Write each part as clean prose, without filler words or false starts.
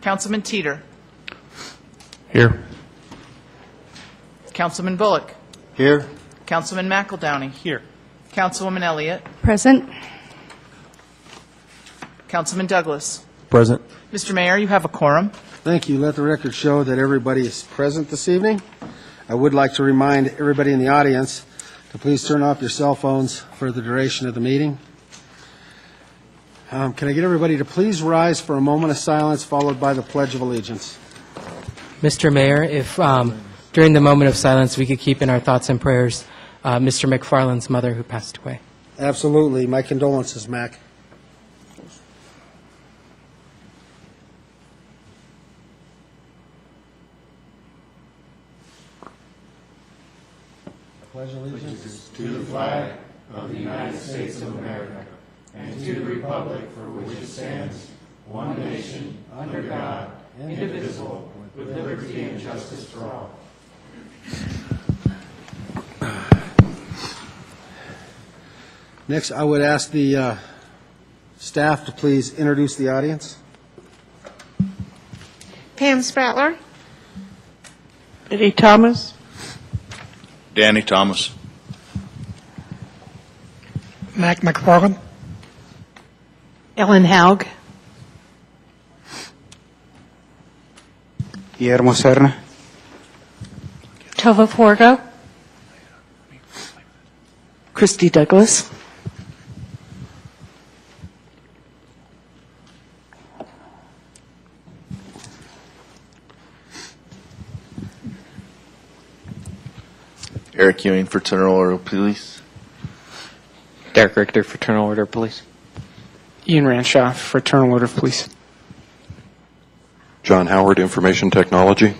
Councilman Teeter. Here. Councilman Bullock. Here. Councilman McEldowney. Here. Councilwoman Elliott. Present. Councilman Douglas. Present. Mr. Mayor, you have a quorum. Thank you. Let the record show that everybody is present this evening. I would like to remind everybody in the audience to please turn off your cell phones for the duration of the meeting. Can I get everybody to please rise for a moment of silence, followed by the Pledge of Allegiance? Mr. Mayor, if during the moment of silence we could keep in our thoughts and prayers Mr. McFarland's mother who passed away. Absolutely. My condolences, Mac. Pledge allegiance To the flag of the United States of America and to the republic for which it stands, one nation, under God, indivisible, with liberty and justice for all. Next, I would ask the staff to please introduce the audience. Pam Spratler. Eddie Thomas. Danny Thomas. Mac McFarland. Ellen Haug. Guillermo Serna. Tova Forgo. Christy Douglas. Eric Ewing, Fraternal Order Police. Derek Richter, Fraternal Order of Police. Ian Ranshaw, Fraternal Order of Police. John Howard, Information Technology.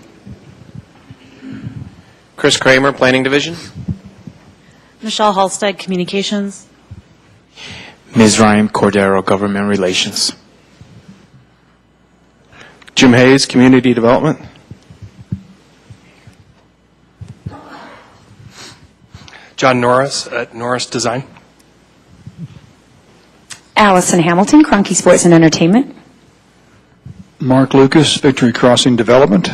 Chris Kramer, Planning Division. Michelle Halstead, Communications. Ms. Ryan Cordero, Government Relations. Jim Hayes, Community Development. John Norris at Norris Design. Allison Hamilton, Cronky Sports and Entertainment. Mark Lucas, Victory Crossing Development.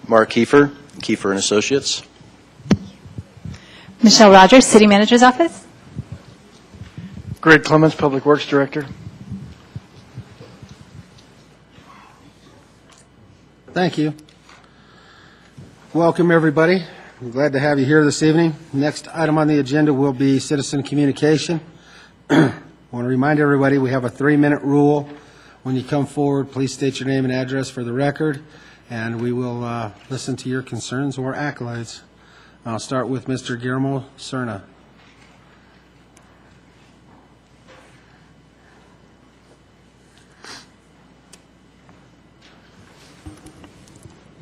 Mark Kiefer, Kiefer and Associates. Michelle Rogers, City Manager's Office. Greg Clemens, Public Works Director. Thank you. Welcome, everybody. I'm glad to have you here this evening. Next item on the agenda will be citizen communication. I want to remind everybody we have a 3-minute rule. When you come forward, please state your name and address for the record, and we will listen to your concerns or accolades. I'll start with Mr. Guillermo Serna.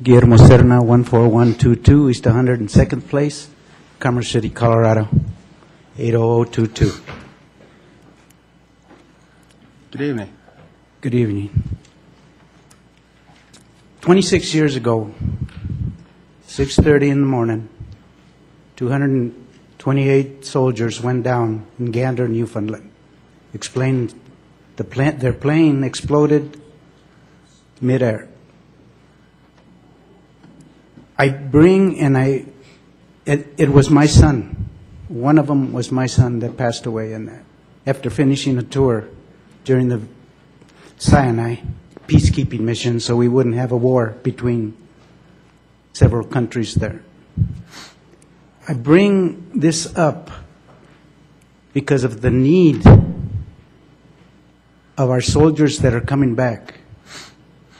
Guillermo Serna, 14122, East 102nd Place, Commerce City, Colorado, 80022. Good evening. Good evening. 26 years ago, 6:30 in the morning, 228 soldiers went down in Gander, Newfoundland. Explained their plane exploded midair. It was my son. One of them was my son that passed away in that. After finishing a tour during the Sinai peacekeeping mission, so we wouldn't have a war between several countries there. I bring this up because of the need of our soldiers that are coming back,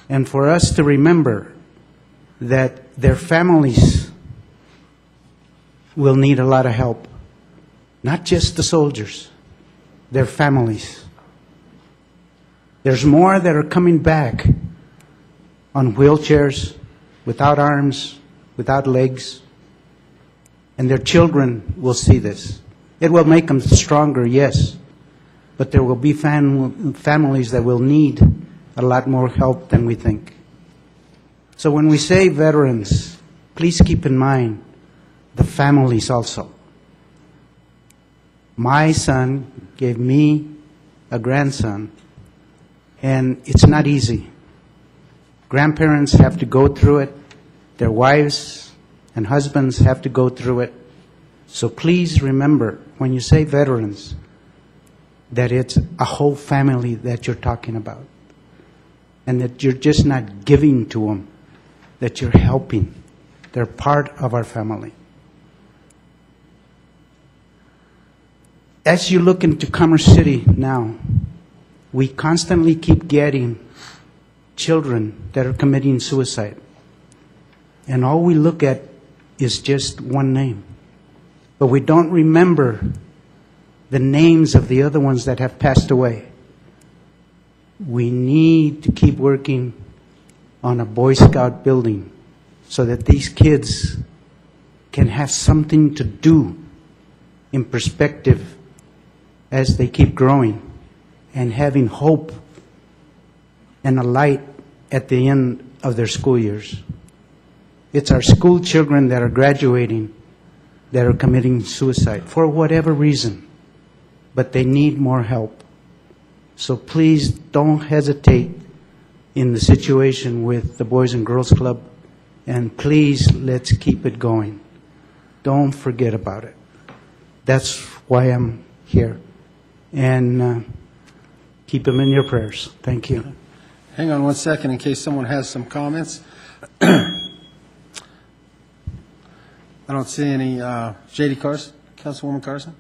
and for us to remember that their families will need a lot of help. Not just the soldiers, their families. There's more that are coming back on wheelchairs, without arms, without legs, and their children will see this. It will make them stronger, yes, but there will be families that will need a lot more help than we think. So when we say veterans, please keep in mind the families also. My son gave me a grandson, and it's not easy. Grandparents have to go through it. Their wives and husbands have to go through it. So please remember, when you say veterans, that it's a whole family that you're talking about. And that you're just not giving to them, that you're helping. They're part of our family. As you look into Commerce City now, we constantly keep getting children that are committing suicide. And all we look at is just one name. But we don't remember the names of the other ones that have passed away. We need to keep working on a Boy Scout building so that these kids can have something to do in perspective as they keep growing and having hope and a light at the end of their school years. It's our school children that are graduating that are committing suicide for whatever reason, but they need more help. So please don't hesitate in the situation with the Boys and Girls Club, and please let's keep it going. Don't forget about it. That's why I'm here. And keep them in your prayers. Thank you. Hang on one second in case someone has some comments. I don't see any. J.D. Carson, Councilwoman Carson?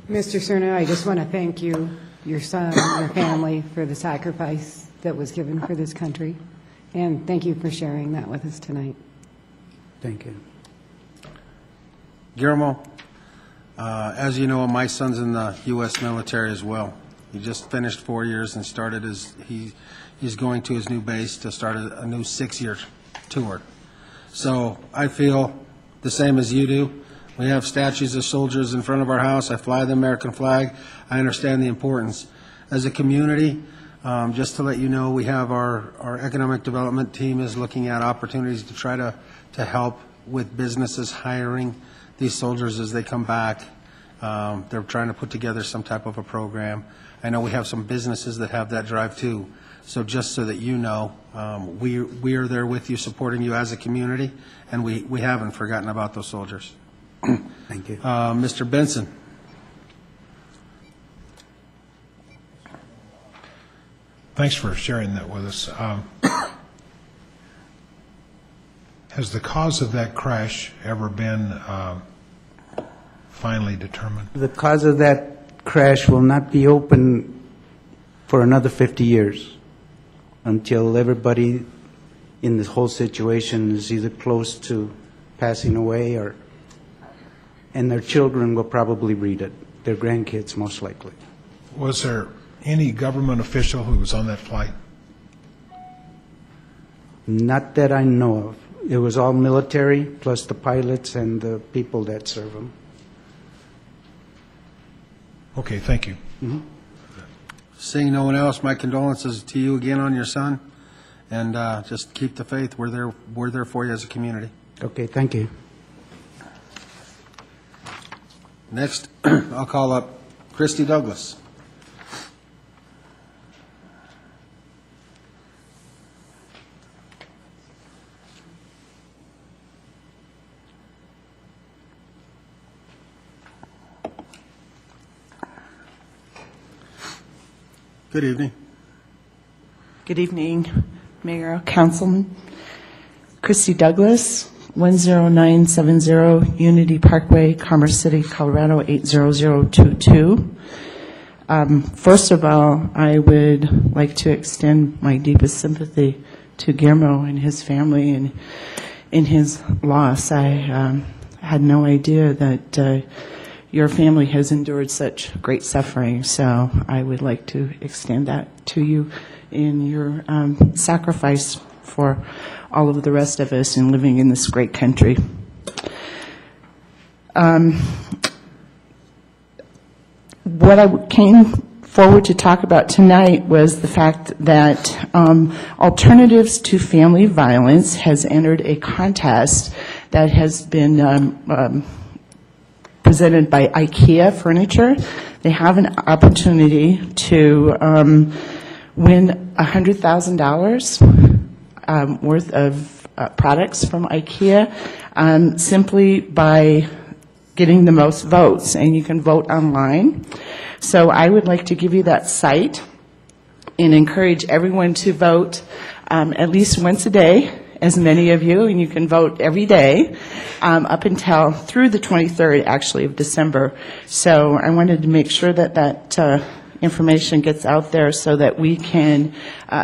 Mr. Cerna, I just want to thank you, your son, your family for the sacrifice that was given for this country. And thank you for sharing that with us tonight. Thank you. Guillermo, as you know, my son's in the U.S. military as well. He just finished 4 years and started he's going to his new base to start a new 6-year tour. So I feel the same as you do. We have statues of soldiers in front of our house. I fly the American flag. I understand the importance. As a community, just to let you know, we have our economic development team is looking at opportunities to try to help with businesses hiring these soldiers as they come back. They're trying to put together some type of a program. I know we have some businesses that have that drive too. So just so that you know, we are there with you, supporting you as a community, and we haven't forgotten about those soldiers. Thank you. Mr. Benson. Thanks for sharing that with us. Has the cause of that crash ever been finally determined? The cause of that crash will not be open for another 50 years until everybody in this whole situation is either close to passing away and their children will probably read it, their grandkids most likely. Was there any government official who was on that flight? Not that I know of. It was all military, plus the pilots and the people that serve them. Okay, thank you. Mm-hmm. Seeing no one else, my condolences to you again on your son, and just keep the faith. We're there for you as a community. Okay, thank you. Next, I'll call up Christy Douglas. Good evening. Good evening, Mayor, Councilman. Christy Douglas, 10970 Unity Parkway, Commerce City, Colorado, 80022. First of all, I would like to extend my deepest sympathy to Guillermo and his family and in his loss. I had no idea that your family has endured such great suffering, so I would like to extend that to you in your sacrifice for all of the rest of us in living in this great country. What I came forward to talk about tonight was the fact that Alternatives to Family Violence has entered a contest that has been presented by IKEA Furniture. They have an opportunity to win $100,000. worth of products from IKEA simply by getting the most votes, and you can vote online. So I would like to give you that site and encourage everyone to vote at least once a day, as many of you, and you can vote every day up until through the 23rd, actually, of December. So I wanted to make sure that that information gets out there so that we can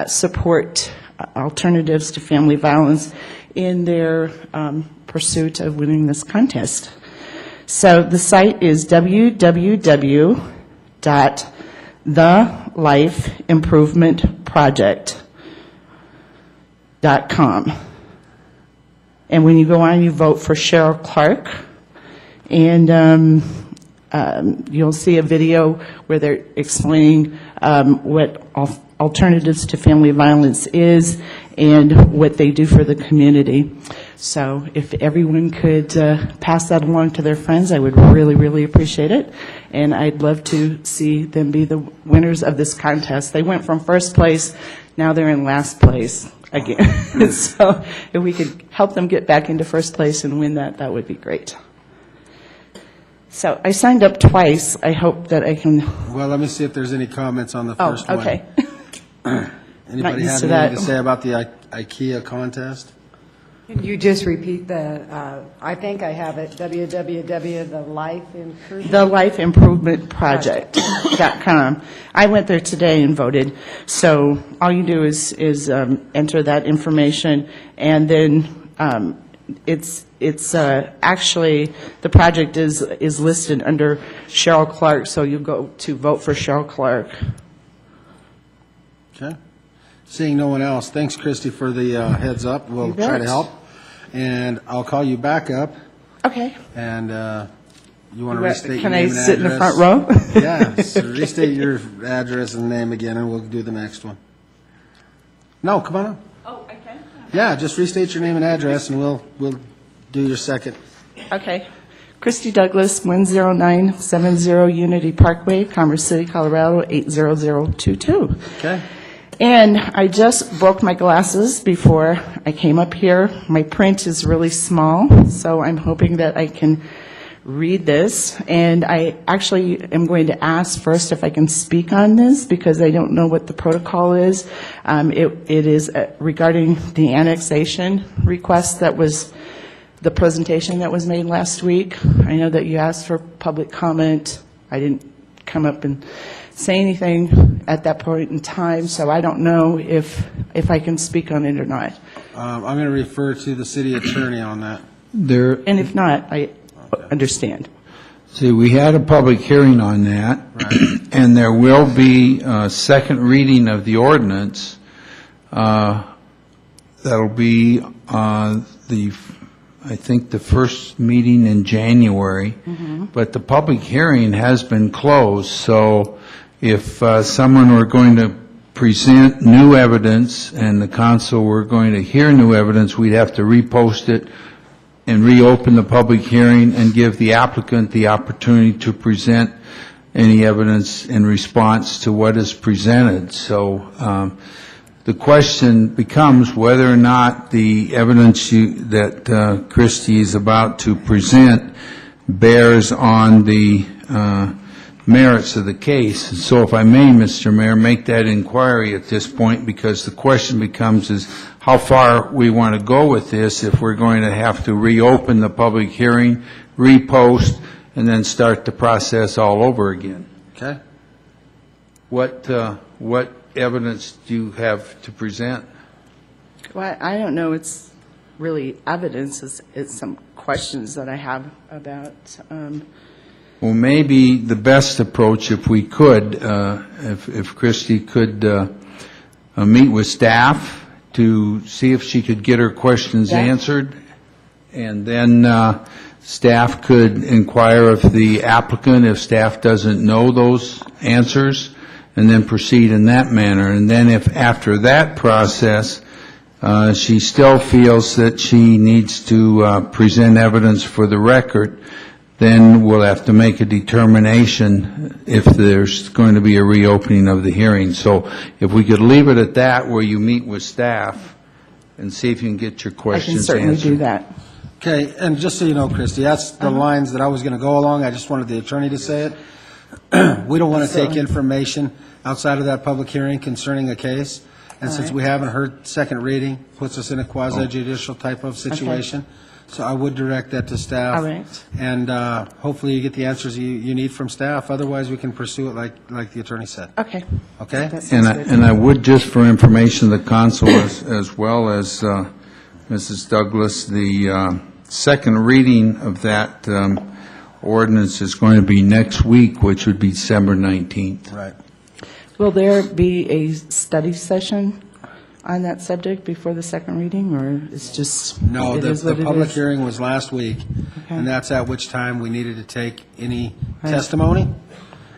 support alternatives to family violence in their pursuit of winning this contest. So the site is www.thelifeimprovementproject.com. And when you go on, you vote for Cheryl Clark, and you'll see a video where they're explaining what alternatives to family violence is and what they do for the community. So if everyone could pass that along to their friends, I would really, really appreciate it. And I'd love to see them be the winners of this contest. They went from first place, now they're in last place again. So if we could help them get back into first place and win that, that would be great. So I signed up twice. I hope that I can. Well, let me see if there's any comments on the first one. Okay. Anybody have anything to say about the IKEA contest? Can you just repeat the, I think I have it, thelifeimprovementproject.com. I went there today and voted. So all you do is enter that information, and then it's actually, the project is listed under Cheryl Clark, so you go to vote for Cheryl Clark. Okay. Seeing no one else, thanks, Christy, for the heads up. We'll try to help. And I'll call you back up. Okay. And you want to restate your Can name I and sit in the address? front row? Yeah, so restate your address and name again, and we'll do the next one. No, come on up. Oh, I can? Yeah, just restate your name and address, and we'll do your second. Okay. Christy Douglas, 10970 Unity Parkway, Commerce City, Colorado, 80022. Okay. And I just broke my glasses before I came up here. My print is really small, so I'm hoping that I can read this. And I actually am going to ask first if I can speak on this, because I don't know what the protocol is. It is regarding the annexation request that was the presentation that was made last week. I know that you asked for public comment. I didn't come up and say anything at that point in time, so I don't know if I can speak on it or not. I'm going to refer to the city attorney on that. And if not, I understand. See, we had a public hearing on that, and there will be a second reading of the ordinance. That'll be I think the first meeting in January, but the public hearing has been closed, so if someone were going to present new evidence and the council were going to hear new evidence, we'd have to repost it and reopen the public hearing and give the applicant the opportunity to present any evidence in response to what is presented. So the question becomes whether or not the evidence that Christy is about to present bears on the merits of the case. And so if I may, Mr. Mayor, make that inquiry at this point, because the question becomes is how far we want to go with this, if we're going to have to reopen the public hearing, repost, and then start the process all over again. Okay. What evidence do you have to present? Well, I don't know. It's really evidence. It's some questions that I have about. Well, maybe the best approach, if we could, if Christy could meet with staff to see if she could get her questions answered, and then staff could inquire of the applicant if staff doesn't know those answers, and then proceed in that manner. And then if after that process she still feels that she needs to present evidence for the record, then we'll have to make a determination if there's going to be a reopening of the hearing. So if we could leave it at that, where you meet with staff, and see if you can get your I can questions certainly answered. do that. Okay, and just so you know, Christie, that's the lines that I was going to go along. I just wanted the attorney to say it. We don't want to take information outside of that public hearing concerning a case. And since we haven't heard second reading, puts us in a quasi-judicial type of situation. So I would direct that to staff. All right. And hopefully you get the answers you need from staff. Otherwise, we can pursue it like the attorney said. Okay. Okay? That sounds good. And I would, just for information, the council as well as Mrs. Douglas, the second reading of that ordinance is going to be next week, which would be December 19th. Right. Will there be a study session on that subject before the second reading, or it's just? No, it is the what it public is? hearing was last week, Okay. and that's at which time we needed to take any Right. testimony.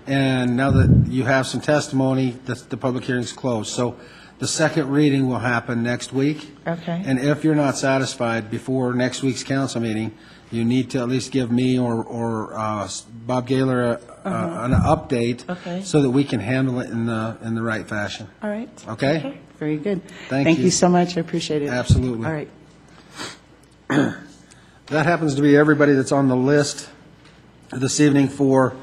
And now that you have some testimony, the public hearing's closed. So the second reading will happen next week. Okay. And if you're not satisfied before next week's council meeting, you need to at least give me or Bob Gaylor an update, Okay. so that we can handle it in the right fashion. All right. Okay? Very good. Thank you. you so much. I appreciate it. Absolutely. All right. That happens to be everybody that's on the list this evening for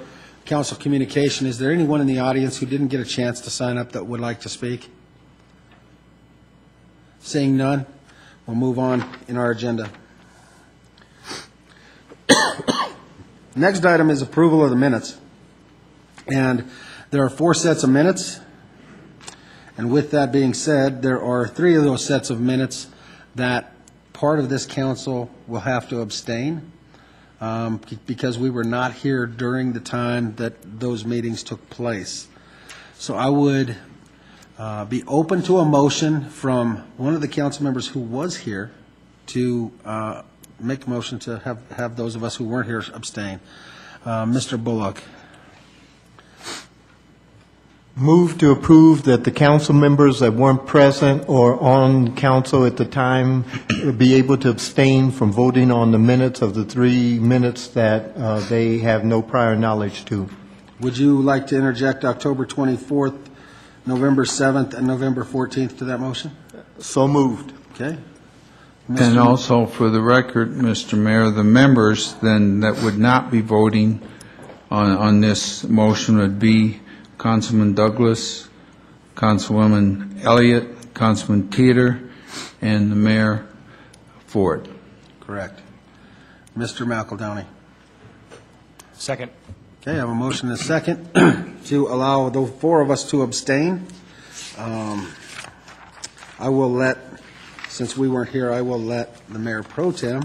council communication. Is there anyone in the audience who didn't get a chance to sign up that would like to speak? Seeing none, we'll move on in our agenda. Next item is approval of the minutes. And there are 4 sets of minutes. And with that being said, there are 3 of those sets of minutes that part of this council will have to abstain because we were not here during the time that those meetings took place. So I would be open to a motion from one of the council members who was here to make a motion to have those of us who weren't here abstain. Mr. Bullock. Move to approve that the council members that weren't present or on council at the time be able to abstain from voting on the minutes of the 3 minutes that they have no prior knowledge to. Would you like to interject October 24th, November 7th, and November 14th to that motion? So moved. Okay. And also, for the record, Mr. Mayor, the members then that would not be voting on this motion would be Councilman Douglas, Councilwoman Elliott, Councilman Teeter, and the Mayor Ford. Correct. Mr. McEldowney. Second. Okay, I have a motion and a second to allow the 4 of us to abstain. I will let, since we weren't here, I will let the Mayor Pro Tem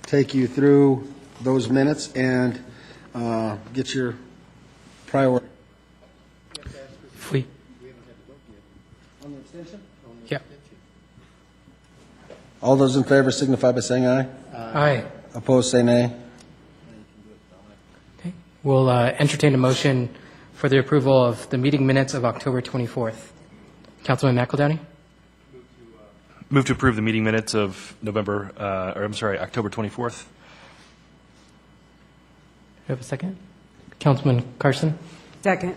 take you through those minutes and get your priority. If we, On the abstention? yeah. All those in favor signify by saying aye. Aye. Opposed, say nay. Okay. We'll entertain a motion for the approval of the meeting minutes of October 24th. Councilman McEldowney? Move to approve the meeting minutes of October 24th. Do you have a second? Councilman Carson? Second.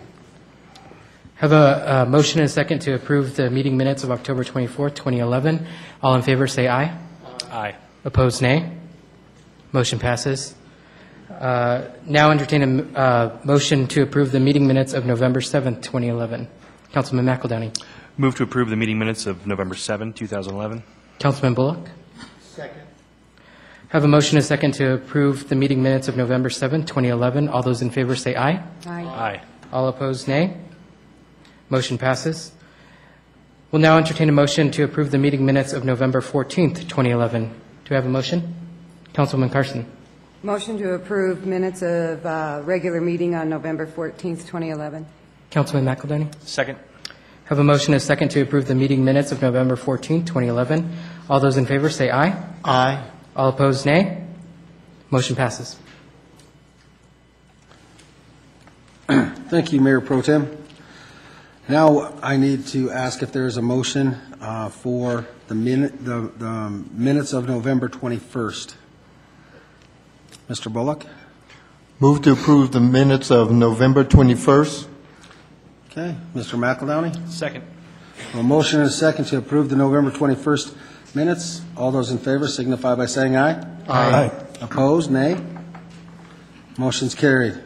Have a motion and a second to approve the meeting minutes of October 24th, 2011. All in favor, say aye. Aye. Opposed, nay. Motion passes. Now entertain a motion to approve the meeting minutes of November 7th, 2011. Councilman McEldowney. Move to approve the meeting minutes of November 7, 2011. Councilman Bullock. Second. Have a motion and a second to approve the meeting minutes of November 7th, 2011. All those in favor say aye. Aye. Aye. All opposed, nay. Motion passes. We'll now entertain a motion to approve the meeting minutes of November 14th, 2011. Do we have a motion? Councilman Carson. Motion to approve minutes of regular meeting on November 14th, 2011. Councilman McEldowney. Second. Have a motion and a second to approve the meeting minutes of November 14th, 2011. All those in favor say aye. Aye. All opposed, nay. Motion passes. Thank you, Mayor Pro Tem. Now I need to ask if there is a motion for the minutes of November 21st. Mr. Bullock? Move to approve the minutes of November 21st. Okay. Mr. McEldowney? Second. A motion and a second to approve the November 21st minutes. All those in favor signify by saying aye. Aye. Opposed, nay. Motion's carried.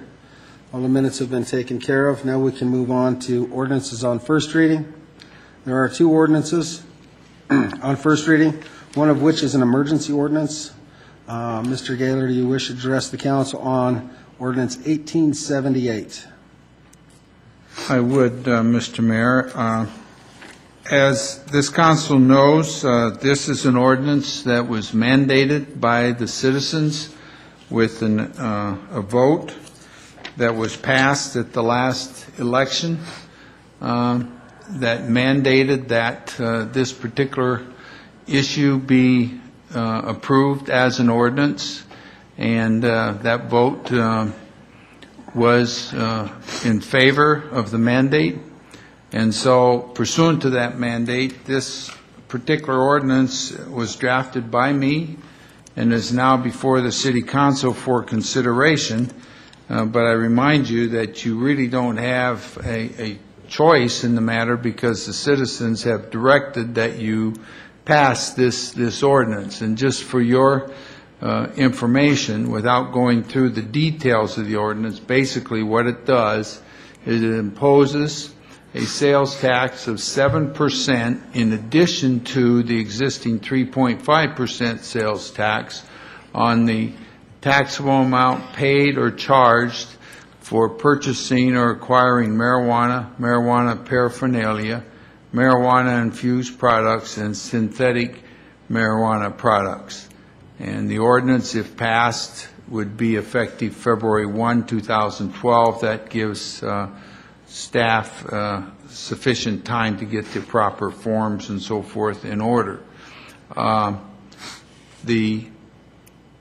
All the minutes have been taken care of. Now we can move on to ordinances on first reading. There are two ordinances on first reading, one of which is an emergency ordinance. Mr. Gaylor, do you wish to address the council on ordinance 1878? I would, Mr. Mayor. As this council knows, this is an ordinance that was mandated by the citizens with a vote that was passed at the last election that mandated that this particular issue be approved as an ordinance, and that vote was in favor of the mandate. And so pursuant to that mandate, this particular ordinance was drafted by me and is now before the City Council for consideration. But I remind you that you really don't have a choice in the matter because the citizens have directed that you pass this ordinance. And just for your information, without going through the details of the ordinance, basically what it does is it imposes a sales tax of 7% in addition to the existing 3.5% sales tax on the taxable amount paid or charged for purchasing or acquiring marijuana, marijuana paraphernalia, marijuana-infused products, and synthetic marijuana products. And the ordinance, if passed, would be effective February 1, 2012. That gives staff sufficient time to get the proper forms and so forth in order. The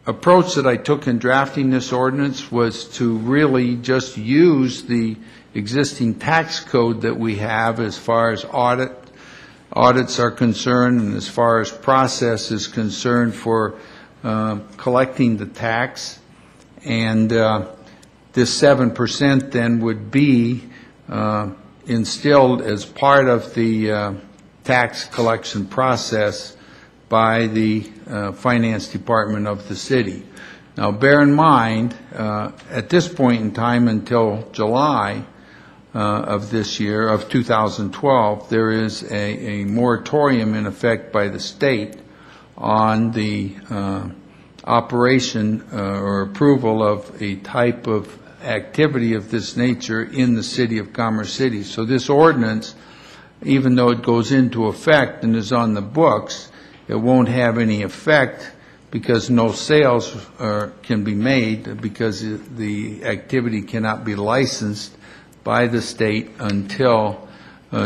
approach that I took in drafting this ordinance was to really just use the existing tax code that we have as far as audits are concerned and as far as process is concerned for collecting the tax. And this 7% then would be instilled as part of the tax collection process by the finance department of the city. Now, bear in mind, at this point in time until July of this year, of 2012, there is a moratorium in effect by the state on the operation or approval of a type of activity of this nature in the city of Commerce City. So this ordinance, even though it goes into effect and is on the books, it won't have any effect because no sales can be made because the activity cannot be licensed by the state until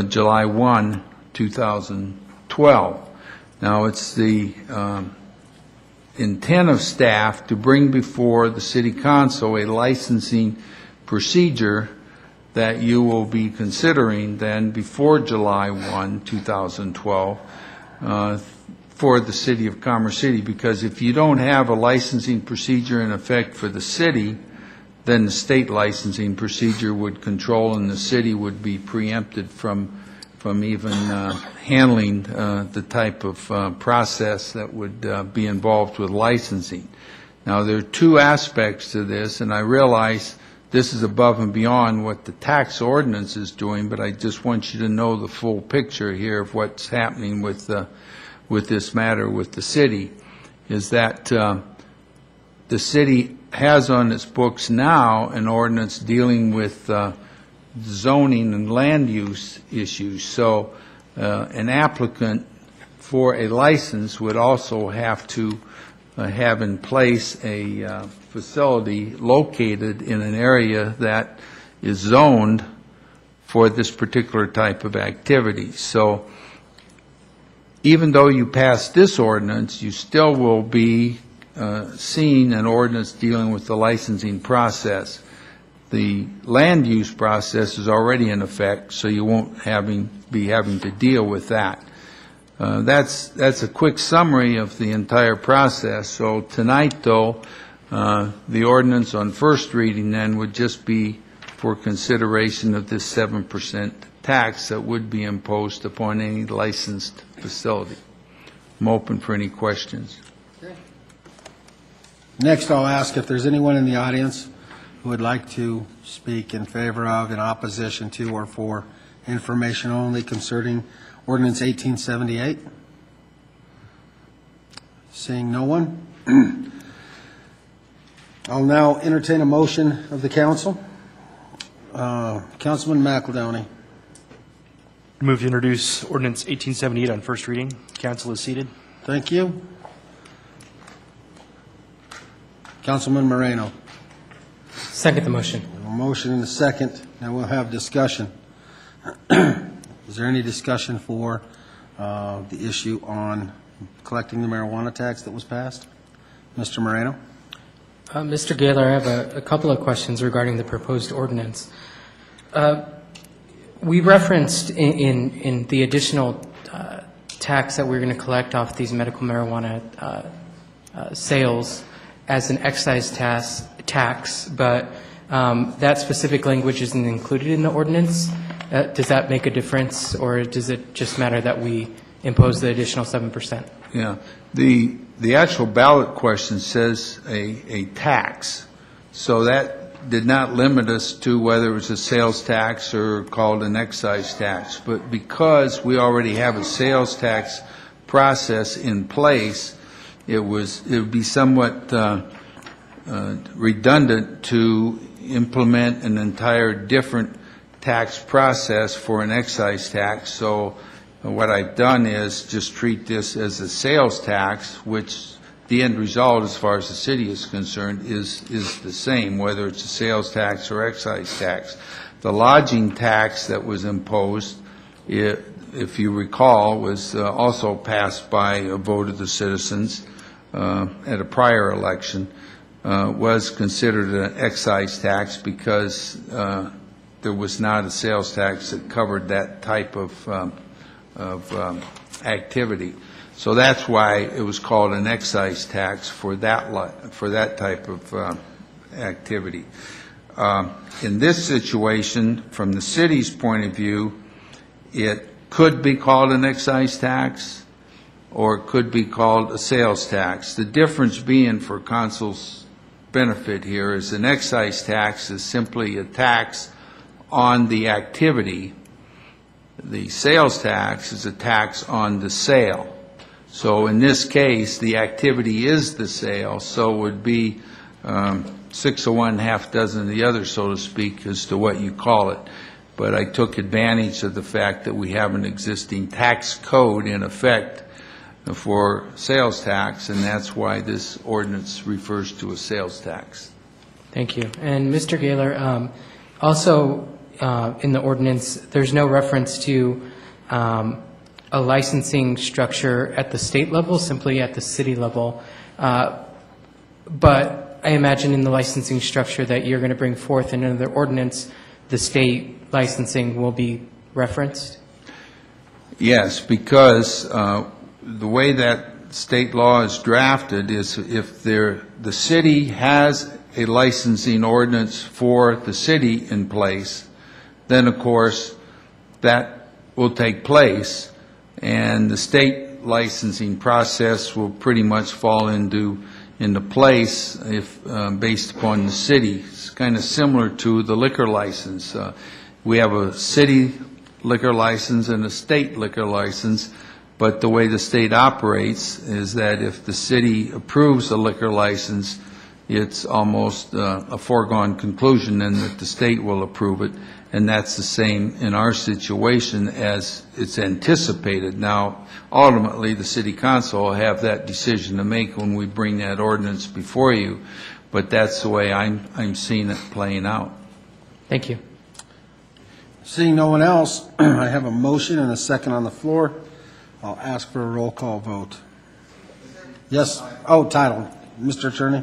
July 1, 2012. Now, it's the intent of staff to bring before the City Council a licensing procedure that you will be considering then before July 1, 2012 for the City of Commerce City, because if you don't have a licensing procedure in effect for the city, then the state licensing procedure would control and the city would be preempted from even handling the type of process that would be involved with licensing. Now, there are two aspects to this, and I realize this is above and beyond what the tax ordinance is doing, but I just want you to know the full picture here of what's happening with this matter with the city, is that the city has on its books now an ordinance dealing with zoning and land use issues. So an applicant for a license would also have to have in place a facility located in an area that is zoned for this particular type of activity. So even though you pass this ordinance, you still will be seeing an ordinance dealing with the licensing process. The land use process is already in effect, so you won't be having to deal with that. That's a quick summary of the entire process. So tonight, though, the ordinance on first reading then would just be for consideration of this 7% tax that would be imposed upon any licensed facility. I'm open for any questions. Next, I'll ask if there's anyone in the audience who would like to speak in favor of, in opposition to, or for information only concerning Ordinance 1878. Seeing no one, I'll now entertain a motion of the council. Councilman McEldowney. Move to introduce ordinance 1878 on first reading. Council is seated. Thank you. Councilman Moreno. Second the motion. A motion and a second. Now we'll have discussion. Is there any discussion for the issue on collecting the marijuana tax that was passed? Mr. Moreno? Mr. Gaylor, I have a couple of questions regarding the proposed ordinance. We referenced in the additional tax that we're going to collect off these medical marijuana sales as an excise tax, but that specific language isn't included in the ordinance. Does that make a difference, or does it just matter that we impose the additional 7%? Yeah. The actual ballot question says a tax, so that did not limit us to whether it was a sales tax or called an excise tax. But because we already have a sales tax process in place, it would be somewhat redundant to implement an entire different tax process for an excise tax. So what I've done is just treat this as a sales tax, which the end result, as far as the city is concerned, is the same, whether it's a sales tax or excise tax. The lodging tax that was imposed, if you recall, was also passed by a vote of the citizens at a prior election, was considered an excise tax because there was not a sales tax that covered that type of activity. So that's why it was called an excise tax for that type of activity. In this situation, from the city's point of view, it could be called an excise tax or it could be called a sales tax. The difference being, for council's benefit here, is an excise tax is simply a tax on the activity. The sales tax is a tax on the sale. So in this case, the activity is the sale, so it would be 6 of one, half dozen of the other, so to speak, as to what you call it. But I took advantage of the fact that we have an existing tax code in effect for sales tax, and that's why this ordinance refers to a sales tax. Thank you. And Mr. Gaylor, also in the ordinance, there's no reference to a licensing structure at the state level, simply at the city level. But I imagine in the licensing structure that you're going to bring forth in another ordinance, the state licensing will be referenced? Yes, because the way that state law is drafted is if the city has a licensing ordinance for the city in place, then of course that will take place, and the state licensing process will pretty much fall into place if based upon the city. It's kind of similar to the liquor license. We have a city liquor license and a state liquor license, but the way the state operates is that if the city approves a liquor license, it's almost a foregone conclusion then that the state will approve it, and that's the same in our situation as it's anticipated. Now, ultimately, the city council will have that decision to make when we bring that ordinance before you, but that's the way I'm seeing it playing out. Thank you. Seeing no one else, I have a motion and a second on the floor. I'll ask for a roll call vote. Yes? Oh, title. Mr. Attorney?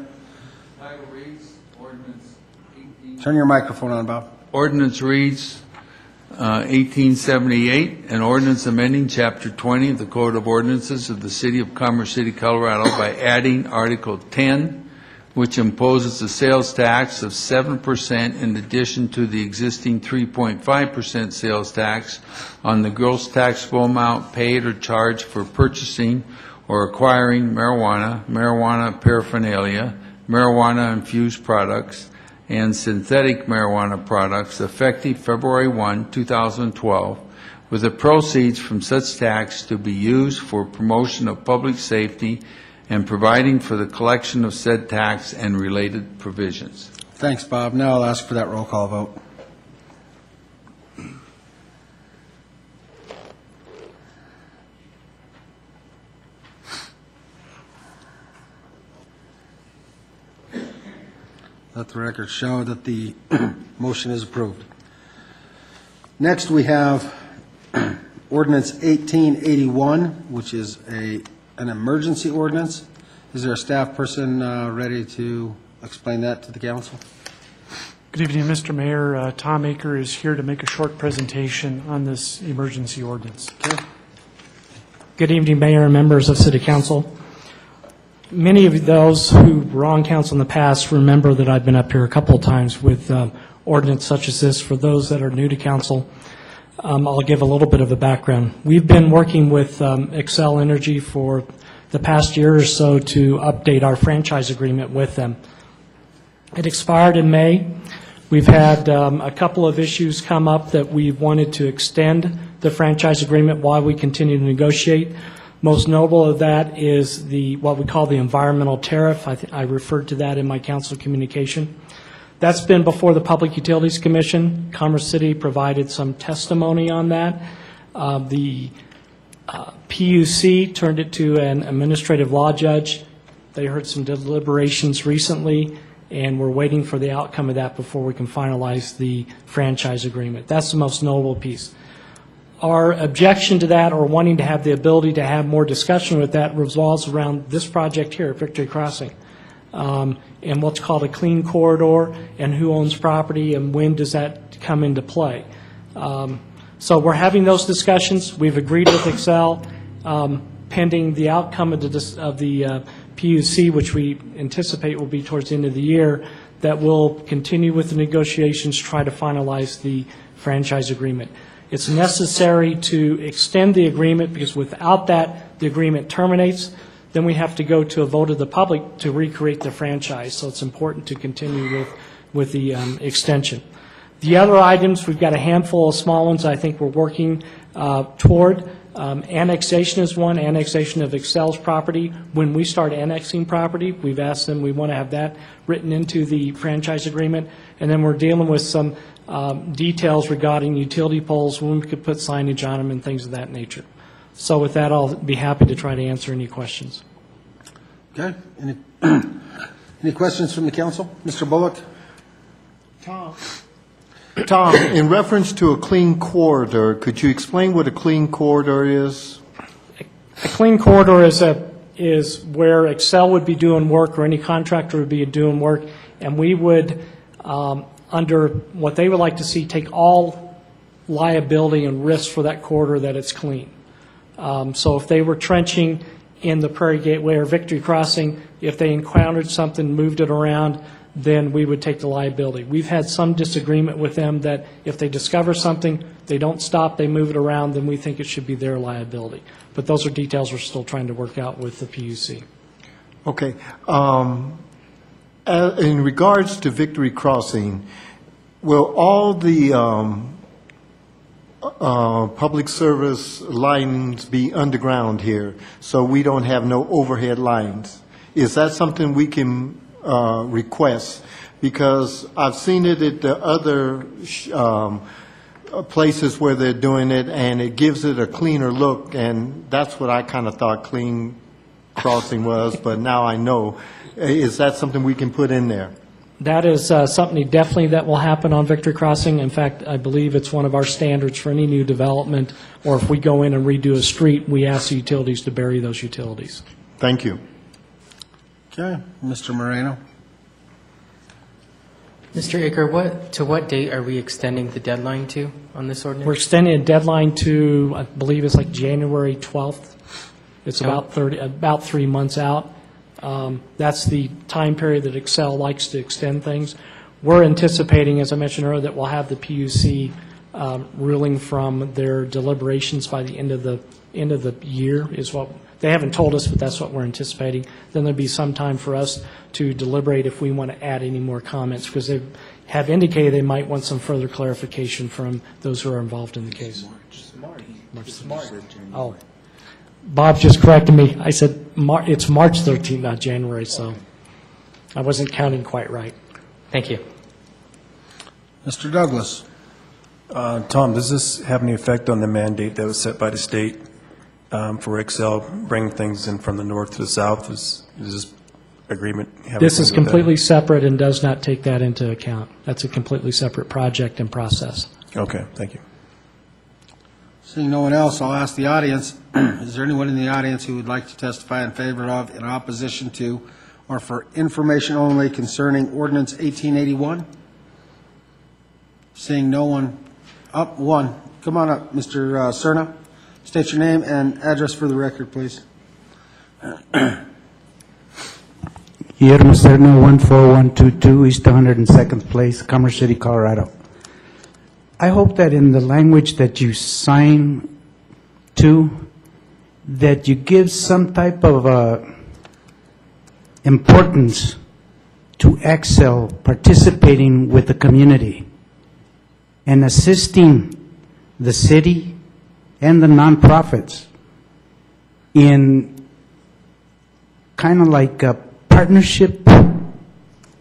Title reads, Ordinance 18... Turn your microphone on, Bob. Ordinance reads 1878, an ordinance amending Chapter 20 of the Code of Ordinances of the City of Commerce City, Colorado by adding Article 10, which imposes a sales tax of 7% in addition to the existing 3.5% sales tax on the gross taxable amount paid or charged for purchasing or acquiring marijuana, marijuana paraphernalia, marijuana-infused products, and synthetic marijuana products effective February 1, 2012, with the proceeds from such tax to be used for promotion of public safety and providing for the collection of said tax and related provisions. Thanks, Bob. Now I'll ask for that roll call vote. Let the record show that the motion is approved. Next, we have ordinance 1881, which is an emergency ordinance. Is there a staff person ready to explain that to the council? Good evening, Mr. Mayor. Tom Aker is here to make a short presentation on this emergency ordinance. Okay. Good evening, Mayor and members of City Council. Many of those who were on council in the past remember that I've been up here a couple of times with ordinance such as this. For those that are new to council, I'll give a little bit of a background. We've been working with Xcel Energy for the past year or so to update our franchise agreement with them. It expired in May. We've had a couple of issues come up that we wanted to extend the franchise agreement while we continue to negotiate. Most notable of that is what we call the environmental tariff. I referred to that in my council communication. That's been before the Public Utilities Commission. Commerce City provided some testimony on that. The PUC turned it to an administrative law judge. They heard some deliberations recently, and we're waiting for the outcome of that before we can finalize the franchise agreement. That's the most notable piece. Our objection to that, or wanting to have the ability to have more discussion with that, revolves around this project here at Victory Crossing, and what's called a clean corridor, and who owns property, and when does that come into play. So we're having those discussions. We've agreed with Xcel, pending the outcome of the PUC, which we anticipate will be towards the end of the year, that we'll continue with the negotiations, try to finalize the franchise agreement. It's necessary to extend the agreement because without that, the agreement terminates. Then we have to go to a vote of the public to recreate the franchise. So it's important to continue with the extension. The other items, we've got a handful of small ones I think we're working toward. Annexation is one, annexation of Xcel's property. When we start annexing property, we've asked them, we want to have that written into the franchise agreement. And then we're dealing with some details regarding utility poles, when we could put signage on them and things of that nature. So with that, I'll be happy to try to answer any questions. Okay. Any questions from the council? Mr. Bullock? Tom, in reference to a clean corridor, could you explain what a clean corridor is? A clean corridor is where Xcel would be doing work, or any contractor would be doing work, and we would, under what they would like to see, take all liability and risk for that corridor that it's clean. So if they were trenching in the Prairie Gateway or Victory Crossing, if they encountered something, moved it around, then we would take the liability. We've had some disagreement with them that if they discover something, they don't stop, they move it around, then we think it should be their liability. But those are details we're still trying to work out with the PUC. Okay. In regards to Victory Crossing, will all the public service lines be underground here, so we don't have no overhead lines? Is that something we can request? Because I've seen it at the other places where they're doing it, and it gives it a cleaner look, and that's what I kind of thought clean crossing was, but now I know. Is that something we can put in there? That is something definitely that will happen on Victory Crossing. In fact, I believe it's one of our standards for any new development, or if we go in and redo a street, we ask the utilities to bury those utilities. Thank you. Okay. Mr. Moreno? Mr. Aker, to what date are we extending the deadline to on this ordinance? We're extending a deadline to, I believe it's like January 12th. It's about 3 months out. That's the time period that Excel likes to extend things. We're anticipating, as I mentioned earlier, that we'll have the PUC ruling from their deliberations by the end of the year is what they haven't told us, but that's what we're anticipating. Then there'll be some time for us to deliberate if we want to add any more comments, because they have indicated they might want some further clarification from those who are involved in the case. March. Oh, Bob just corrected me. I said it's March 13th, not January, so I wasn't counting quite right. Thank you. Mr. Douglas. Tom, does this have any effect on the mandate that was set by the state for Excel, bring things in from the north to the south? Does this agreement have This is anything to do with completely separate and does not take that into account. That's a completely separate project and process. that? Okay, thank you. Seeing no one else, I'll ask the audience, is there anyone in the audience who would like to testify in favor of, in opposition to, or for information only concerning Ordinance 1881? Seeing no one. Up, one. Come on up, Mr. Cerna. State your name and address for the record, please. Guillermo Cerna, 14122 East 102nd Place, Commerce City, Colorado. I hope that in the language that you sign to, that you give some type of importance to Excel participating with the community and assisting the city and the nonprofits in kind of like a partnership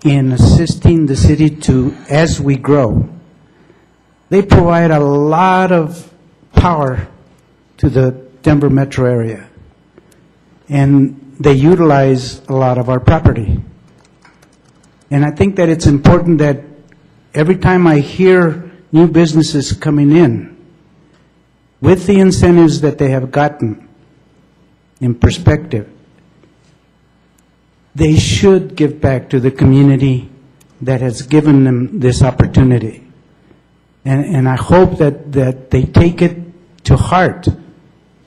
in assisting the city to, as we grow. They provide a lot of power to the Denver metro area, and they utilize a lot of our property. And I think that it's important that every time I hear new businesses coming in, with the incentives that they have gotten in perspective, they should give back to the community that has given them this opportunity. And I hope that they take it to heart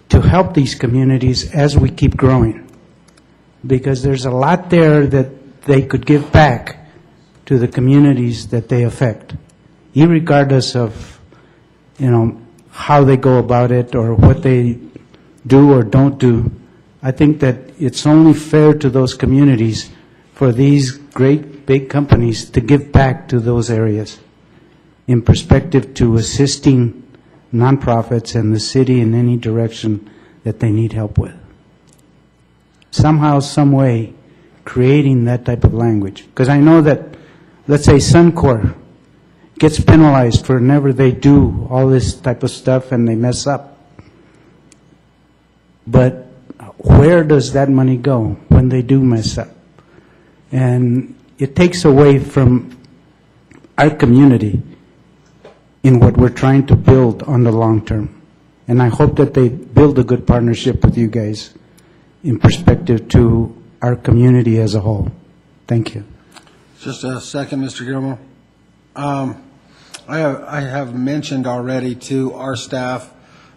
to help these communities as we keep growing, because there's a lot there that they could give back to the communities that they affect, irregardless of, how they go about it or what they do or don't do. I think that it's only fair to those communities for these great big companies to give back to those areas in perspective to assisting nonprofits and the city in any direction that they need help with. Somehow, some way, creating that type of language. Because I know that, let's say, Suncor gets penalized for whenever they do all this type of stuff and they mess up. But where does that money go when they do mess up? And it takes away from our community in what we're trying to build on the long term. And I hope that they build a good partnership with you guys in perspective to our community as a whole. Thank you. Just a second, Mr. Gilmore. I have mentioned already to our staff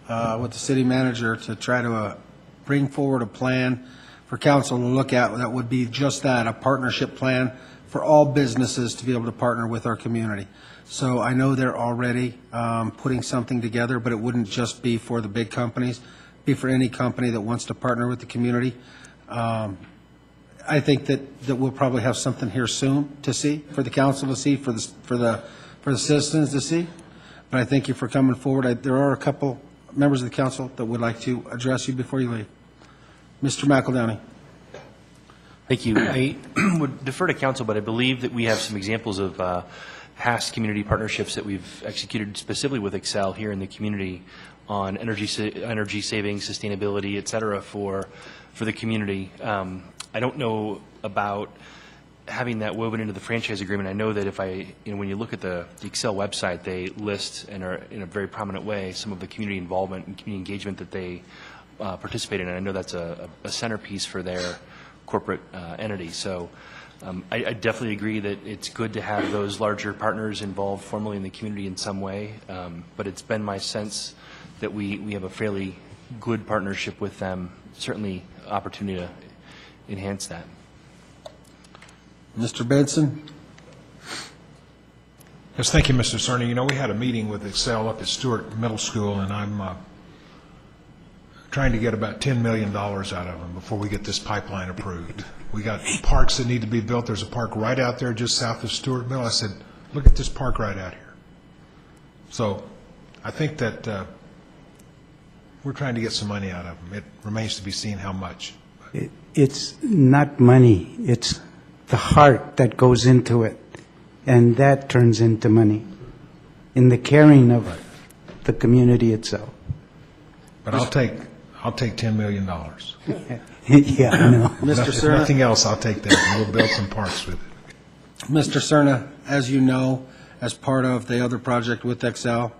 with the city manager to try to bring forward a plan for council to look at that would be just that, a partnership plan for all businesses to be able to partner with our community. So I know they're already putting something together, but it wouldn't just be for the big companies, it'd be for any company that wants to partner with the community. I think that we'll probably have something here soon to see, for the council to see, for the citizens to see. But I thank you for coming forward. There are a couple members of the council that would like to address you before you leave. Mr. McEldowney. Thank you. I would defer to council, but I believe that we have some examples of past community partnerships that we've executed specifically with Excel here in the community on energy saving, sustainability, et cetera, for the community. I don't know about having that woven into the franchise agreement. I know that when you look at the Excel website, they list and are in a very prominent way some of the community involvement and community engagement that they participate in. And I know that's a centerpiece for their corporate entity. So I definitely agree that it's good to have those larger partners involved formally in the community in some way. But it's been my sense that we have a fairly good partnership with them, certainly opportunity to enhance that. Mr. Benson? Yes, thank you, Mr. Cerny. You know, we had a meeting with Excel up at Stewart Middle School, and I'm trying to get about $10 million out of them before we get this pipeline approved. We got parks that need to be built. There's a park right out there just south of Stewart Middle. I said, look at this park right out here. So I think that we're trying to get some money out of them. It remains to be seen how much. It's not money, it's the heart that goes into it, and that turns into money in the caring of the community itself. But I'll take $10 million. Yeah, I know. Mr. If Cerna? nothing else, I'll take that, and we'll build some parks with it. Mr. Cerna, as you know, as part of the other project with Excel,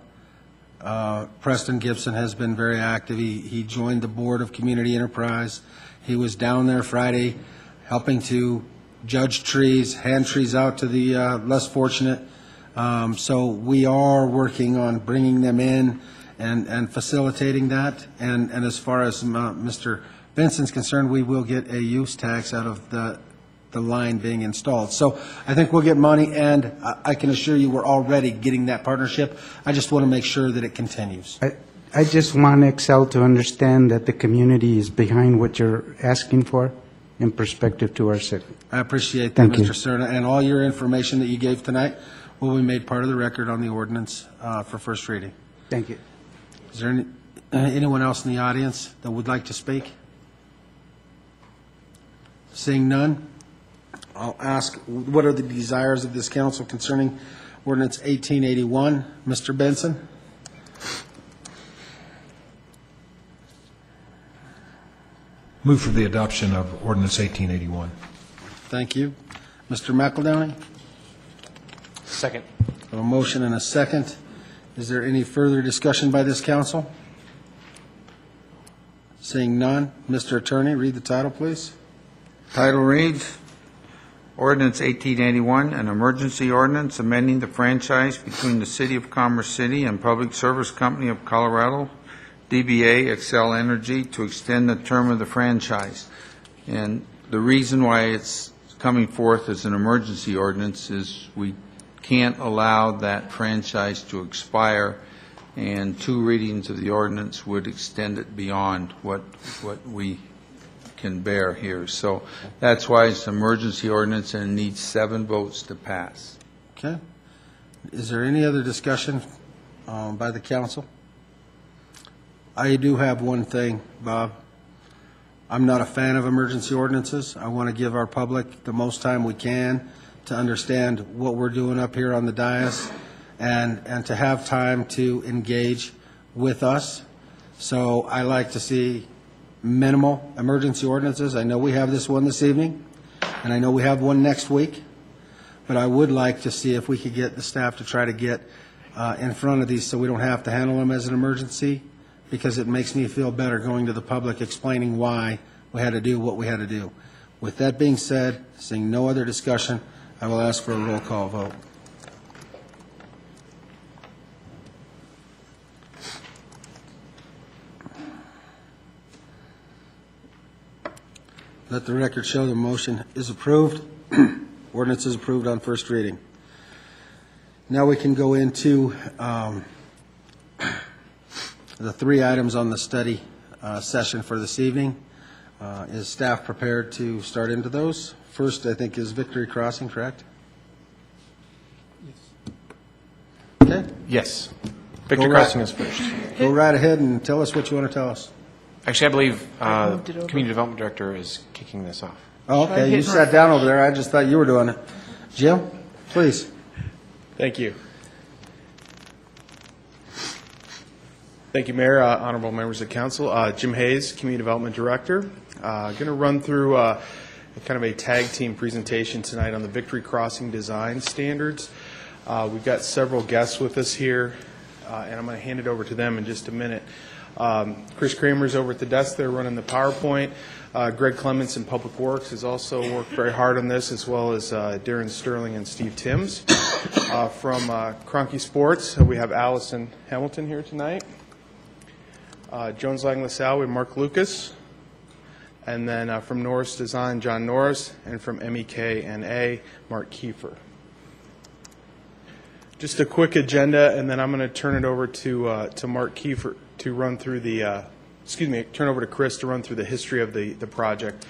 Preston Gibson has been very active. He joined the Board of Community Enterprise. He was down there Friday helping to judge trees, hand trees out to the less fortunate. So we are working on bringing them in and facilitating that. And as far as Mr. Benson's concerned, we will get a use tax out of the line being installed. So I think we'll get money, and I can assure you we're already getting that partnership. I just want to make sure that it continues. I just want Excel to understand that the community is behind what you're asking for in perspective to our city. I appreciate that, Thank you. Mr. Cerna, and all your information that you gave tonight will be made part of the record on the ordinance for first reading. Thank you. Is there anyone else in the audience that would like to speak? Seeing none, I'll ask, what are the desires of this council concerning ordinance 1881? Mr. Benson? Move for the adoption of ordinance 1881. Thank you. Mr. McEldowney? Second. A motion and a second. Is there any further discussion by this council? Seeing none, Mr. Attorney, read the title, please. Title reads, Ordinance 1881, an emergency ordinance amending the franchise between the City of Commerce City and Public Service Company of Colorado, DBA Excel Energy, to extend the term of the franchise. And the reason why it's coming forth as an emergency ordinance is we can't allow that franchise to expire, and 2 readings of the ordinance would extend it beyond what we can bear here. So that's why it's an emergency ordinance, and it needs 7 votes to pass. Okay. Is there any other discussion by the council? I do have one thing, Bob. I'm not a fan of emergency ordinances. I want to give our public the most time we can to understand what we're doing up here on the dais and to have time to engage with us. So I like to see minimal emergency ordinances. I know we have this one this evening, and I know we have one next week, but I would like to see if we could get the staff to try to get in front of these so we don't have to handle them as an emergency, because it makes me feel better going to the public explaining why we had to do what we had to do. With that being said, seeing no other discussion, I will ask for a roll call vote. Let the record show the motion is approved. Ordinance is approved on first reading. Now we can go into the 3 items on the study session for this evening. Is staff prepared to start into those? First, I think, is Victory Crossing, correct? Okay. Yes. Go Victory right- Crossing is first. Go right ahead and tell us what you want to tell us. Actually, I believe moved it over. Community Development Director is kicking this off. Oh, okay, you sat down over there. I just thought you were doing it. Jim, please. Thank you. Thank you, Mayor, honorable members of council. Jim Hayes, Community Development Director. Going to run through kind of a tag team presentation tonight on the Victory Crossing design standards. We've got several guests with us here, and I'm going to hand it over to them in just a minute. Chris Kramer's over at the desk there running the PowerPoint. Greg Clements in Public Works has also worked very hard on this, as well as Darren Sterling and Steve Timms. From Cronky Sports, we have Allison Hamilton here tonight. Jones Lang LaSalle, we have Mark Lucas. And then from Norris Design, John Norris, and from MEK&A, Mark Kiefer. Just a quick agenda, and then I'm going to turn it over to Mark Kiefer to run through the, turn over to Chris to run through the history of the project.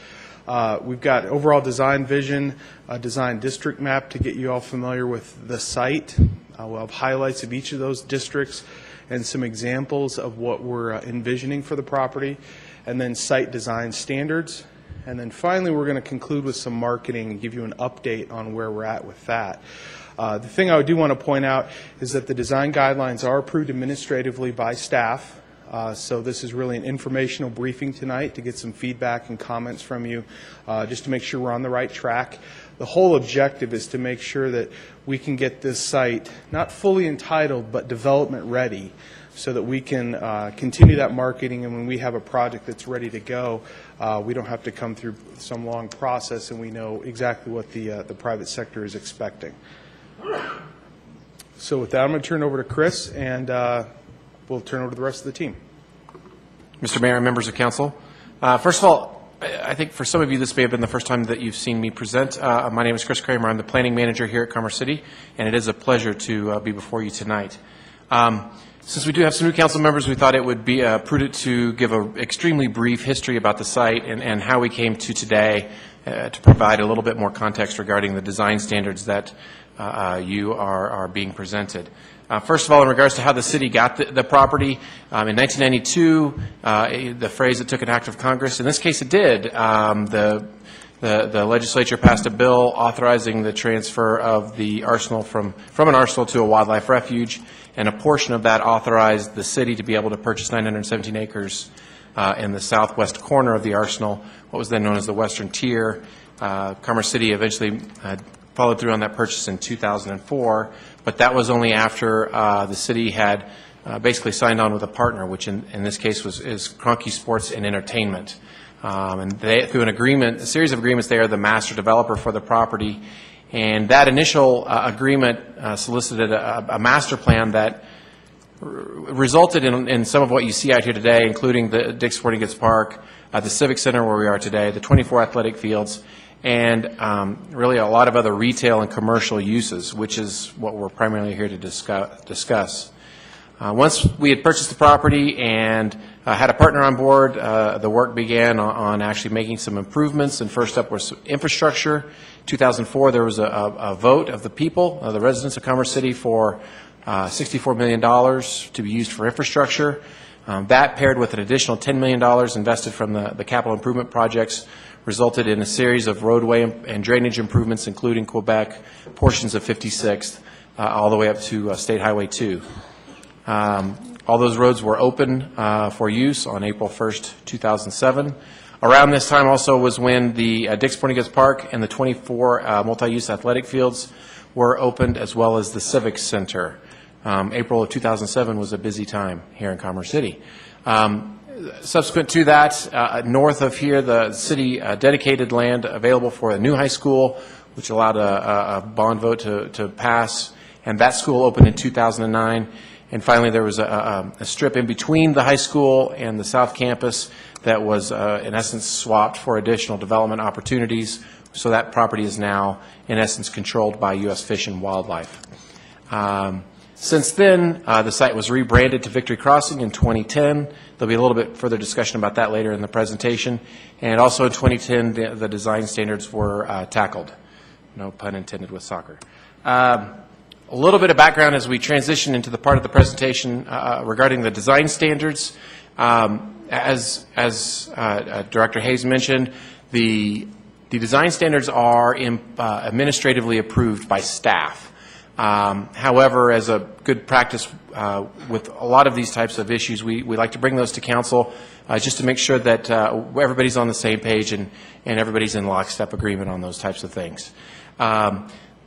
We've got overall design vision, a design district map to get you all familiar with the site. We'll have highlights of each of those districts and some examples of what we're envisioning for the property, and then site design standards. And then finally, we're going to conclude with some marketing and give you an update on where we're at with that. The thing I do want to point out is that the design guidelines are approved administratively by staff. So this is really an informational briefing tonight to get some feedback and comments from you, just to make sure we're on the right track. The whole objective is to make sure that we can get this site not fully entitled, but development ready, so that we can continue that marketing, and when we have a project that's ready to go, we don't have to come through some long process, and we know exactly what the private sector is expecting. So with that, I'm going to turn it over to Chris, and we'll turn over to the rest of the team. Mr. Mayor and members of council, first of all, I think for some of you this may have been the first time that you've seen me present. My name is Chris Kramer. I'm the planning manager here at Commerce City, and it is a pleasure to be before you tonight. Since we do have some new council members, we thought it would be prudent to give an extremely brief history about the site and how we came to today, to provide a little bit more context regarding the design standards that you are being presented. First of all, in regards to how the city got the property, in 1992, the phrase "it took an act of Congress," in this case it did. The legislature passed a bill authorizing the transfer of the arsenal from an arsenal to a wildlife refuge, and a portion of that authorized the city to be able to purchase 917 acres in the southwest corner of the arsenal, what was then known as the Western Tier. Commerce City eventually followed through on that purchase in 2004, but that was only after the city had basically signed on with a partner, which in this case is Kroenke Sports and Entertainment. And they, through an agreement, a series of agreements, they are the master developer for the property. And that initial agreement solicited a master plan that resulted in some of what you see out here today, including the Dick's Sporting Goods Park, the Civic Center where we are today, the 24 athletic fields, and really a lot of other retail and commercial uses, which is what we're primarily here to discuss. Once we had purchased the property and had a partner on board, the work began on actually making some improvements, and first up was infrastructure. 2004, there was a vote of the people, the residents of Commerce City, for $64 million to be used for infrastructure. That, paired with an additional $10 million invested from the capital improvement projects, resulted in a series of roadway and drainage improvements, including Quebec, portions of 56th, all the way up to State Highway 2. All those roads were open for use on April 1st, 2007. Around this time also was when the Dick's Sporting Goods Park and the 24 multi-use athletic fields were opened, as well as the Civic Center. April of 2007 was a busy time here in Commerce City. Subsequent to that, north of here, the city dedicated land available for a new high school, which allowed a bond vote to pass, and that school opened in 2009. And finally, there was a strip in between the high school and the south campus that was, in essence, swapped for additional development opportunities. So that property is now, in essence, controlled by U.S. Fish and Wildlife. Since then, the site was rebranded to Victory Crossing in 2010. There'll be a little bit further discussion about that later in the presentation. And also in 2010, the design standards were tackled. No pun intended with soccer. A little bit of background as we transition into the part of the presentation regarding the design standards. As Director Hayes mentioned, the design standards are administratively approved by staff. However, as a good practice with a lot of these types of issues, we like to bring those to council just to make sure that everybody's on the same page and everybody's in lockstep agreement on those types of things.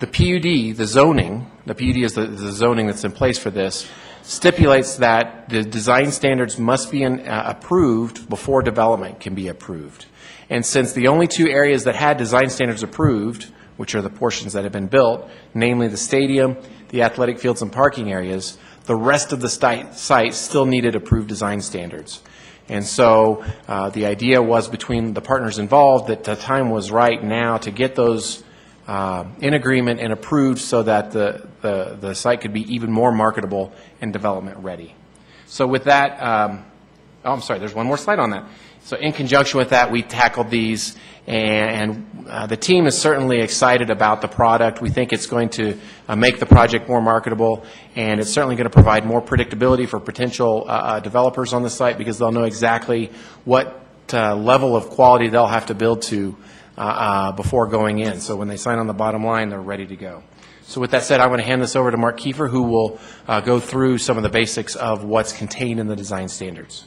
The PUD, the zoning, the PUD is the zoning that's in place for this, stipulates that the design standards must be approved before development can be approved. And since the only two areas that had design standards approved, which are the portions that have been built, namely the stadium, the athletic fields and parking areas, the rest of the site still needed approved design standards. And so the idea was between the partners involved that the time was right now to get those in agreement and approved so that the site could be even more marketable and development ready. So with that, I'm sorry, there's one more slide on that. So in conjunction with that, we tackled these, and the team is certainly excited about the product. We think it's going to make the project more marketable, and it's certainly going to provide more predictability for potential developers on the site because they'll know exactly what level of quality they'll have to build to before going in. So when they sign on the bottom line, they're ready to go. So with that said, I'm going to hand this over to Mark Kiefer, who will go through some of the basics of what's contained in the design standards.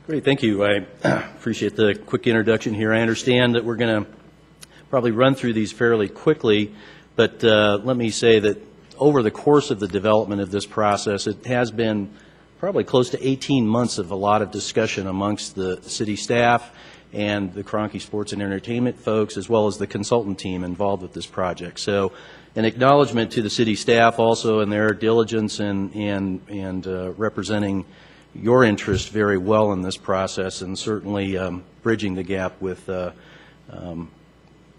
Great, thank you. I appreciate the quick introduction here. I understand that we're going to probably run through these fairly quickly, but let me say that over the course of the development of this process, it has been probably close to 18 months of a lot of discussion amongst the city staff and the Kroenke Sports and Entertainment folks, as well as the consultant team involved with this project. So an acknowledgement to the city staff also in their diligence and representing your interest very well in this process, and certainly bridging the gap with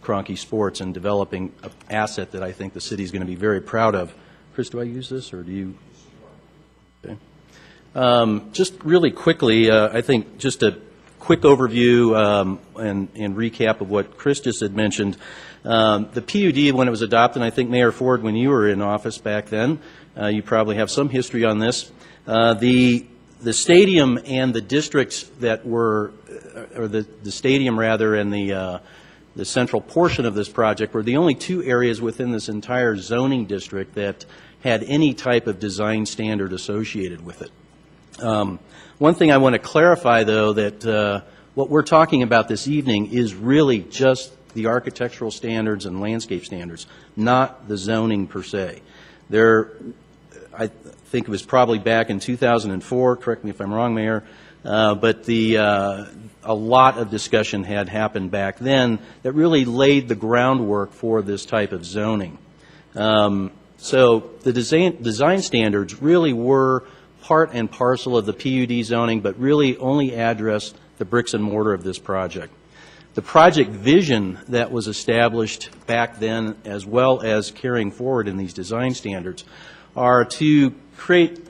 Kroenke Sports and developing an asset that I think the city is going to be very proud of. Chris, do I use this, or do you? Okay. Just really quickly, I think just a quick overview and recap of what Chris just had mentioned. The PUD, when it was adopted, I think Mayor Ford, when you were in office back then, you probably have some history on this. The stadium and the districts that were, or the stadium rather, and the central portion of this project were the only two areas within this entire zoning district that had any type of design standard associated with it. One thing I want to clarify, though, that what we're talking about this evening is really just the architectural standards and landscape standards, not the zoning per se. I think it was probably back in 2004, correct me if I'm wrong, Mayor, but a lot of discussion had happened back then that really laid the groundwork for this type of zoning. So the design standards really were part and parcel of the PUD zoning, but really only addressed the bricks and mortar of this project. The project vision that was established back then, as well as carrying forward in these design standards, are to create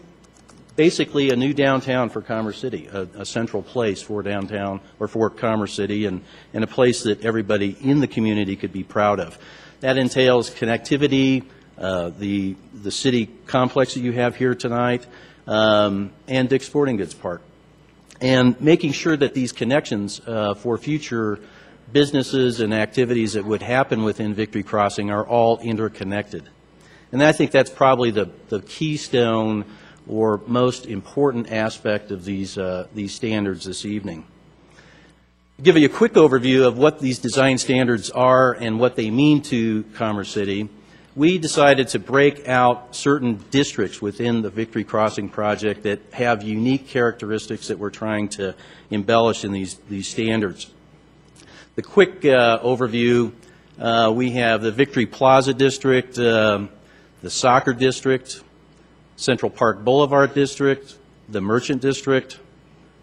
basically a new downtown for Commerce City, a central place for downtown or for Commerce City, and a place that everybody in the community could be proud of. That entails connectivity, the city complex that you have here tonight, and Dick's Sporting Goods Park, and making sure that these connections for future businesses and activities that would happen within Victory Crossing are all interconnected. And I think that's probably the keystone or most important aspect of these standards this evening. To give you a quick overview of what these design standards are and what they mean to Commerce City, we decided to break out certain districts within the Victory Crossing project that have unique characteristics that we're trying to embellish in these standards. The quick overview, we have the Victory Plaza District, the Soccer District, Central Park Boulevard District, the Merchant District,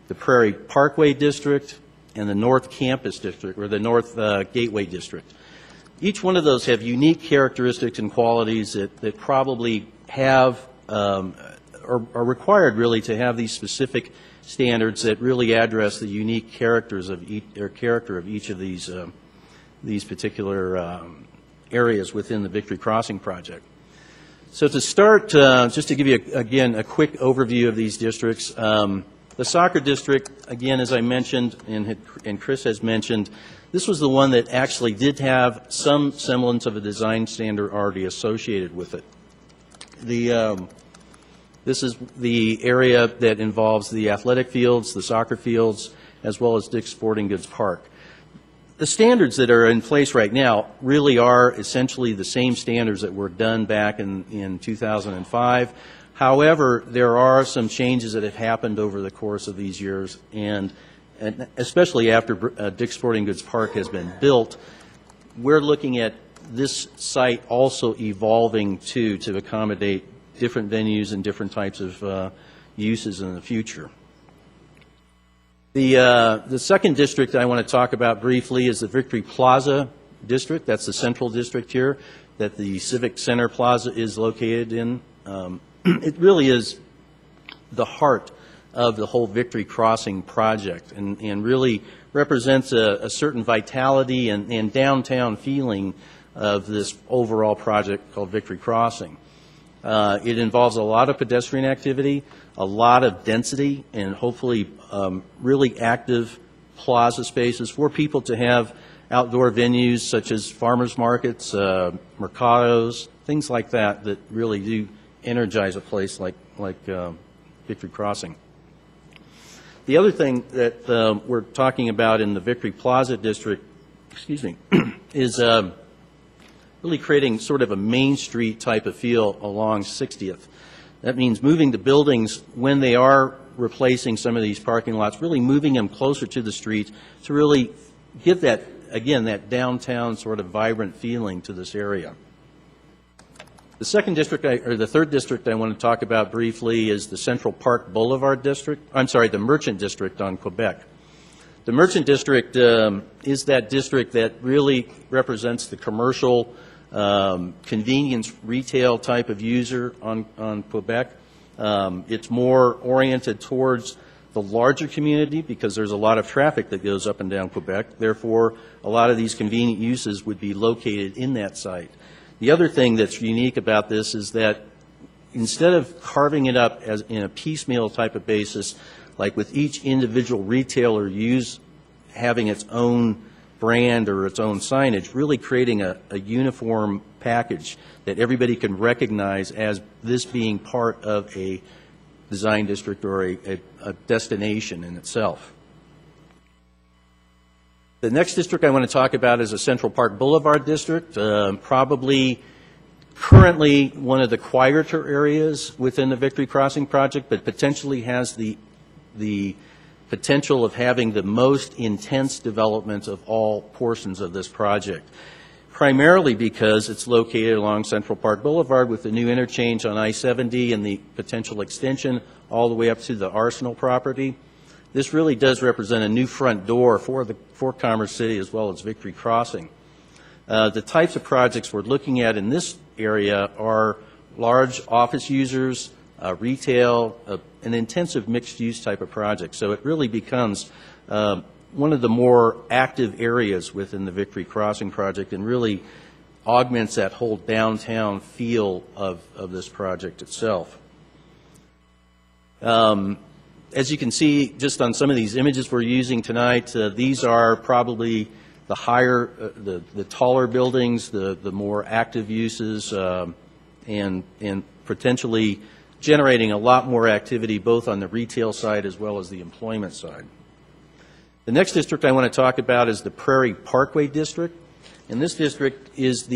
the Prairie Parkway District, and the North Campus District, or the North Gateway District. Each one of those have unique characteristics and qualities that probably have, are required really to have these specific standards that really address the unique characters of character of each of these particular areas within the Victory Crossing project. So to start, just to give you, again, a quick overview of these districts, the Soccer District, again, as I mentioned, and Chris has mentioned, this was the one that actually did have some semblance of a design standard already associated with it. This is the area that involves the athletic fields, the soccer fields, as well as Dick's Sporting Goods Park. The standards that are in place right now really are essentially the same standards that were done back in 2005. However, there are some changes that have happened over the course of these years, and especially after Dick's Sporting Goods Park has been built, we're looking at this site also evolving to accommodate different venues and different types of uses in the future. The second district I want to talk about briefly is the Victory Plaza district. That's the central district here that the Civic Center Plaza is located in. It really is the heart of the whole Victory Crossing project and really represents a certain vitality and downtown feeling of this overall project called Victory Crossing. It involves a lot of pedestrian activity, a lot of density, and hopefully really active plaza spaces for people to have outdoor venues such as farmers markets, mercados, things like that that really do energize a place like Victory Crossing. The other thing that we're talking about in the Victory Plaza district, is really creating sort of a Main Street type of feel along 60th. That means moving the buildings when they are replacing some of these parking lots, really moving them closer to the street to really give that, again, that downtown sort of vibrant feeling to this area. The second district, or the third district I want to talk about briefly is the Central Park Boulevard district. I'm sorry, the Merchant District on Quebec. The Merchant District is that district that really represents the commercial convenience retail type of user on Quebec. It's more oriented towards the larger community because there's a lot of traffic that goes up and down Quebec. Therefore, a lot of these convenient uses would be located in that site. The other thing that's unique about this is that instead of carving it up as in a piecemeal type of basis, like with each individual retailer having its own brand or its own signage, really creating a uniform package that everybody can recognize as this being part of a design district or a destination in itself. The next district I want to talk about is the Central Park Boulevard district, probably currently one of the quieter areas within the Victory Crossing project, but potentially has the potential of having the most intense development of all portions of this project, primarily because it's located along Central Park Boulevard with the new interchange on I-70 and the potential extension all the way up to the Arsenal property. This really does represent a new front door for Commerce City as well as Victory Crossing. The types of projects we're looking at in this area are large office users, retail, an intensive mixed-use type of project. So it really becomes one of the more active areas within the Victory Crossing project and really augments that whole downtown feel of this project itself. As you can see, just on some of these images we're using tonight, these are probably the higher, the taller buildings, the more active uses, and potentially generating a lot more activity both on the retail side as well as the employment side. The next district I want to talk about is the Prairie Parkway district. And this district is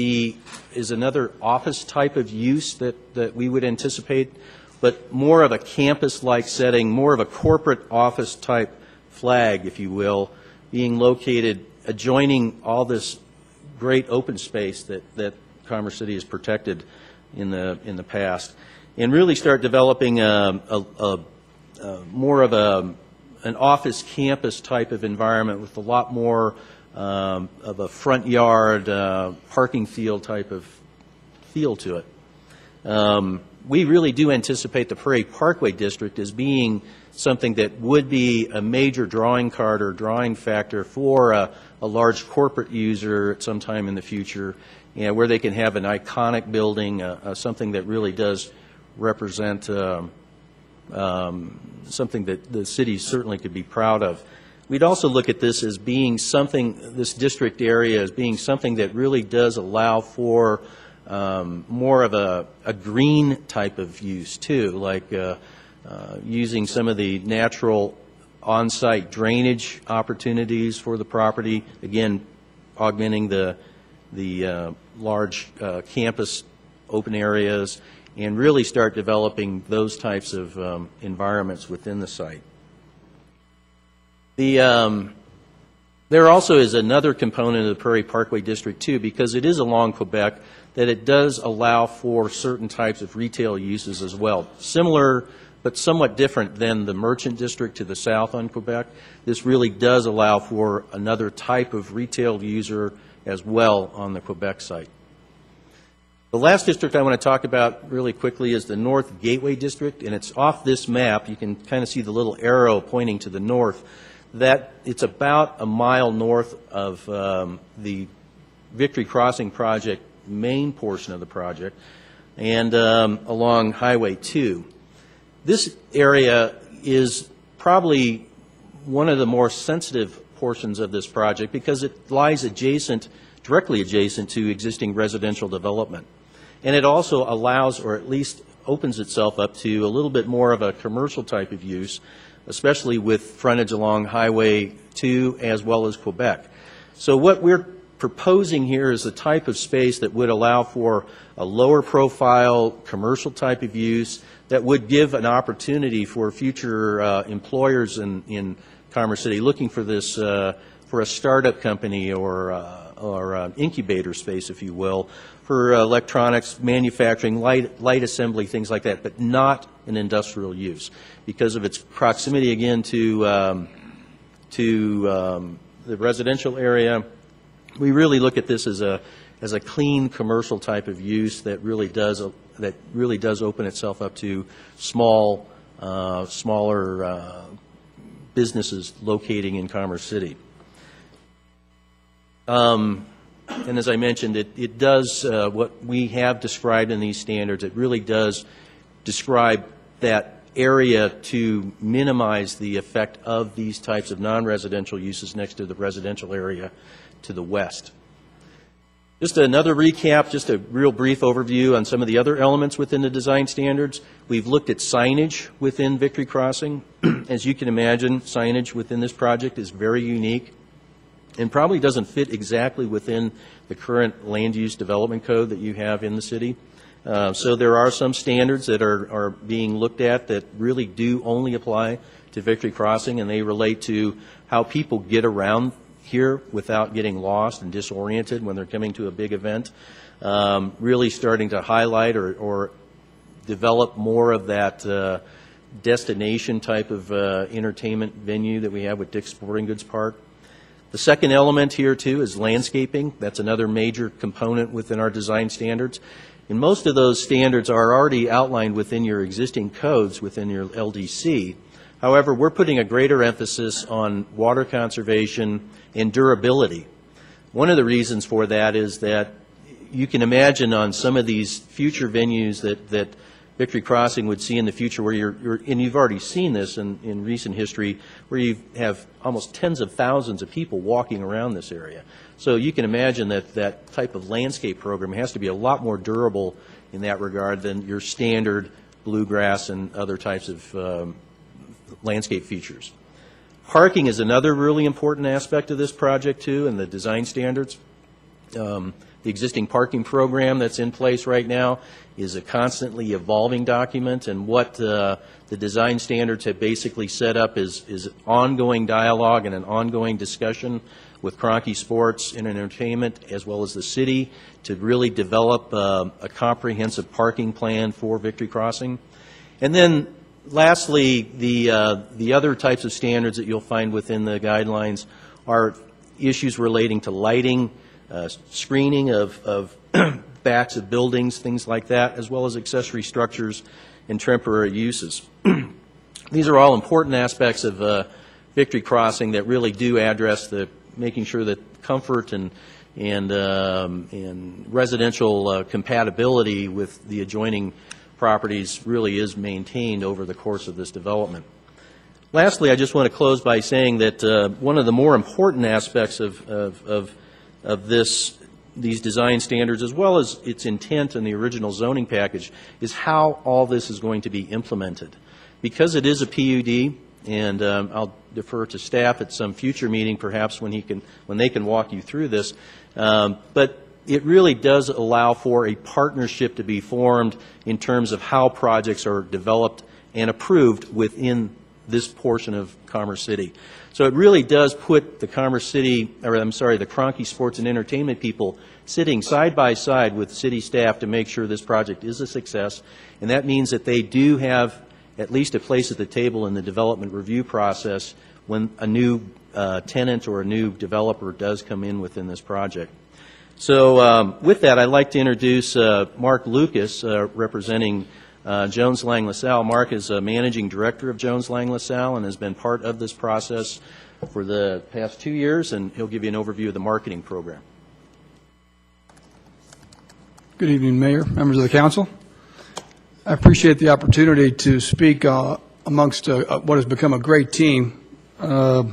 another office type of use that we would anticipate, but more of a campus-like setting, more of a corporate office type flag, if you will, being located adjoining all this great open space that Commerce City has protected in the past, and really start developing more of an office campus type of environment with a lot more of a front yard, parking field type of feel to it. We really do anticipate the Prairie Parkway district as being something that would be a major drawing card or drawing factor for a large corporate user at some time in the future, where they can have an iconic building, something that really does represent something that the city certainly could be proud of. We'd also look at this as being something, this district area as being something that really does allow for more of a green type of use too, like using some of the natural on-site drainage opportunities for the property, again augmenting the large campus open areas, and really start developing those types of environments within the site. There also is another component of the Prairie Parkway District too, because it is along Quebec, that it does allow for certain types of retail uses as well. Similar but somewhat different than the Merchant District to the south on Quebec. This really does allow for another type of retail user as well on the Quebec site. The last district I want to talk about really quickly is the North Gateway District, and it's off this map. You can kind of see the little arrow pointing to the north. That it's about a mile north of the Victory Crossing project, main portion of the project, and along Highway 2. This area is probably one of the more sensitive portions of this project because it lies directly adjacent to existing residential development. And it also allows, or at least opens itself up to, a little bit more of a commercial type of use, especially with frontage along Highway 2 as well as Quebec. So what we're proposing here is a type of space that would allow for a lower profile commercial type of use that would give an opportunity for future employers in Commerce City looking for this, for a startup company or an incubator space, if you will, for electronics, manufacturing, light assembly, things like that, but not an industrial use because of its proximity, again, to the residential area. We really look at this as a clean commercial type of use that really does open itself up to smaller businesses locating in Commerce City. And as I mentioned, it does what we have described in these standards. It really does describe that area to minimize the effect of these types of non-residential uses next to the residential area to the west. Just another recap, just a real brief overview on some of the other elements within the design standards. We've looked at signage within Victory Crossing. As you can imagine, signage within this project is very unique and probably doesn't fit exactly within the current land use development code that you have in the city. So there are some standards that are being looked at that really do only apply to Victory Crossing, and they relate to how people get around here without getting lost and disoriented when they're coming to a big event. Really starting to highlight or develop more of that destination type of entertainment venue that we have with Dick's Sporting Goods Park. The second element here, too, is landscaping. That's another major component within our design standards. And most of those standards are already outlined within your existing codes within your LDC. However, we're putting a greater emphasis on water conservation and durability. One of the reasons for that is that you can imagine on some of these future venues that Victory Crossing would see in the future where and you've already seen this in recent history, where you have almost tens of thousands of people walking around this area. So you can imagine that that type of landscape program has to be a lot more durable in that regard than your standard bluegrass and other types of landscape features. Parking is another really important aspect of this project, too, and the design standards. The existing parking program that's in place right now is a constantly evolving document, and what the design standards have basically set up is ongoing dialogue and an ongoing discussion with Kroenke Sports and Entertainment as well as the city to really develop a comprehensive parking plan for Victory Crossing. And then lastly, the other types of standards that you'll find within the guidelines are issues relating to lighting, screening of backs of buildings, things like that, as well as accessory structures and temporary uses. These are all important aspects of Victory Crossing that really do address making sure that comfort and residential compatibility with the adjoining properties really is maintained over the course of this development. Lastly, I just want to close by saying that one of the more important aspects of these design standards, as well as its intent in the original zoning package, is how all this is going to be implemented. Because it is a PUD, and I'll defer to staff at some future meeting, perhaps when they can walk you through this, but it really does allow for a partnership to be formed in terms of how projects are developed and approved within this portion of Commerce City. So it really does put the the Kroenke Sports and Entertainment people sitting side by side with city staff to make sure this project is a success, and that means that they do have at least a place at the table in the development review process when a new tenant or a new developer does come in within this project. So with that, I'd like to introduce Mark Lucas, representing Jones Lang LaSalle. Mark is a managing director of Jones Lang LaSalle and has been part of this process for the past 2 years, and he'll give you an overview of the marketing program. Good evening, Mayor, members of the council. I appreciate the opportunity to speak amongst what has become a great team. Mark,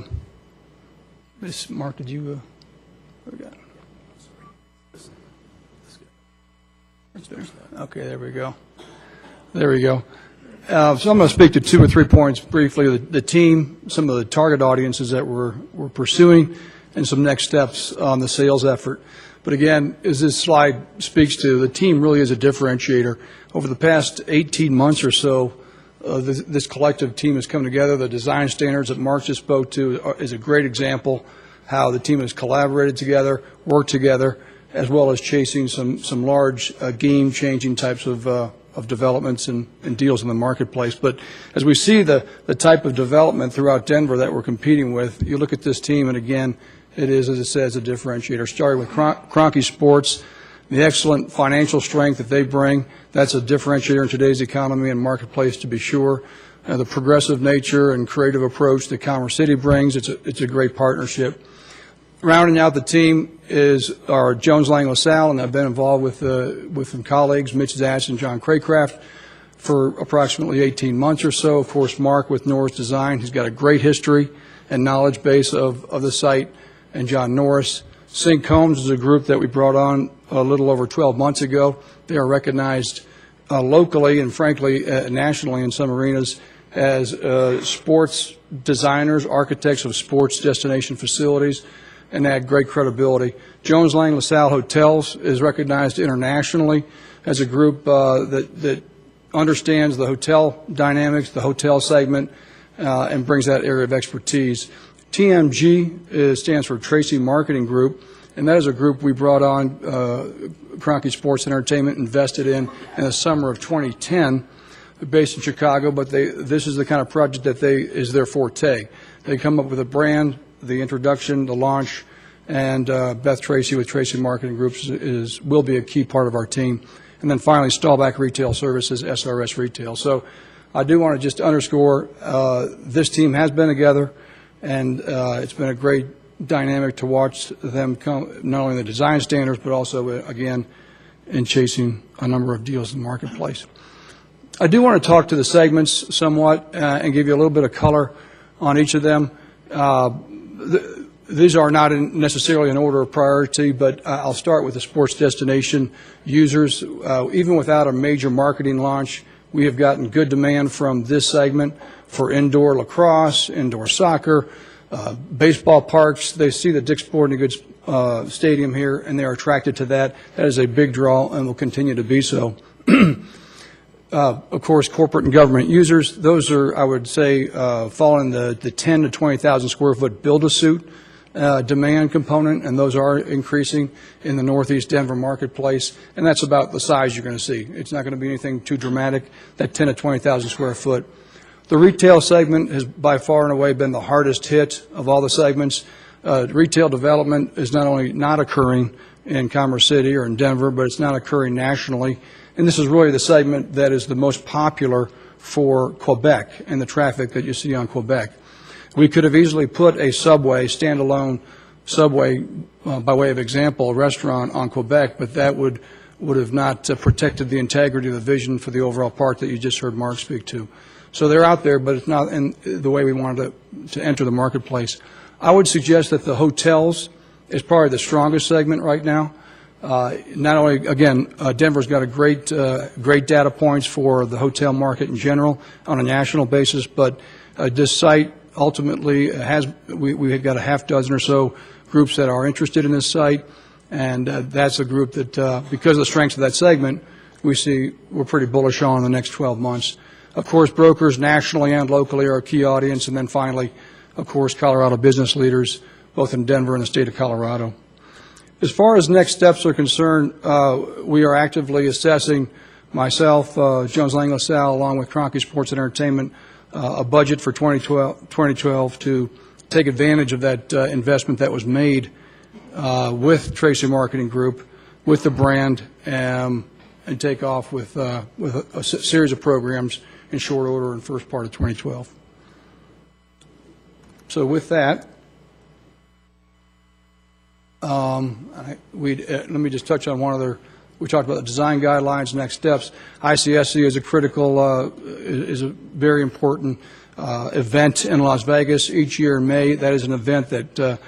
did you? Okay, there we go. There we go. So I'm going to speak to 2 or 3 points briefly: the team, some of the target audiences that we're pursuing, and some next steps on the sales effort. But again, as this slide speaks to, the team really is a differentiator. Over the past 18 months or so, this collective team has come together. The design standards that Mark just spoke to is a great example how the team has collaborated together, worked together, as well as chasing some large game-changing types of developments and deals in the marketplace. But as we see the type of development throughout Denver that we're competing with, you look at this team, and again, it is, as it says, a differentiator. Starting with Kroenke Sports, the excellent financial strength that they bring, that's a differentiator in today's economy and marketplace, to be sure. The progressive nature and creative approach that Commerce City brings, it's a great partnership. Rounding out the team is our Jones Lang LaSalle, and I've been involved with some colleagues, Mitch Zatz and John Craycraft, for approximately 18 months or so. Of course, Mark with Norris Design, he's got a great history and knowledge base of the site, and John Norris. Sync Homes is a group that we brought on a little over 12 months ago. They are recognized locally and, frankly, nationally in some arenas as sports designers, architects of sports destination facilities, and add great credibility. Jones Lang LaSalle Hotels is recognized internationally as a group that understands the hotel dynamics, the hotel segment, and brings that area of expertise. TMG stands for Tracy Marketing Group, and that is a group we brought on, Kroenke Sports and Entertainment invested in the summer of 2010, based in Chicago, but this is the kind of project that is their forte. They come up with a brand, the introduction, the launch, and Beth Tracy with Tracy Marketing Groups will be a key part of our team. And then finally, Stahlback Retail Services, SRS Retail. So I do want to just underscore this team has been together, and it's been a great dynamic to watch them come, not only in the design standards, but also, again, in chasing a number of deals in the marketplace. I do want to talk to the segments somewhat and give you a little bit of color on each of them. These are not necessarily in order of priority, but I'll start with the sports destination users. Even without a major marketing launch, we have gotten good demand from this segment for indoor lacrosse, indoor soccer, baseball parks. They see the Dick's Sporting Goods Stadium here, and they are attracted to that. That is a big draw and will continue to be so. Of course, corporate and government users, those are, I would say, fall in the 10 to 20,000 square foot build-a-suit demand component, and those are increasing in the Northeast Denver marketplace, and that's about the size you're going to see. It's not going to be anything too dramatic, that 10 to 20,000 square foot. The retail segment has by far and away been the hardest hit of all the segments. Retail development is not only not occurring in Commerce City or in Denver, but it's not occurring nationally. And this is really the segment that is the most popular for Quebec and the traffic that you see on Quebec. We could have easily put a Subway, standalone Subway, by way of example, a restaurant on Quebec, but that would have not protected the integrity of the vision for the overall park that you just heard Mark speak to. So they're out there, but it's not in the way we wanted to enter the marketplace. I would suggest that the hotels is probably the strongest segment right now. Not only, again, Denver's got a great data points for the hotel market in general on a national basis, but this site ultimately we have got a half dozen or so groups that are interested in this site, and that's a group that, because of the strengths of that segment, we're pretty bullish on in the next 12 months. Of course, brokers nationally and locally are a key audience, and then finally, of course, Colorado business leaders, both in Denver and the state of Colorado. As far as next steps are concerned, we are actively assessing myself, Jones Lang LaSalle, along with Cronky Sports and Entertainment, a budget for 2012 to take advantage of that investment that was made with Tracy Marketing Group, with the brand, and take off with a series of programs in short order in first part of 2012. So with that, let me just touch on one other. We talked about the design guidelines, next steps. ICSC is a critical, is a very important event in Las Vegas each year in May. That is an event that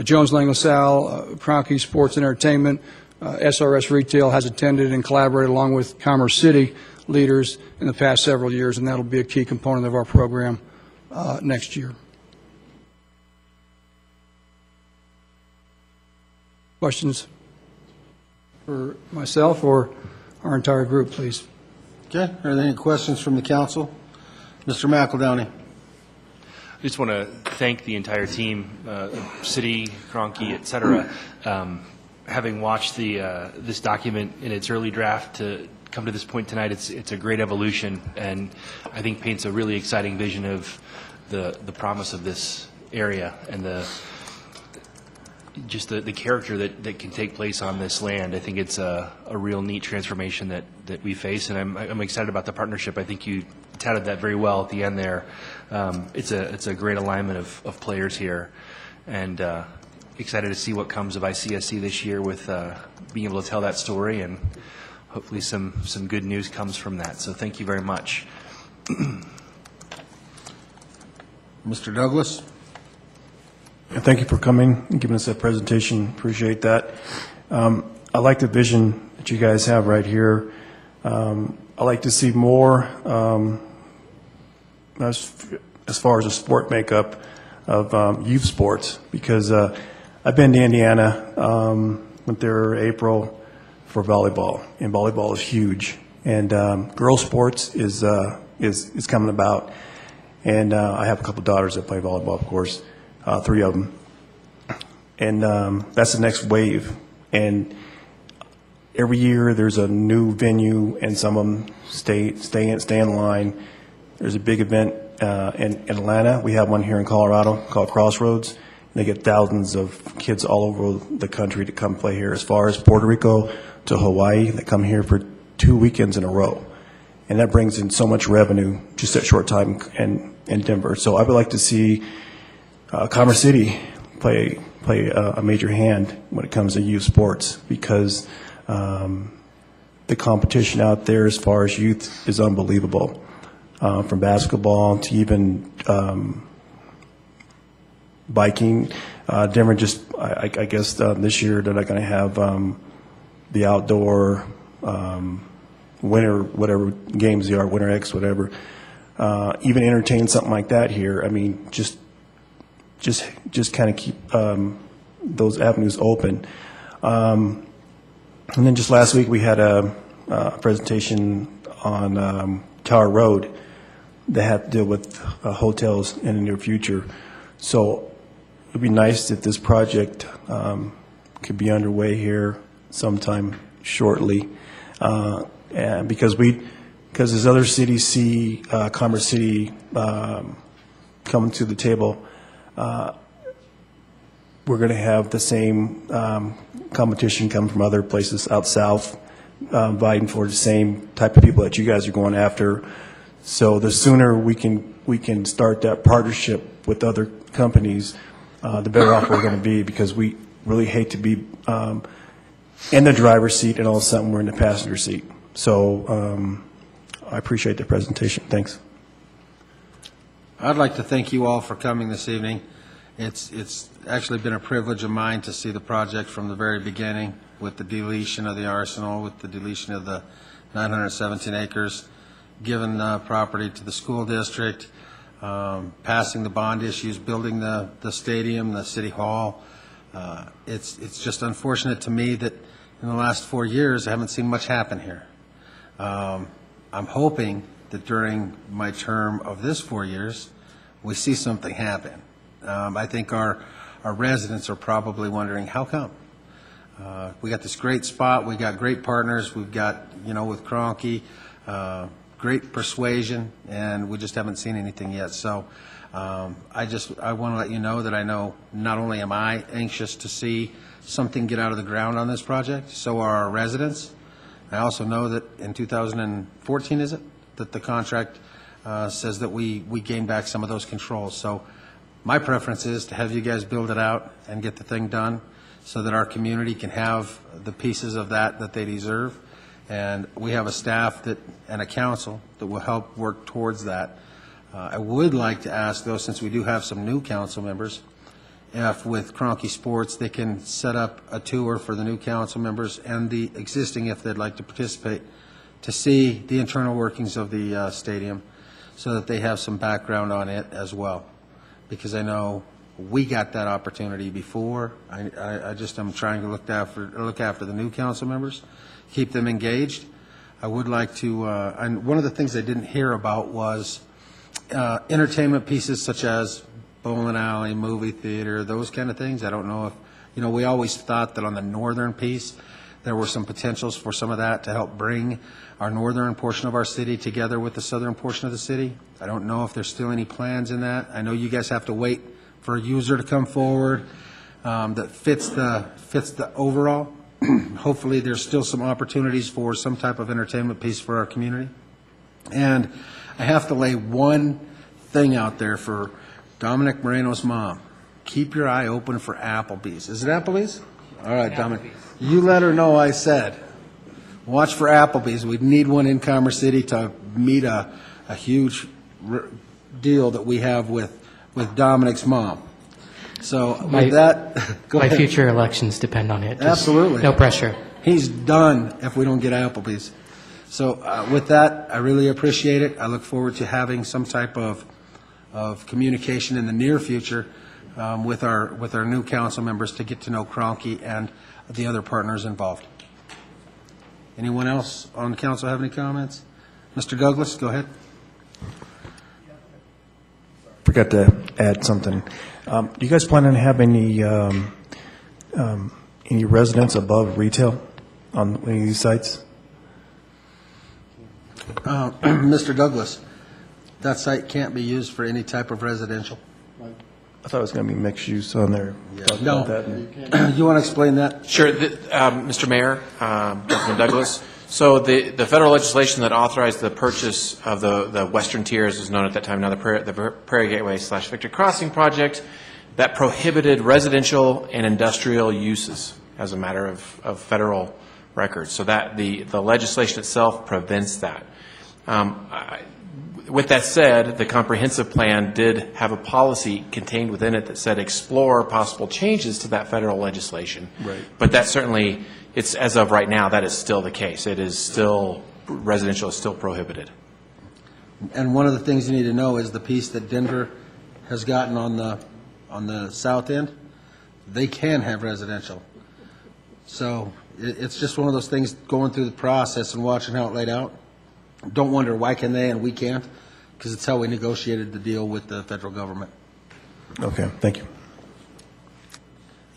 Jones Lang LaSalle, Cronky Sports and Entertainment, SRS Retail has attended and collaborated along with Commerce City leaders in the past several years, and that will be a key component of our program next year. Questions for myself or our entire group, please? Okay. Are there any questions from the council? Mr. McEldowney. I just want to thank the entire team, City, Cronky, et cetera. Having watched this document in its early draft to come to this point tonight, it's a great evolution, and I think paints a really exciting vision of the promise of this area and the character that can take place on this land. I think it's a real neat transformation that we face, and I'm excited about the partnership. I think you touted that very well at the end there. It's a great alignment of players here, and excited to see what comes of ICSC this year with being able to tell that story, and hopefully some good news comes from that. So thank you very much. Mr. Douglas. Thank you for coming and giving us that presentation. Appreciate that. I like the vision that you guys have right here. I like to see more as far as the sport makeup of youth sports, because I've been to Indiana, went there April for volleyball, and volleyball is huge. And girls sports is coming about. And I have a couple daughters that play volleyball, of course. 3 of them, and that's the next wave. And every year there's a new venue, and some of them stay in line. There's a big event in Atlanta. We have one here in Colorado called Crossroads. They get thousands of kids all over the country to come play here, as far as Puerto Rico to Hawaii, that come here for 2 weekends in a row. And that brings in so much revenue just that short time in Denver. So I would like to see Commerce City play a major hand when it comes to youth sports, because the competition out there as far as youth is unbelievable, from basketball to even biking. Denver just, I guess this year they're not going to have the outdoor winter, whatever games they are, Winter X, whatever. Even entertain something like that here. I mean, just kind of keep those avenues open. And then just last week we had a presentation on Tower Road that had to deal with hotels in the near future. So it would be nice if this project could be underway here sometime shortly, and because as other cities see Commerce City coming to the table, we're going to have the same competition come from other places out south, vying for the same type of people that you guys are going after. So the sooner we can start that partnership with other companies, the better off we're going to be, because we really hate to be in the driver's seat and all of a sudden we're in the passenger seat. So I appreciate the presentation. Thanks. I'd like to thank you all for coming this evening. It's actually been a privilege of mine to see the project from the very beginning, with the deletion of the arsenal, with the deletion of the 917 acres, given property to the school district, passing the bond issues, building the stadium, the city hall. It's just unfortunate to me that in the last 4 years I haven't seen much happen here. I'm hoping that during my term of this 4 years, we see something happen. I think our residents are probably wondering, how come? We got this great spot, we got great partners, we've got, with Cronky, great persuasion, and we just haven't seen anything yet. So I want to let you know that I know not only am I anxious to see something get out of the ground on this project, so are our residents. I also know that in 2014, is it, that the contract says that we gain back some of those controls. So my preference is to have you guys build it out and get the thing done so that our community can have the pieces of that they deserve. And we have a staff and a council that will help work towards that. I would like to ask, though, since we do have some new council members, if with Cronky Sports they can set up a tour for the new council members and the existing, if they'd like to participate, to see the internal workings of the stadium so that they have some background on it as well. Because I know we got that opportunity before. I just am trying to look after the new council members, keep them engaged. I would like to, and one of the things I didn't hear about was entertainment pieces such as bowling alley, movie theater, those kind of things. I don't know if, we always thought that on the northern piece there were some potentials for some of that to help bring our northern portion of our city together with the southern portion of the city. I don't know if there's still any plans in that. I know you guys have to wait for a user to come forward that fits the overall. Hopefully there's still some opportunities for some type of entertainment piece for our community. And I have to lay one thing out there for Dominic Moreno's mom. Keep your eye open for Applebee's. Is it Applebee's? All right, Dominic. You let her know I said. Watch for Applebee's. We need one in Commerce City to meet a huge deal that we have with Dominic's mom. So with that, go ahead. My future elections depend on it. Just Absolutely. no pressure. He's done if we don't get Applebee's. So with that, I really appreciate it. I look forward to having some type of communication in the near future with our new council members to get to know Cronky and the other partners involved. Anyone else on council have any comments? Mr. Douglas, go ahead. Forgot to add something. Do you guys plan on having any residents above retail on any of these sites? Mr. Douglas, that site can't be used for any type of residential. I thought it was going to be mixed use on there. No. You want to explain that? Sure. Mr. Mayor, Councilman Douglas. So the federal legislation that authorized the purchase of the Western Tier, as it was known at that time, now the Prairie Gateway / Victory Crossing project, that prohibited residential and industrial uses as a matter of federal record. So that the legislation itself prevents that. With that said, the comprehensive plan did have a policy contained within it that said explore possible changes to that federal legislation. Right. But that certainly, it's as of right now, that is still the case. It is still, residential is still prohibited. And one of the things you need to know is the piece that Denver has gotten on the south end, they can have residential. So it's just one of those things going through the process and watching how it laid out. Don't wonder why can they and we can't, because it's how we negotiated the deal with the federal government. Okay, thank you.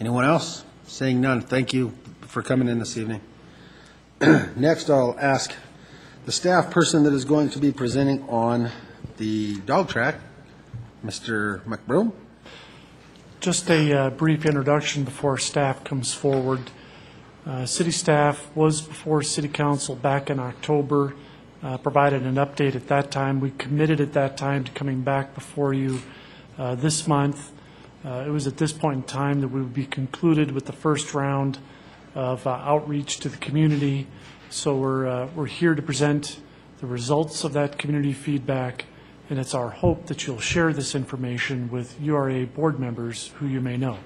Anyone else? Saying none, thank you for coming in this evening. Next, I'll ask the staff person that is going to be presenting on the dog track, Mr. McBroom. Just a brief introduction before staff comes forward. City staff was before City Council back in October, provided an update at that time. We committed at that time to coming back before you this month. It was at this point in time that we would be concluded with the first round of outreach to the community. So we're here to present the results of that community feedback, and it's our hope that you'll share this information with URA board members who you may know.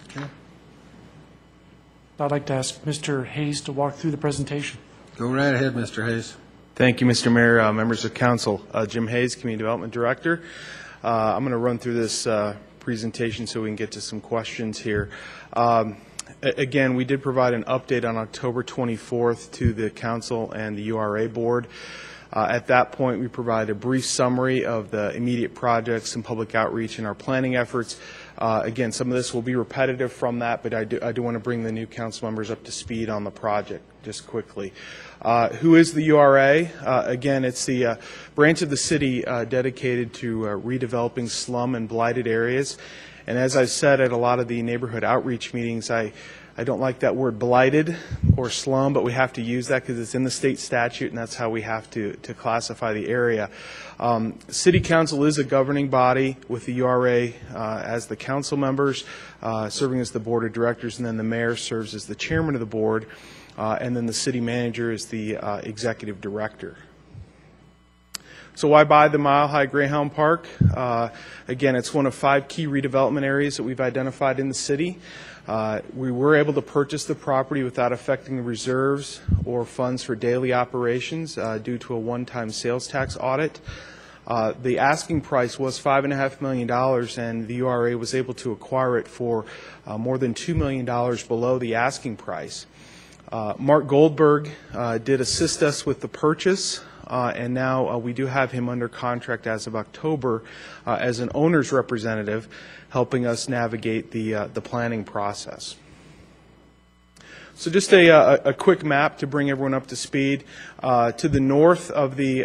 Okay. I'd like to ask Mr. Hayes to walk through the presentation. Go right ahead, Mr. Hayes. Thank you, Mr. Mayor, members of council. Jim Hayes, Community Development Director. I'm going to run through this presentation so we can get to some questions here. Again, we did provide an update on October 24th to the council and the URA board. At that point, we provided a brief summary of the immediate projects and public outreach in our planning efforts. Again, some of this will be repetitive from that, but I do want to bring the new council members up to speed on the project just quickly. Who is the URA? Again, it's the branch of the city dedicated to redeveloping slum and blighted areas. And as I've said at a lot of the neighborhood outreach meetings, I don't like that word blighted or slum, but we have to use that because it's in the state statute, and that's how we have to classify the area. City Council is a governing body with the URA as the council members, serving as the board of directors, and then the mayor serves as the chairman of the board, and then the city manager is the executive director. So why buy the Mile High Greyhound Park? Again, it's one of 5 key redevelopment areas that we've identified in the city. We were able to purchase the property without affecting the reserves or funds for daily operations due to a one-time sales tax audit. The asking price was $5.5 million, and the URA was able to acquire it for more than $2 million below the asking price. Mark Goldberg did assist us with the purchase, and now we do have him under contract as of October as an owner's representative, helping us navigate the planning process. So just a quick map to bring everyone up to speed. To the north of the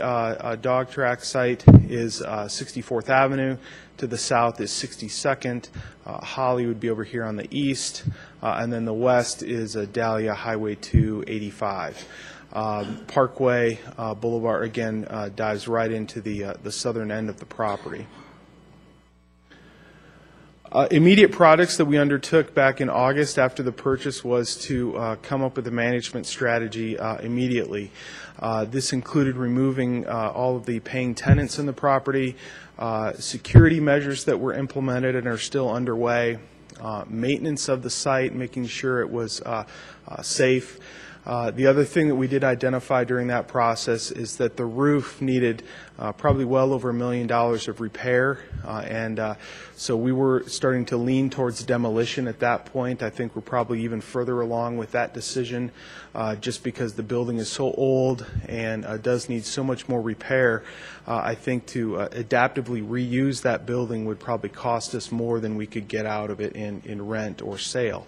dog track site is 64th Avenue. To the south is 62nd. Holly would be over here on the east. And then the west is Dahlia Highway 285. Parkway Boulevard, again, dives right into the southern end of the property. Immediate projects that we undertook back in August after the purchase was to come up with a management strategy immediately. This included removing all of the paying tenants in the property, security measures that were implemented and are still underway, maintenance of the site, making sure it was safe. The other thing that we did identify during that process is that the roof needed probably well over $1 million of repair, and so we were starting to lean towards demolition at that point. I think we're probably even further along with that decision just because the building is so old and does need so much more repair. I think to adaptively reuse that building would probably cost us more than we could get out of it in rent or sale.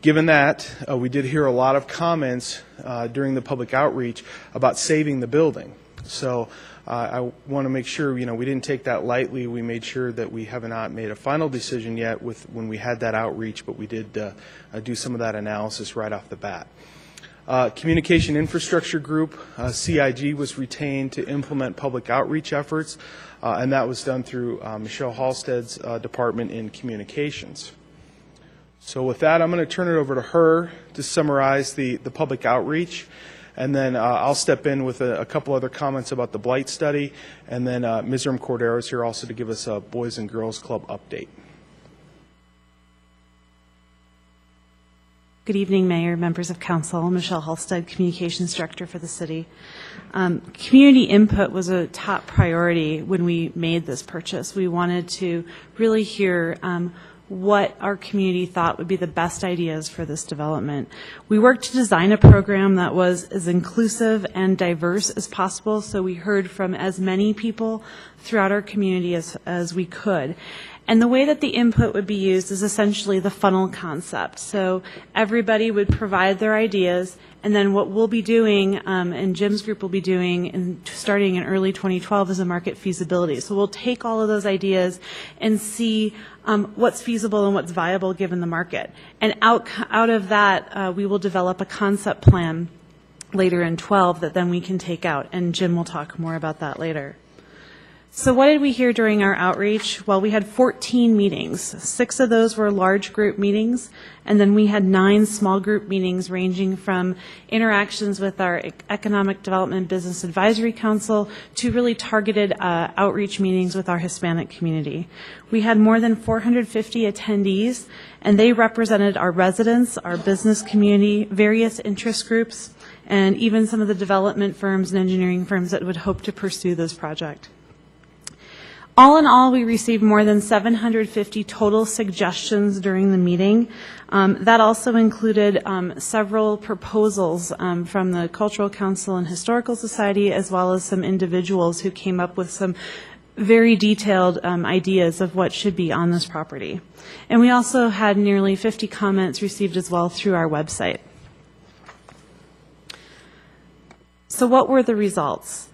Given that, we did hear a lot of comments during the public outreach about saving the building. So I want to make sure, we didn't take that lightly. We made sure that we have not made a final decision yet when we had that outreach, but we did do some of that analysis right off the bat. Communication Infrastructure Group, CIG, was retained to implement public outreach efforts, and that was done through Michelle Halstead's department in communications. So with that, I'm going to turn it over to her to summarize the public outreach, and then I'll step in with a couple other comments about the blight study, and then Mizram Cordero is here also to give us a Boys and Girls Club update. Good evening, Mayor, members of Council. Michelle Halstead, Communications Director for the city. Community input was a top priority when we made this purchase. We wanted to really hear what our community thought would be the best ideas for this development. We worked to design a program that was as inclusive and diverse as possible, so we heard from as many people throughout our community as we could. And the way that the input would be used is essentially the funnel concept. So everybody would provide their ideas, and then what we'll be doing, and Jim's group will be doing, starting in early 2012, is a market feasibility. So we'll take all of those ideas and see what's feasible and what's viable given the market. And out of that, we will develop a concept plan later in 12 that then we can take out, and Jim will talk more about that later. So what did we hear during our outreach? Well, we had 14 meetings. 6 of those were large group meetings, and then we had 9 small group meetings ranging from interactions with our Economic Development Business Advisory Council to really targeted outreach meetings with our Hispanic community. We had more than 450 attendees, and they represented our residents, our business community, various interest groups, and even some of the development firms and engineering firms that would hope to pursue this project. All in all, we received more than 750 total suggestions during the meeting. That also included several proposals from the Cultural Council and Historical Society, as well as some individuals who came up with some very detailed ideas of what should be on this property. And we also had nearly 50 comments received as well through our website. So what were the results?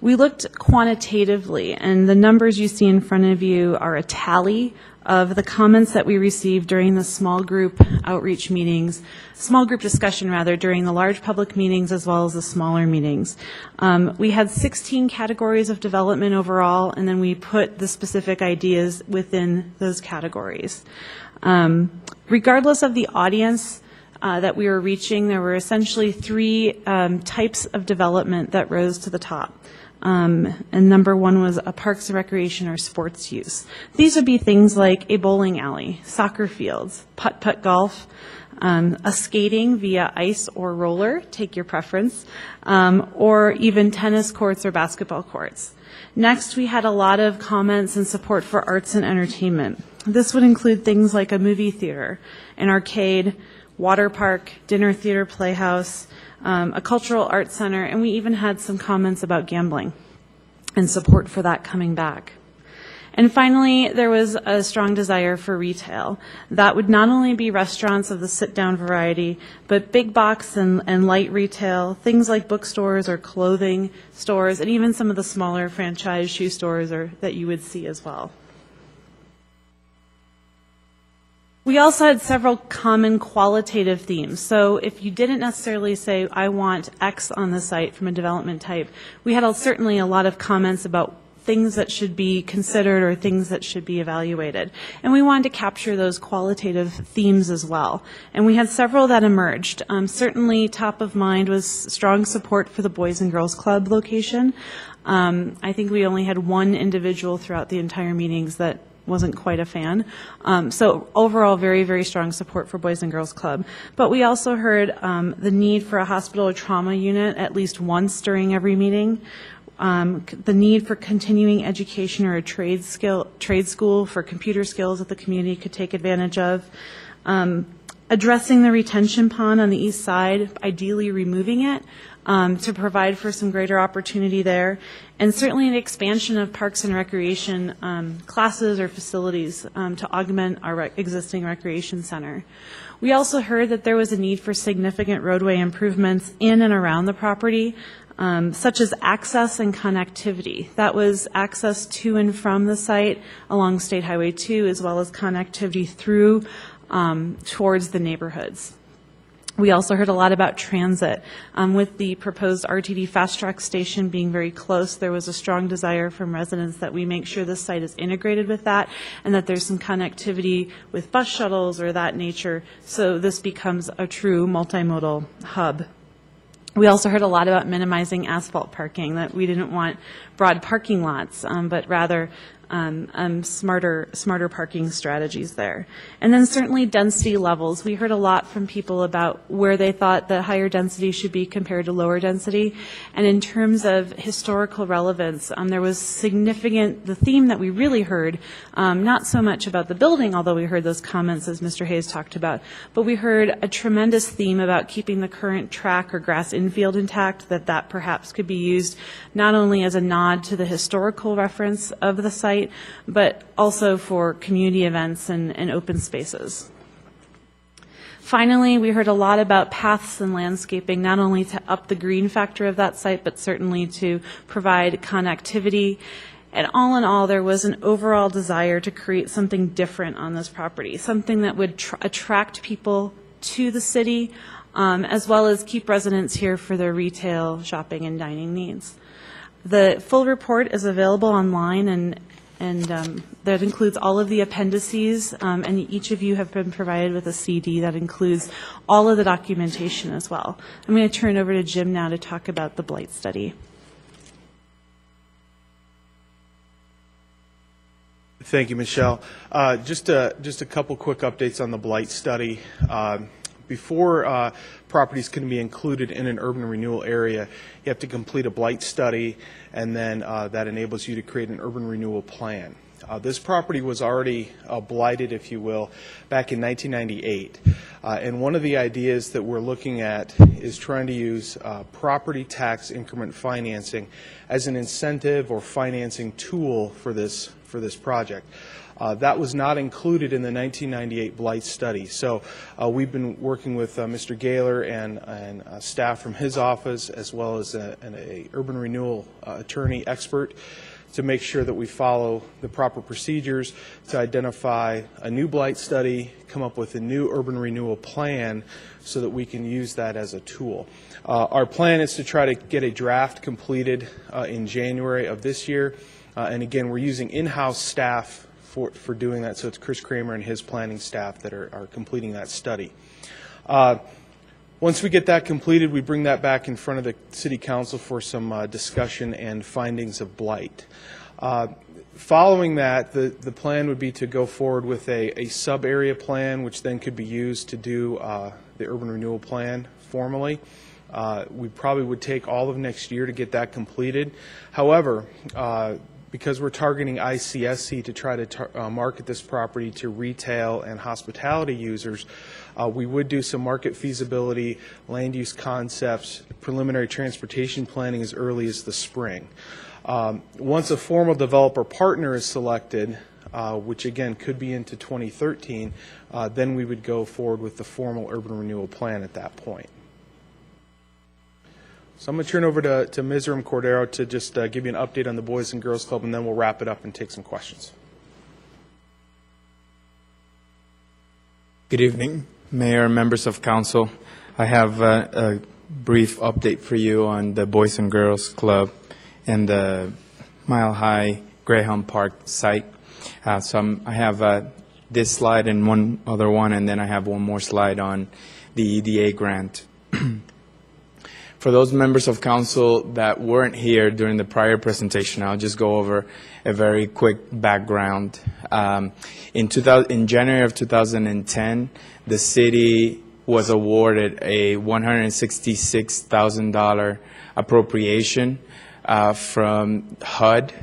We looked quantitatively, and the numbers you see in front of you are a tally of the comments that we received during the small group outreach meetings, small group discussion rather, during the large public meetings as well as the smaller meetings. We had 16 categories of development overall, and then we put the specific ideas within those categories. Regardless of the audience that we were reaching, there were essentially three types of development that rose to the top. And number one was a parks and recreation or sports use. These would be things like a bowling alley, soccer fields, putt-putt golf, a skating via ice or roller, take your preference, or even tennis courts or basketball courts. Next, we had a lot of comments and support for arts and entertainment. This would include things like a movie theater, an arcade, water park, dinner theater, playhouse, a cultural arts center, and we even had some comments about gambling and support for that coming back. And finally, there was a strong desire for retail. That would not only be restaurants of the sit-down variety, but big box and light retail, things like bookstores or clothing stores, and even some of the smaller franchise shoe stores that you would see as well. We also had several common qualitative themes. So if you didn't necessarily say, I want X on the site from a development type, we had certainly a lot of comments about things that should be considered or things that should be evaluated. And we wanted to capture those qualitative themes as well. And we had several that emerged. Certainly top of mind was strong support for the Boys and Girls Club location. I think we only had one individual throughout the entire meetings that wasn't quite a fan. So overall, very, very strong support for Boys and Girls Club. But we also heard the need for a hospital or trauma unit at least once during every meeting, the need for continuing education or a trade school for computer skills that the community could take advantage of, addressing the retention pond on the east side, ideally removing it, to provide for some greater opportunity there, and certainly an expansion of parks and recreation classes or facilities to augment our existing recreation center. We also heard that there was a need for significant roadway improvements in and around the property, such as access and connectivity. That was access to and from the site along State Highway 2, as well as connectivity through towards the neighborhoods. We also heard a lot about transit. With the proposed RTD Fast Track station being very close, there was a strong desire from residents that we make sure this site is integrated with that and that there's some connectivity with bus shuttles or that nature, so this becomes a true multimodal hub. We also heard a lot about minimizing asphalt parking, that we didn't want broad parking lots, but rather smarter parking strategies there. And then certainly density levels. We heard a lot from people about where they thought the higher density should be compared to lower density. And in terms of historical relevance, there was the theme that we really heard, not so much about the building, although we heard those comments as Mr. Hayes talked about, but we heard a tremendous theme about keeping the current track or grass infield intact, that perhaps could be used not only as a nod to the historical reference of the site, but also for community events and open spaces. Finally, we heard a lot about paths and landscaping, not only to up the green factor of that site, but certainly to provide connectivity. And all in all, there was an overall desire to create something different on this property, something that would attract people to the city, as well as keep residents here for their retail, shopping, and dining needs. The full report is available online, and that includes all of the appendices, and each of you have been provided with a CD that includes all of the documentation as well. I'm going to turn it over to Jim now to talk about the blight study. Thank you, Michelle. Just a couple quick updates on the blight study. Before properties can be included in an urban renewal area, you have to complete a blight study, and then that enables you to create an urban renewal plan. This property was already blighted, if you will, back in 1998. And one of the ideas that we're looking at is trying to use property tax increment financing as an incentive or financing tool for this project. That was not included in the 1998 blight study. So we've been working with Mr. Gaylor and staff from his office, as well as an urban renewal attorney expert, to make sure that we follow the proper procedures to identify a new blight study, come up with a new urban renewal plan so that we can use that as a tool. Our plan is to try to get a draft completed in January of this year. And again, we're using in-house staff for doing that, so it's Chris Kramer and his planning staff that are completing that study. Once we get that completed, we bring that back in front of the City Council for some discussion and findings of blight. Following that, the plan would be to go forward with a sub-area plan, which then could be used to do the urban renewal plan formally. We probably would take all of next year to get that completed. However, because we're targeting ICSC to try to market this property to retail and hospitality users, we would do some market feasibility, land use concepts, preliminary transportation planning as early as the spring. Once a formal developer partner is selected, which again could be into 2013, then we would go forward with the formal urban renewal plan at that point. So I'm going to turn over to Mizram Cordero to just give you an update on the Boys and Girls Club, and then we'll wrap it up and take some questions. Good evening, Mayor, members of Council. I have a brief update for you on the Boys and Girls Club and the Mile High Greyhound Park site. I have this slide and one other one, and then I have one more slide on the EDA grant. For those members of council that weren't here during the prior presentation, I'll just go over a very quick background. In January of 2010, the city was awarded a $166,000 appropriation from HUD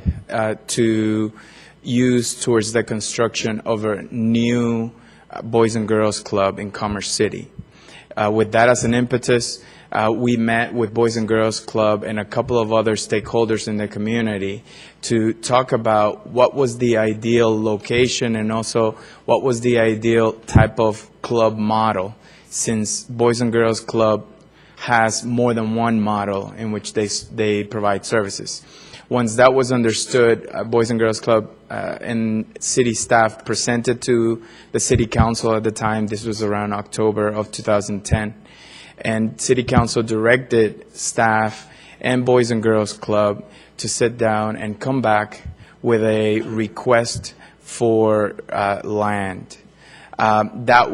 to use towards the construction of a new Boys and Girls Club in Commerce City. With that as an impetus, we met with Boys and Girls Club and a couple of other stakeholders in the community to talk about what was the ideal location and also what was the ideal type of club model, since Boys and Girls Club has more than one model in which they provide services. Once that was understood, Boys and Girls Club and city staff presented to the city council at the time. This was around October of 2010. And City Council directed staff and Boys and Girls Club to sit down and come back with a request for land. That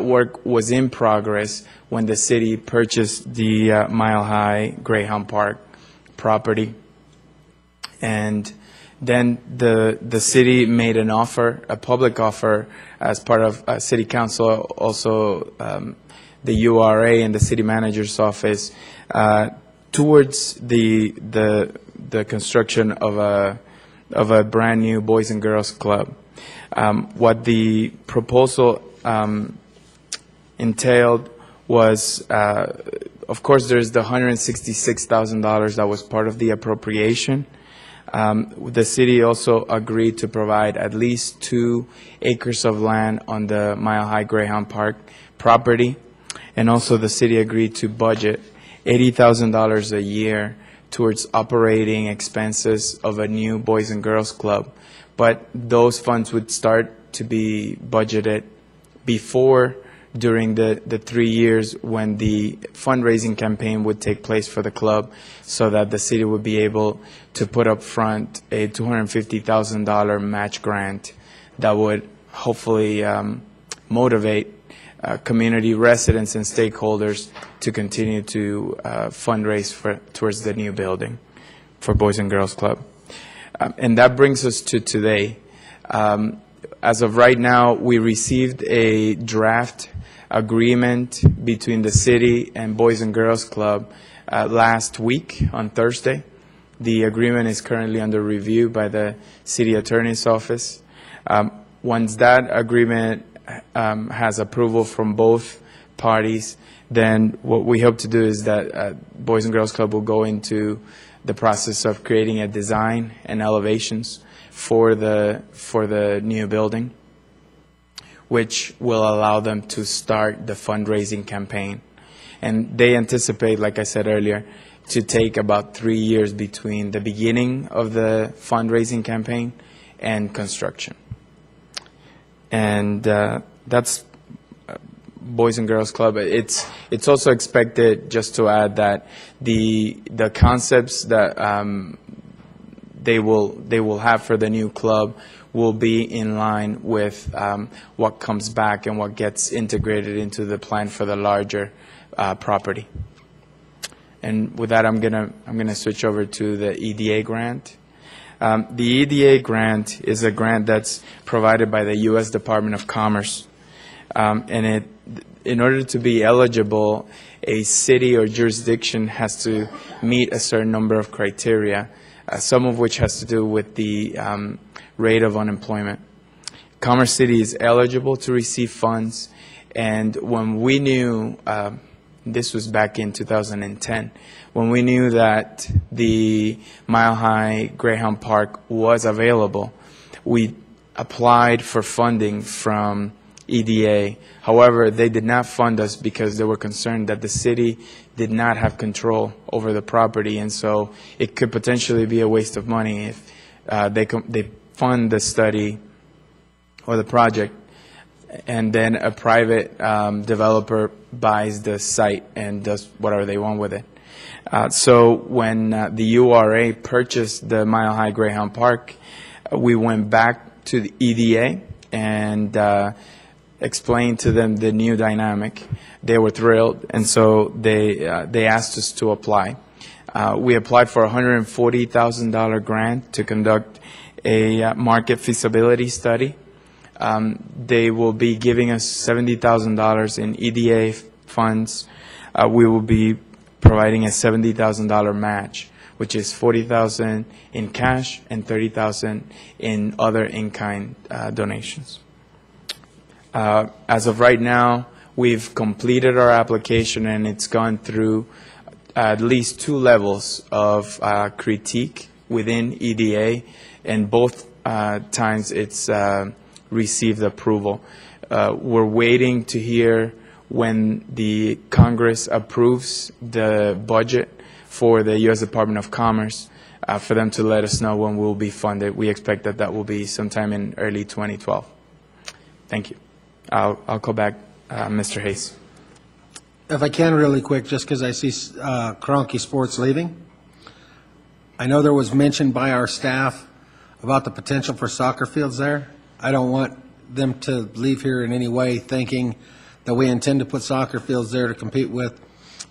work was in progress when the city purchased the Mile High Greyhound Park property. And then the city made an offer, a public offer, as part of City Council, also the URA and the city manager's office, towards the construction of a brand new Boys and Girls Club. What the proposal entailed was, of course, there's the $166,000 that was part of the appropriation. The city also agreed to provide at least 2 acres of land on the Mile High Greyhound Park property. And also the city agreed to budget $80,000 a year towards operating expenses of a new Boys and Girls Club. But those funds would start to be budgeted during the 3 years when the fundraising campaign would take place for the club, so that the city would be able to put up front a $250,000 match grant that would hopefully motivate community residents and stakeholders to continue to fundraise towards the new building for Boys and Girls Club. And that brings us to today. As of right now, we received a draft agreement between the city and Boys and Girls Club last week on Thursday. The agreement is currently under review by the city attorney's office. Once that agreement has approval from both parties, then what we hope to do is that Boys and Girls Club will go into the process of creating a design and elevations for the new building, which will allow them to start the fundraising campaign. And they anticipate, like I said earlier, to take about 3 years between the beginning of the fundraising campaign and construction. And that's Boys and Girls Club. It's also expected, just to add, that the concepts that they will have for the new club will be in line with what comes back and what gets integrated into the plan for the larger property. And with that, I'm gonna switch over to the EDA grant. The EDA grant is a grant that's provided by the U.S. Department of Commerce, and in order to be eligible, a city or jurisdiction has to meet a certain number of criteria, some of which has to do with the rate of unemployment. Commerce City is eligible to receive funds, and when we knew, this was back in 2010, when we knew that the Mile High Greyhound Park was available, we applied for funding from EDA. However, they did not fund us because they were concerned that the city did not have control over the property, and so it could potentially be a waste of money if they fund the study or the project, and then a private developer buys the site and does whatever they want with it. So when the URA purchased the Mile High Greyhound Park, we went back to the EDA and explained to them the new dynamic. They were thrilled, and so they asked us to apply. We applied for a $140,000 grant to conduct a market feasibility study. They will be giving us $70,000 in EDA funds. We will be providing a $70,000 match, which is $40,000 in cash and $30,000 in other in-kind donations. As of right now, we've completed our application, and it's gone through at least 2 levels of critique within EDA, and both times it's received approval. We're waiting to hear when the Congress approves the budget for the U.S. Department of Commerce for them to let us know when we'll be funded. We expect that that will be sometime in early 2012. Thank you. I'll call back Mr. Hayes. If I can, really quick, just because I see Cronky Sports leaving. I know there was mention by our staff about the potential for soccer fields there. I don't want them to leave here in any way thinking that we intend to put soccer fields there to compete with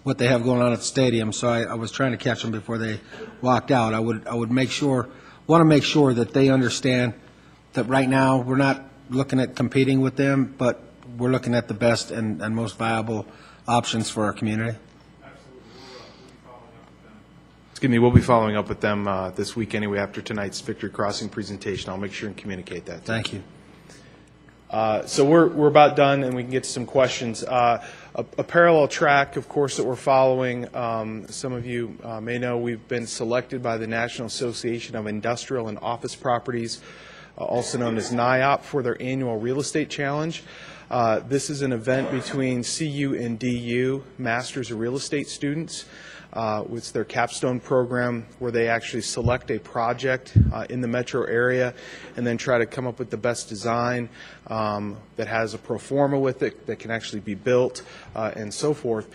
what they have going on at the stadium. So I was trying to catch them before they walked out. I would want to make sure that they understand that right now we're not looking at competing with them, but we're looking at the best and most viable options for our community. Excuse me, we'll be following up with them this week anyway after tonight's Victory Crossing presentation. I'll make sure and communicate that. Thank you. So we're about done, and we can get to some questions. A parallel track, of course, that we're following. Some of you may know we've been selected by the National Association of Industrial and Office Properties, also known as NIOP, for their annual real estate challenge. This is an event between CU and DU Masters of Real Estate students. It's their capstone program where they actually select a project in the metro area and then try to come up with the best design that has a pro forma with it that can actually be built and so forth.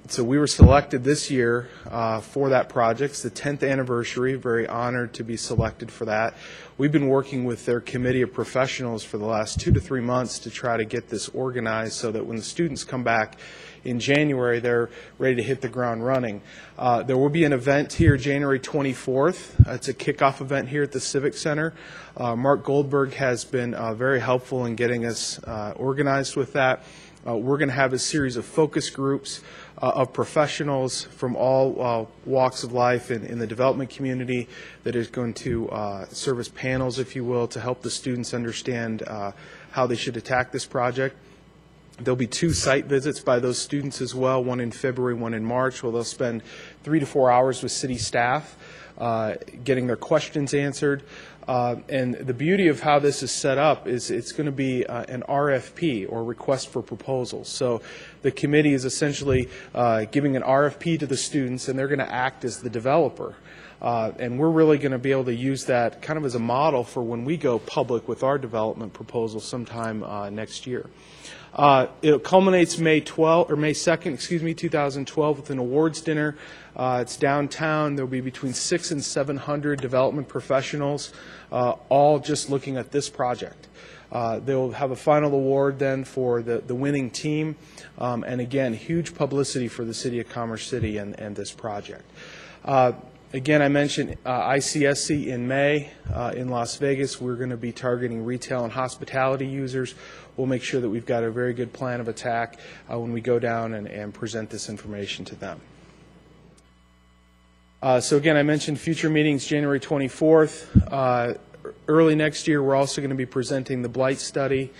So we were selected this year for that project. It's the 10th anniversary. Very honored to be selected for that. We've been working with their committee of professionals for the last 2 to 3 months to try to get this organized so that when the students come back in January, they're ready to hit the ground running. There will be an event here January 24th. It's a kickoff event here at the Civic Center. Mark Goldberg has been very helpful in getting us organized with that. We're going to have a series of focus groups of professionals from all walks of life in the development community that is going to serve as panels, if you will, to help the students understand how they should attack this project. There'll be 2 site visits by those students as well, one in February, one in March, where they'll spend 3 to 4 hours with city staff getting their questions answered. And the beauty of how this is set up is it's going to be an RFP, or request for proposals. So the committee is essentially giving an RFP to the students, and they're going to act as the developer. And we're really going to be able to use that kind of as a model for when we go public with our development proposal sometime next year. It culminates May 2nd, 2012, with an awards dinner. It's downtown. There'll be between 600 and 700 development professionals, all just looking at this project. They'll have a final award then for the winning team, and again, huge publicity for the City of Commerce City and this project. Again, I mentioned ICSC in May in Las Vegas. We're going to be targeting retail and hospitality users. We'll make sure that we've got a very good plan of attack when we go down and present this information to them. So again, I mentioned future meetings January 24th. Early next year, we're also going to be presenting the blight study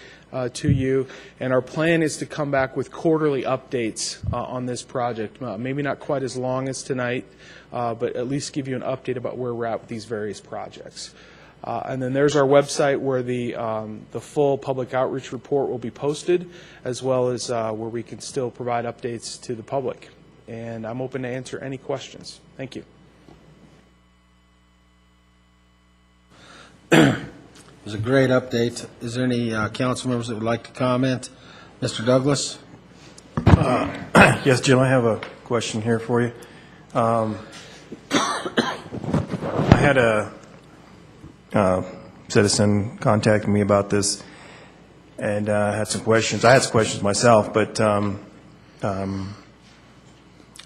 to you, and our plan is to come back with quarterly updates on this project. Maybe not quite as long as tonight, but at least give you an update about where we're at with these various projects. And then there's our website where the full public outreach report will be posted, as well as where we can still provide updates to the public. And I'm open to answer any questions. Thank you. It was a great update. Is there any council members that would like to comment? Mr. Douglas? Yes, Jim, I have a question here for you. I had a citizen contact me about this, and had some questions. I had some questions myself, but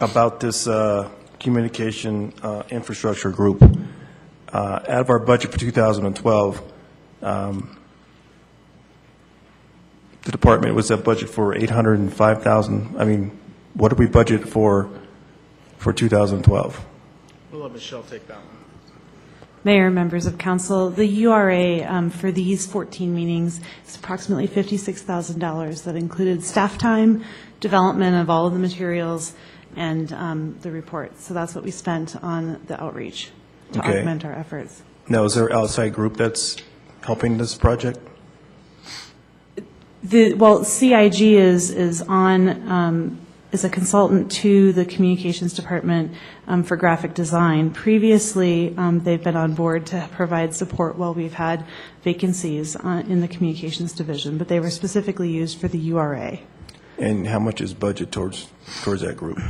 about this communication infrastructure group. Out of our budget for 2012, the department was at budget for $805,000. I mean, what did we budget for 2012? We'll let Michelle take that one. Mayor, members of council, the URA for these 14 meetings is approximately $56,000. That included staff time, development of all of the materials, and the report. So that's what we spent on the outreach to augment our efforts. Now, is there an outside group that's helping this project? Well, CIG is on is a consultant to the communications department for graphic design. Previously, they've been on board to provide support while we've had vacancies in the communications division, but they were specifically used for the URA. And how much is budget towards that group?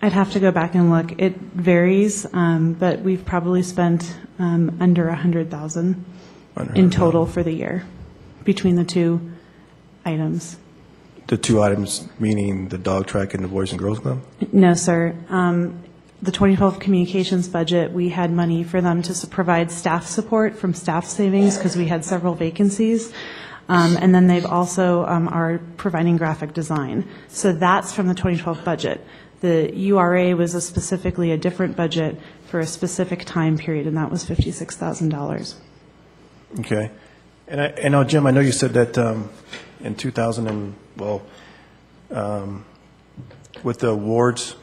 I'd have to go back and look. It varies, but we've probably spent under $100,000 in total for the year between the 2 items. The 2 items, meaning the dog track and the Boys and Girls Club? No, sir. The 2012 communications budget, we had money for them to provide staff support from staff savings because we had several vacancies. And then they've also are providing graphic design. So that's from the 2012 budget. The URA was specifically a different budget for a specific time period, and that was $56,000. Okay. And I know, Jim, I know you said that in 2000 with the awards,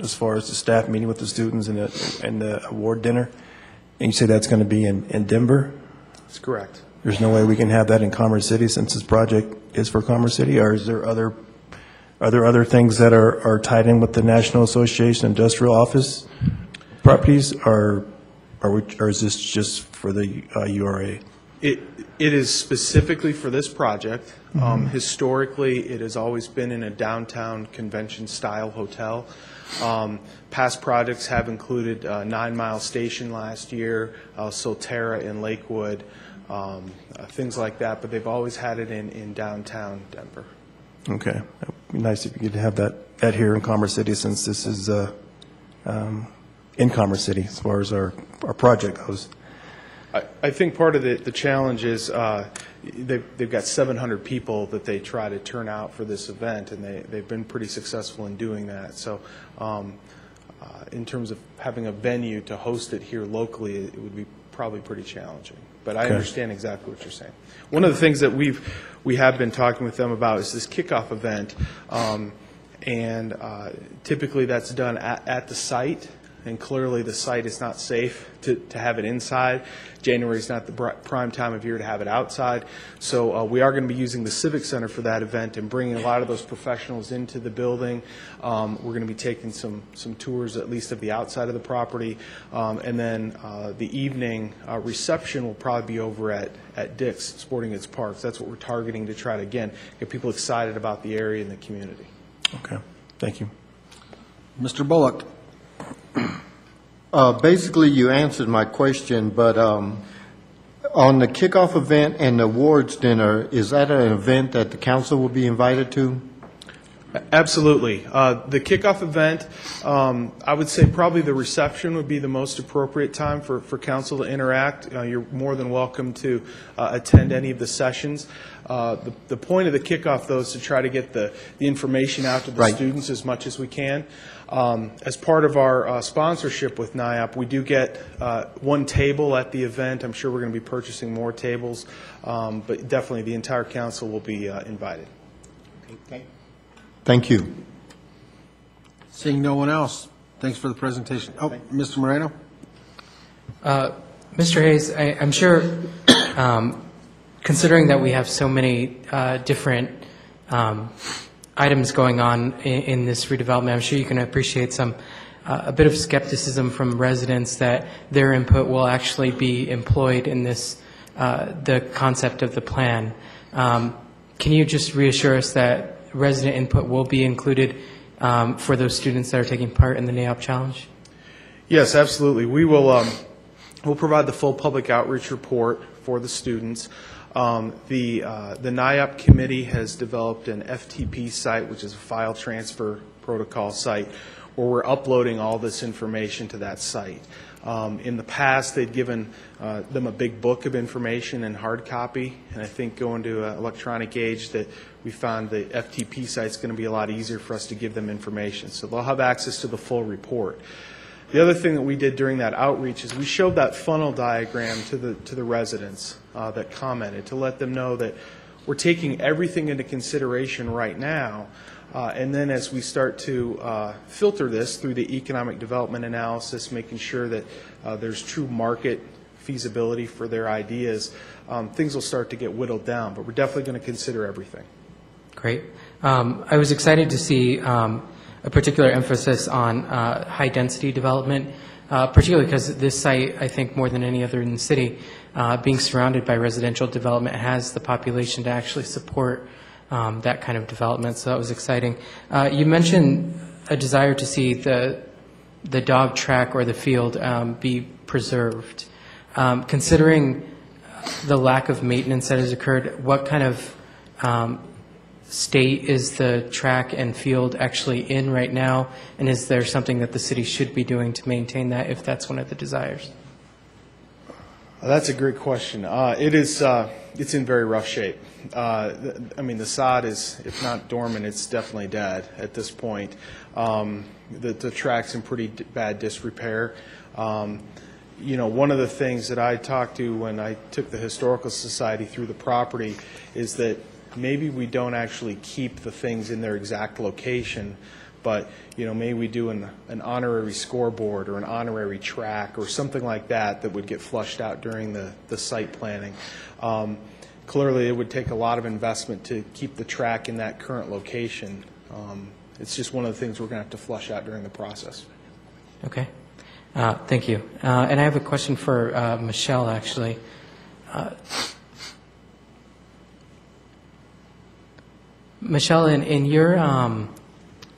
as far as the staff meeting with the students and the award dinner, and you say that's going to be in Denver? That's correct. There's no way we can have that in Commerce City since this project is for Commerce City, or is there are there other things that are tied in with the National Association Industrial Office properties, or is this just for the URA? It is specifically for this project. Historically, it has always been in a downtown convention-style hotel. Past projects have included 9 Mile Station last year, Solterra in Lakewood, things like that, but they've always had it in downtown Denver. Okay. It would be nice if you could have that here in Commerce City, since this is in Commerce City as far as our project goes. I think part of the challenge is they've got 700 people that they try to turn out for this event, and they've been pretty successful in doing that. So in terms of having a venue to host it here locally, it would be probably pretty challenging. But I understand exactly what you're saying. One of the things that we have been talking with them about is this kickoff event, and typically that's done at the site. And clearly the site is not safe to have it inside. January is not the prime time of year to have it outside. So we are going to be using the Civic Center for that event and bringing a lot of those professionals into the building. We're going to be taking some tours, at least of the outside of the property. And then the evening reception will probably be over at Dick's Sporting Goods Parks. That's what we're targeting to try to, again, get people excited about the area and the community. Okay, thank you. Mr. Bullock. Basically, you answered my question, but on the kickoff event and the awards dinner, is that an event that the council will be invited to? Absolutely. The kickoff event, I would say probably the reception would be the most appropriate time for council to interact. You're more than welcome to attend any of the sessions. The point of the kickoff, though, is to try to get the information out to the students as much as we can. As part of our sponsorship with NIAP, we do get one table at the event. I'm sure we're going to be purchasing more tables, but definitely the entire council will be invited. Okay. Thank you. Seeing no one else, thanks for the presentation. Oh, Mr. Moreno? Mr. Hayes, I'm sure, considering that we have so many different items going on in this redevelopment, I'm sure you can appreciate a bit of skepticism from residents that their input will actually be employed in this, the concept of the plan. Can you just reassure us that resident input will be included for those students that are taking part in the NAIOP Challenge? Yes, absolutely. We will we'll provide the full public outreach report for the students. The NIAP committee has developed an FTP site, which is a file transfer protocol site, where we're uploading all this information to that site. In the past, they'd given them a big book of information in hard copy, and I think going to an electronic age that we found the FTP site's going to be a lot easier for us to give them information. So they'll have access to the full report. The other thing that we did during that outreach is we showed that funnel diagram to the residents that commented, to let them know that we're taking everything into consideration right now, and then as we start to filter this through the economic development analysis, making sure that there's true market feasibility for their ideas, things will start to get whittled down, but we're definitely going to consider everything. Great. I was excited to see a particular emphasis on high-density development, particularly because this site, I think more than any other in the city, being surrounded by residential development, has the population to actually support that kind of development, so that was exciting. You mentioned a desire to see the dog track or the field be preserved. Considering the lack of maintenance that has occurred, what kind of state is the track and field actually in right now, and is there something that the city should be doing to maintain that if that's one of the desires? That's a great question. It's in very rough shape. I mean, the sod is, if not dormant, it's definitely dead at this point. The track's in pretty bad disrepair. You know, one of the things that I talked to when I took the Historical Society through the property is that maybe we don't actually keep the things in their exact location, but you know, maybe we do an honorary scoreboard or an honorary track or something like that that would get flushed out during the site planning. Clearly, it would take a lot of investment to keep the track in that current location. It's just one of the things we're going to have to flush out during the process. Okay. Thank you. And I have a question for Michelle, actually. Michelle, in your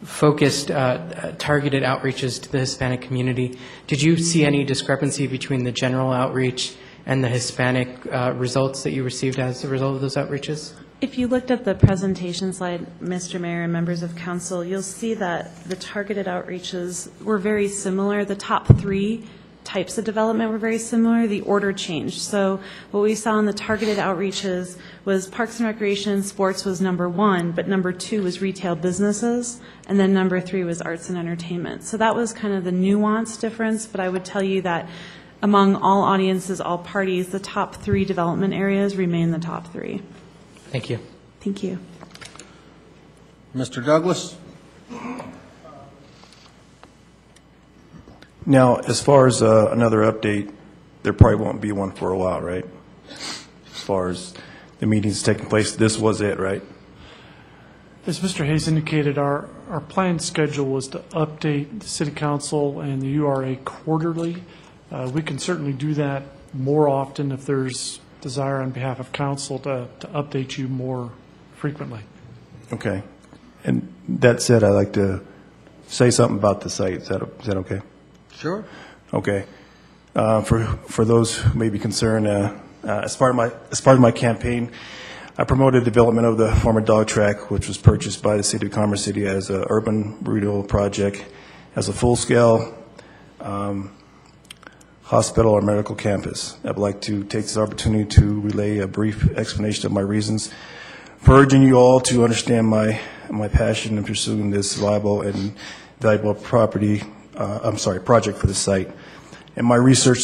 focused, targeted outreaches to the Hispanic community, did you see any discrepancy between the general outreach and the Hispanic results that you received as a result of those outreaches? If you looked at the presentation slide, Mr. Mayor and members of council, you'll see that the targeted outreaches were very similar. The top three types of development were very similar, the order changed. So what we saw in the targeted outreaches was Parks and Recreation and Sports was number 1, but number 2 was retail businesses, and then number 3 was arts and entertainment. So that was kind of the nuanced difference, but I would tell you that among all audiences, all parties, the top 3 development areas remain the top 3. Thank you. Thank you. Mr. Douglas? Now, as far as another update, there probably won't be one for a while, right? As far as the meetings taking place, this was it, right? As Mr. Hayes indicated, our planned schedule was to update the City Council and the URA quarterly. We can certainly do that more often if there's desire on behalf of council to update you more frequently. Okay. And that said, I'd like to say something about the site. Is that okay? Sure. Okay. For those who may be concerned, as part of my campaign, I promoted development of the former dog track, which was purchased by the City of Commerce City as an urban renewal project, as a full-scale hospital or medical campus. I'd like to take this opportunity to relay a brief explanation of my reasons for urging you all to understand my passion in pursuing this viable and valuable project for the site. In my research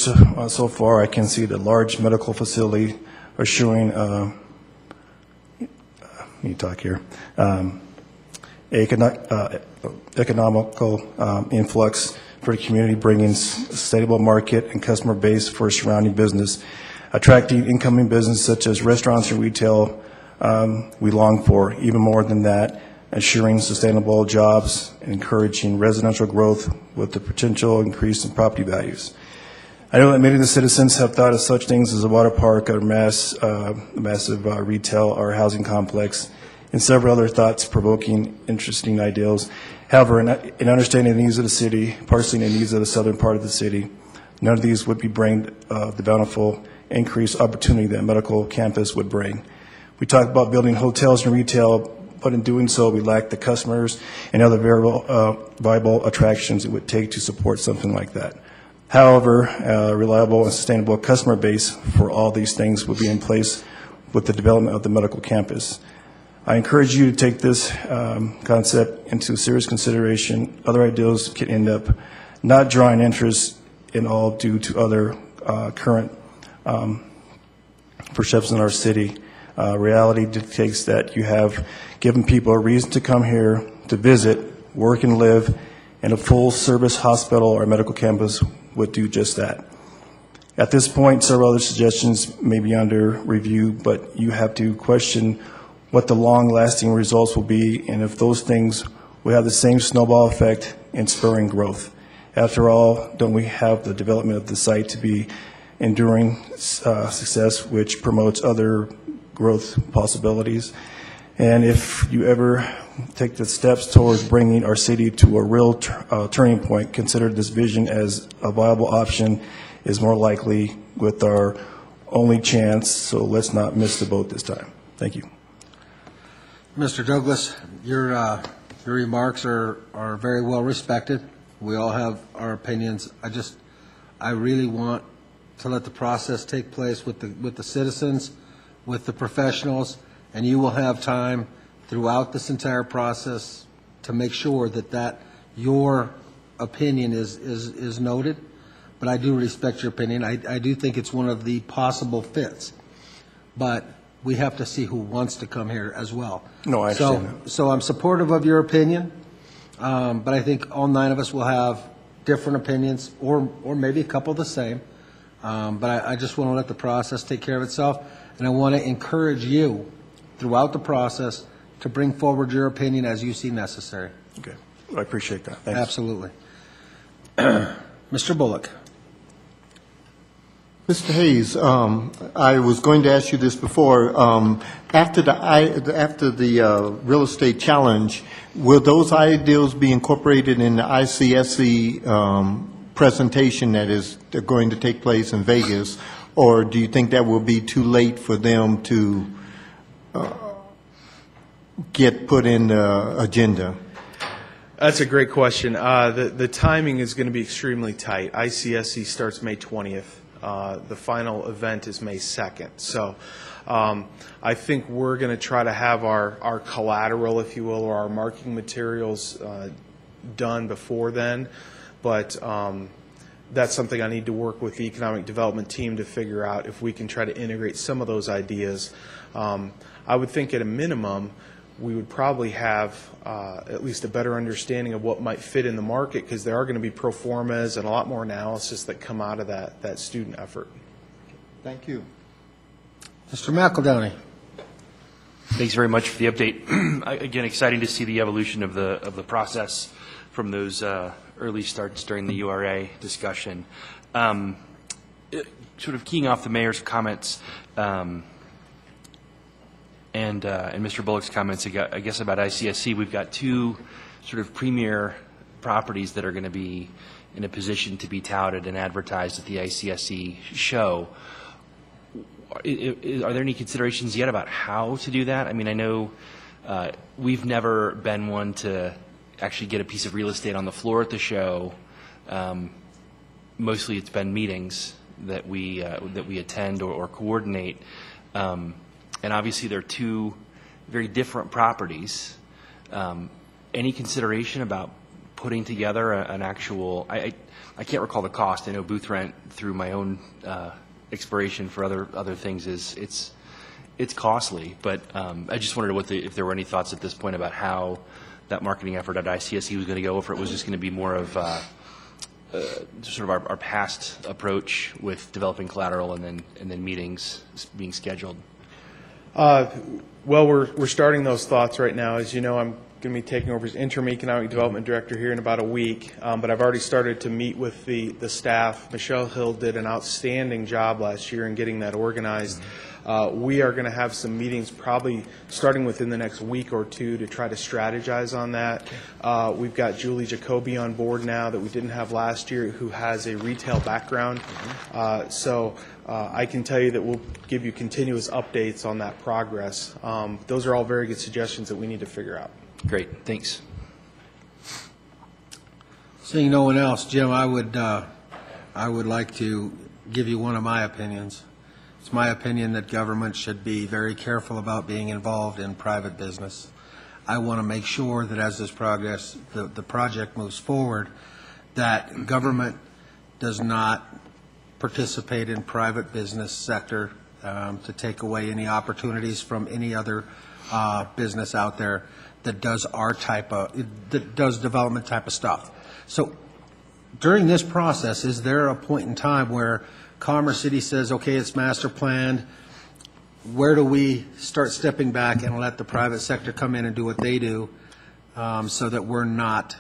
so far, I can see that large medical facility assuring economical influx for the community, bringing a stable market and customer base for surrounding business, attracting incoming business such as restaurants and retail we long for. Even more than that, ensuring sustainable jobs and encouraging residential growth with the potential increase in property values. I know that many of the citizens have thought of such things as a water park or massive retail or housing complex, and several other thoughts-provoking, interesting ideals. However, in understanding the needs of the city, parsing the needs of the southern part of the city, none of these would bring the bountiful increased opportunity that medical campus would bring. We talk about building hotels and retail, but in doing so, we lack the customers and other viable attractions it would take to support something like that. However, a reliable and sustainable customer base for all these things will be in place with the development of the medical campus. I encourage you to take this concept into serious consideration. Other ideas can end up not drawing interest in all due to other current perceptions in our city. Reality dictates that you have given people a reason to come here to visit, work, and live, and a full-service hospital or medical campus would do just that. At this point, several other suggestions may be under review, but you have to question what the long-lasting results will be and if those things will have the same snowball effect in spurring growth. After all, don't we have the development of the site to be enduring success, which promotes other growth possibilities? And if you ever take the steps towards bringing our city to a real turning point, consider this vision as a viable option is more likely with our only chance, so let's not miss the boat this time. Thank you. Mr. Douglas, your remarks are very well respected. We all have our opinions. I really want to let the process take place with the citizens, with the professionals, and you will have time throughout this entire process to make sure that your opinion is noted. But I do respect your opinion. I do think it's one of the possible fits. But we have to see who wants to come here as well. No, I understand. So I'm supportive of your opinion, but I think all 9 of us will have different opinions, or maybe a couple the same. But I just want to let the process take care of itself, and I want to encourage you throughout the process to bring forward your opinion as you see necessary. Okay, I appreciate that. Thanks. Absolutely. Mr. Bullock. Mr. Hayes, I was going to ask you this before. After the real estate challenge, will those ideals be incorporated in the ICSC presentation that is going to take place in Vegas, or do you think that will be too late for them to get put in the agenda? That's a great question. The timing is going to be extremely tight. ICSC starts May 20th. The final event is May 2nd. So I think we're going to try to have our collateral, if you will, or our marketing materials done before then. But that's something I need to work with the economic development team to figure out if we can try to integrate some of those ideas. I would think at a minimum, we would probably have at least a better understanding of what might fit in the market, because there are going to be pro formas and a lot more analysis that come out of that student effort. Thank you. Mr. McEldowney. Thanks very much for the update. Again, exciting to see the evolution of the process from those early starts during the URA discussion. Sort of keying off the mayor's comments and Mr. Bullock's comments, I guess, about ICSC, we've got two sort of premier properties that are going to be in a position to be touted and advertised at the ICSC show. Are there any considerations yet about how to do that? I mean, I know we've never been one to actually get a piece of real estate on the floor at the show. Mostly it's been meetings that we attend or coordinate. And obviously they're two very different properties. Any consideration about putting together an actual, I can't recall the cost. I know booth rent through my own expiration for other things it's costly, but I just wondered if there were any thoughts at this point about how that marketing effort at ICSC was going to go, if it was just going to be more of sort of our past approach with developing collateral and then meetings being scheduled. Well, we're starting those thoughts right now. As you know, I'm going to be taking over as interim economic development director here in about a week, but I've already started to meet with the staff. Michelle Hill did an outstanding job last year in getting that organized. We are going to have some meetings probably starting within the next week or two to try to strategize on that. We've got Julie Jacoby on board now that we didn't have last year, who has a retail background. So I can tell you that we'll give you continuous updates on that progress. Those are all very good suggestions that we need to figure out. Great, thanks. Seeing no one else, Jim, I would like to give you one of my opinions. It's my opinion that government should be very careful about being involved in private business. I want to make sure that as this progress, the project moves forward, that government does not participate in private business sector to take away any opportunities from any other business out there that does that does development type of stuff. So during this process, is there a point in time where Commerce City says, okay, it's master planned, where do we start stepping back and let the private sector come in and do what they do, so that we're not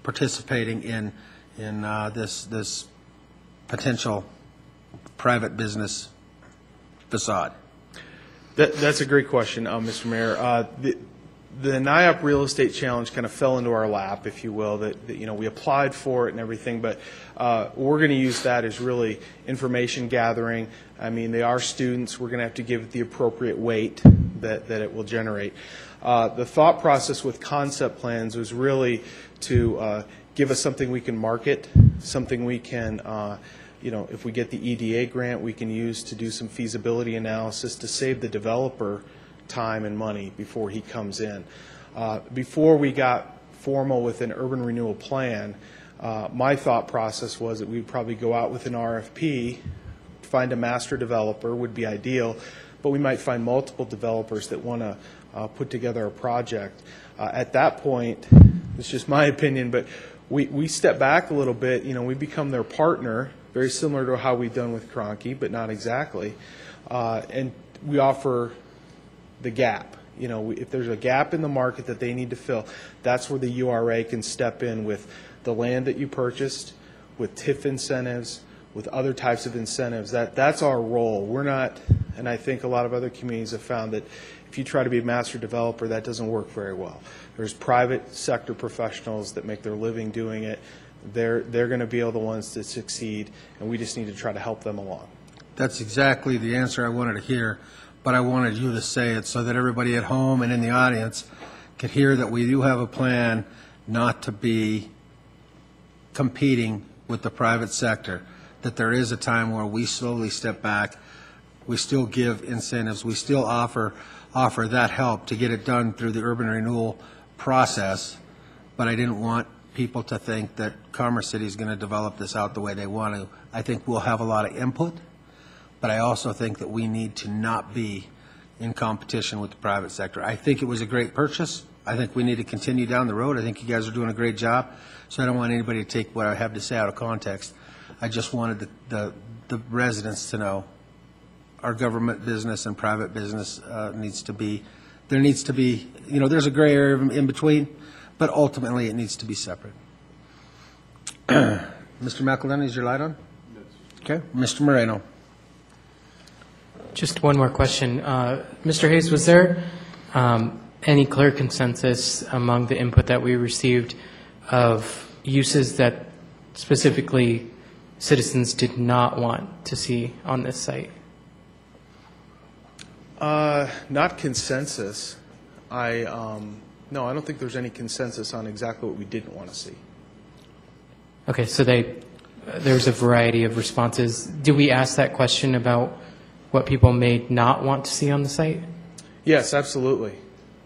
participating in this potential private business facade? That's a great question, Mr. Mayor. The NIOP Real Estate Challenge kind of fell into our lap, if you will, that we applied for it and everything, but we're going to use that as really information gathering. I mean, they are students. We're going to have to give it the appropriate weight that it will generate. The thought process with concept plans was really to give us something we can market, something we can, if we get the EDA grant, we can use to do some feasibility analysis to save the developer time and money before he comes in. Before we got formal with an urban renewal plan, my thought process was that we would probably go out with an RFP, find a master developer would be ideal, but we might find multiple developers that want to put together a project. At that point, it's just my opinion, but we step back a little bit. We become their partner, very similar to how we've done with Cronky, but not exactly. And we offer the gap. If there's a gap in the market that they need to fill, that's where the URA can step in with the land that you purchased, with TIF incentives, with other types of incentives. That's our role. We're not, and I think a lot of other communities have found that if you try to be a master developer, that doesn't work very well. There's private sector professionals that make their living doing it. They're going to be the ones that succeed, and we just need to try to help them along. That's exactly the answer I wanted to hear, but I wanted you to say it so that everybody at home and in the audience could hear that we do have a plan not to be competing with the private sector, that there is a time where we slowly step back, we still give incentives, we still offer that help to get it done through the urban renewal process, but I didn't want people to think that Commerce City is going to develop this out the way they want to. I think we'll have a lot of input, but I also think that we need to not be in competition with the private sector. I think it was a great purchase. I think we need to continue down the road. I think you guys are doing a great job, so I don't want anybody to take what I have to say out of context. I just wanted the residents to know our government business and private business needs to be, there's a gray area in between, but ultimately it needs to be separate. Mr. McElhenney, is your light on? Okay. Mr. Moreno. Just one more question. Mr. Hayes, was there any clear consensus among the input that we received of uses that specifically citizens did not want to see on this site? Not consensus. No, I don't think there's any consensus on exactly what we didn't want to see. Okay, so there's a variety of responses. Did we ask that question about what people may not want to see on the site? Yes, absolutely.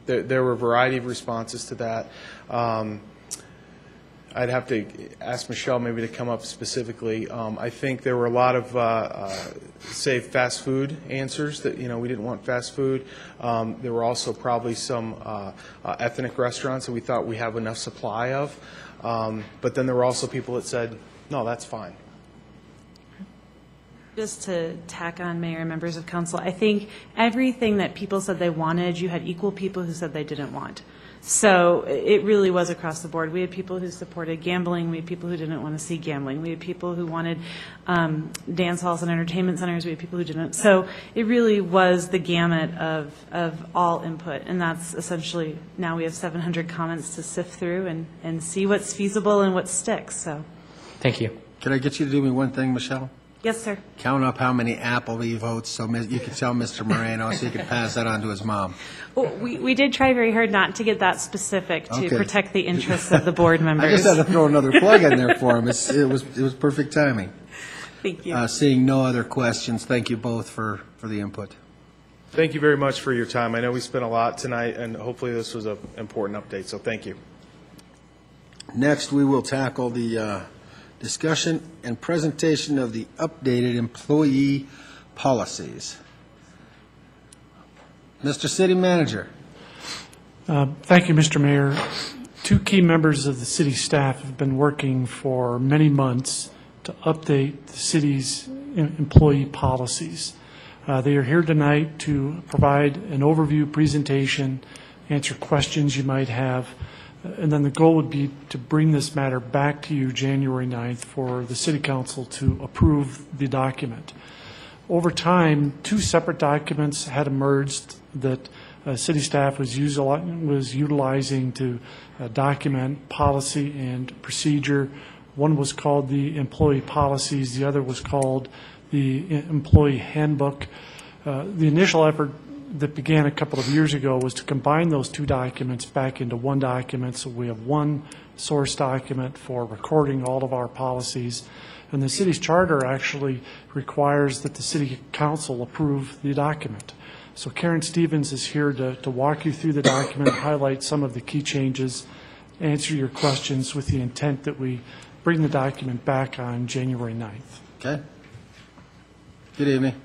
There were a variety of responses to that. I'd have to ask Michelle maybe to come up specifically. I think there were a lot of, say, fast food answers that, we didn't want fast food. There were also probably some ethnic restaurants that we thought we have enough supply of. But then there were also people that said, no, that's fine. Just to tack on, Mayor and members of council, I think everything that people said they wanted, you had equal people who said they didn't want. So it really was across the board. We had people who supported gambling. We had people who didn't want to see gambling. We had people who wanted dance halls and entertainment centers. We had people who didn't. So it really was the gamut of all input. And that's essentially, now we have 700 comments to sift through and see what's feasible and what sticks. So, thank you. Can I get you to do me one thing, Michelle? yes, sir. Count up how many Applebee votes so you can tell Mr. Moreno so he can pass that on to his mom. Well, we did try very hard not to get that specific to Okay. protect the interests of the board members. I just had to throw another plug in there for him. It was perfect timing. Thank you. Seeing no other questions, thank you both for the input. Thank you very much for your time. I know we spent a lot tonight, and hopefully this was an important update, so thank you. Next, we will tackle the discussion and presentation of the updated employee policies. Mr. City Manager. Thank you, Mr. Mayor. Two key members of the city staff have been working for many months to update the city's employee policies. They are here tonight to provide an overview presentation, answer questions you might have, and then the goal would be to bring this matter back to you January 9th for the City Council to approve the document. Over time, two separate documents had emerged that city staff was utilizing to document policy and procedure. One was called the employee policies, the other was called the employee handbook. The initial effort that began a couple of years ago was to combine those two documents back into one document, so we have one source document for recording all of our policies. And the city's charter actually requires that the city council approve the document. So Karen Stevens is here to walk you through the document, highlight some of the key changes, answer your questions with the intent that we bring the document back on January 9th. Okay. Good evening.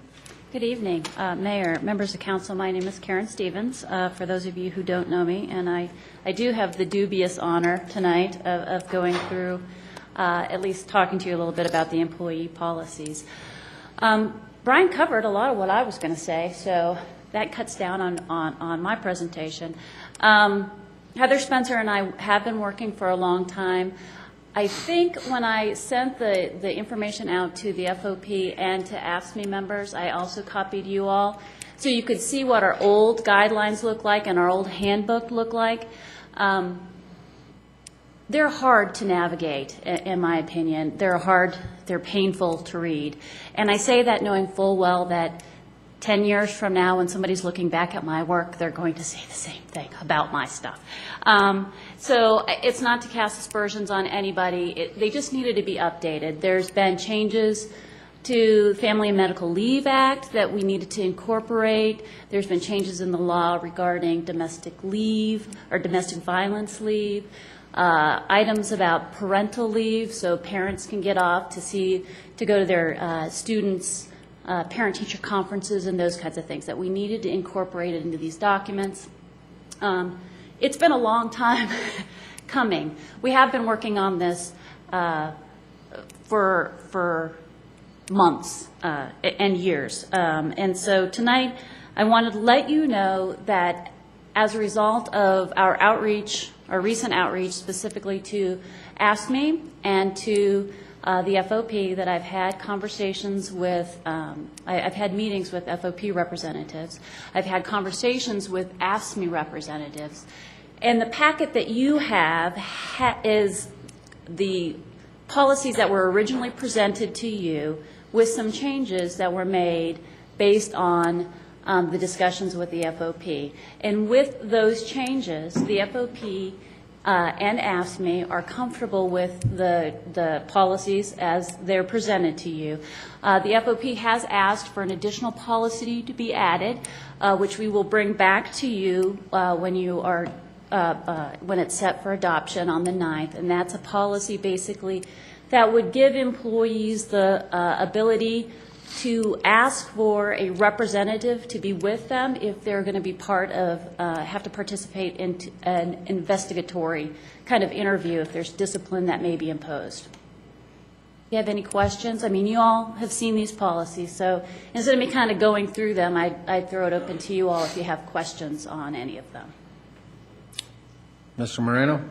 Good evening, Mayor, members of council. My name is Karen Stevens, for those of you who don't know me, and I do have the dubious honor tonight of going through, at least talking to you a little bit about the employee policies. Brian covered a lot of what I was going to say, so that cuts down on my presentation. Heather Spencer and I have been working for a long time. I think when I sent the information out to the FOP and to AFSCME members, I also copied you all, so you could see what our old guidelines look like and our old handbook look like. They're hard to navigate, in my opinion. They're hard, they're painful to read. And I say that knowing full well that 10 years from now, when somebody's looking back at my work, they're going to say the same thing about my stuff. So it's not to cast aspersions on anybody. They just needed to be updated. There's been changes to the Family and Medical Leave Act that we needed to incorporate. There's been changes in the law regarding domestic leave or domestic violence leave. Items about parental leave, so parents can get off to go to their students' parent-teacher conferences and those kinds of things that we needed to incorporate it into these documents. It's been a long time coming. We have been working on this for months and years. And so tonight, I wanted to let you know that as a result of our outreach, our recent outreach specifically to AFSCME and to the FOP, that I've had conversations with, I've had meetings with FOP representatives. I've had conversations with AFSCME representatives. And the packet that you have is the policies that were originally presented to you with some changes that were made based on the discussions with the FOP. And with those changes, the FOP and AFSCME are comfortable with the policies as they're presented to you. The FOP has asked for an additional policy to be added, which we will bring back to you when it's set for adoption on the 9th. And that's a policy basically that would give employees the ability to ask for a representative to be with them if they're going to be part of, have to participate in an investigatory kind of interview if there's discipline that may be imposed. If you have any questions, I mean, you all have seen these policies, so instead of me kind of going through them, I'd throw it open to you all if you have questions on any of them. Mr. Moreno?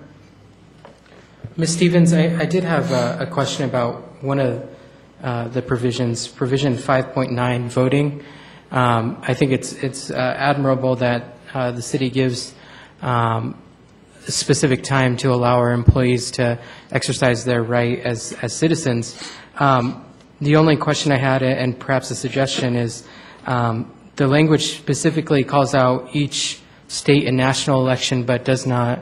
Ms. Stevens, I did have a question about one of the provisions, provision 5.9, voting. I think it's admirable that the city gives a specific time to allow our employees to exercise their right as citizens. The only question I had, and perhaps a suggestion, is the language specifically calls out each state and national election but does not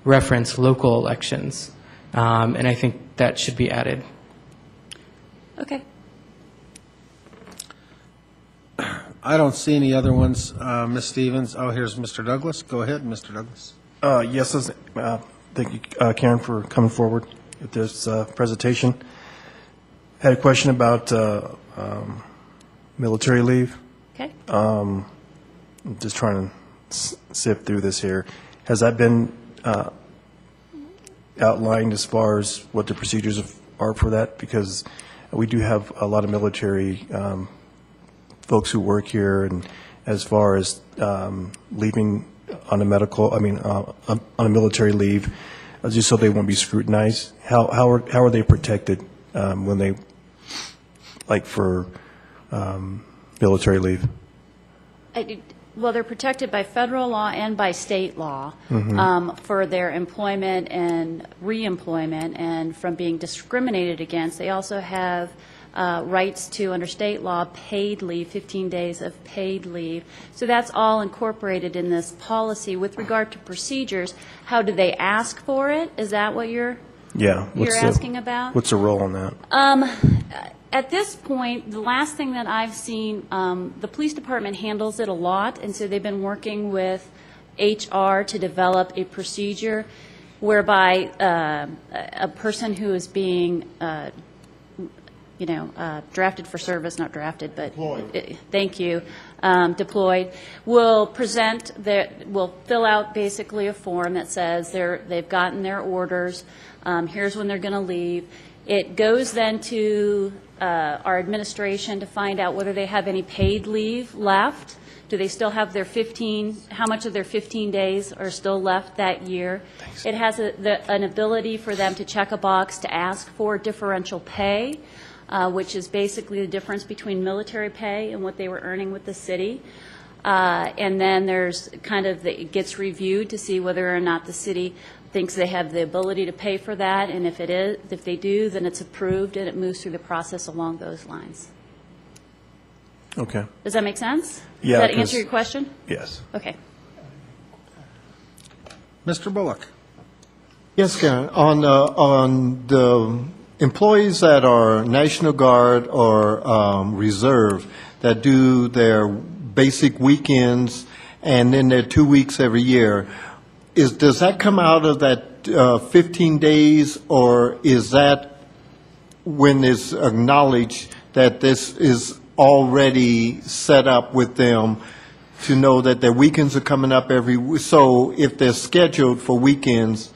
reference local elections. And I think that should be added. Okay. I don't see any other ones, Ms. Stevens. Oh, here's Mr. Douglas. Go ahead, Mr. Douglas. Yes, thank you, Karen, for coming forward with this presentation. Had a question about military leave. Okay. I'm just trying to sift through this here. Has that been outlined as far as what the procedures are for that? Because we do have a lot of military folks who work here, and as far as leaving on a on a military leave, just so they won't be scrutinized. How are they protected when they, like for military leave? Well, they're protected by federal law and by state law for their employment and reemployment and from being discriminated against. They also have rights to, under state law, paid leave, 15 days of paid leave. So that's all incorporated in this policy. With regard to procedures, how do they ask for it? Is that what you're asking about? What's the role on that? At this point, the last thing that I've seen, the police department handles it a lot, and so they've been working with HR to develop a procedure whereby a person who is being drafted for service, not drafted, but thank you, deployed, will fill out basically a form that says they've gotten their orders, here's when they're going to leave. It goes then to our administration to find out whether they have any paid leave left. Do they still have their how much of their 15 days are still left that year? Thanks. It has an ability for them to check a box to ask for differential pay, which is basically the difference between military pay and what they were earning with the city. And then there's it gets reviewed to see whether or not the city thinks they have the ability to pay for that, and if they do, then it's approved and it moves through the process along those lines. Okay. Does that make sense? Yeah, Does that 'cause- answer your question? Yes. Okay. Mr. Bullock? Yes, Karen. On the employees that are National Guard or Reserve that do their basic weekends and then their 2 weeks every year, does that come out of that 15 days, or is that when it's acknowledged that this is already set up with them to know that their weekends are coming up so if they're scheduled for weekends,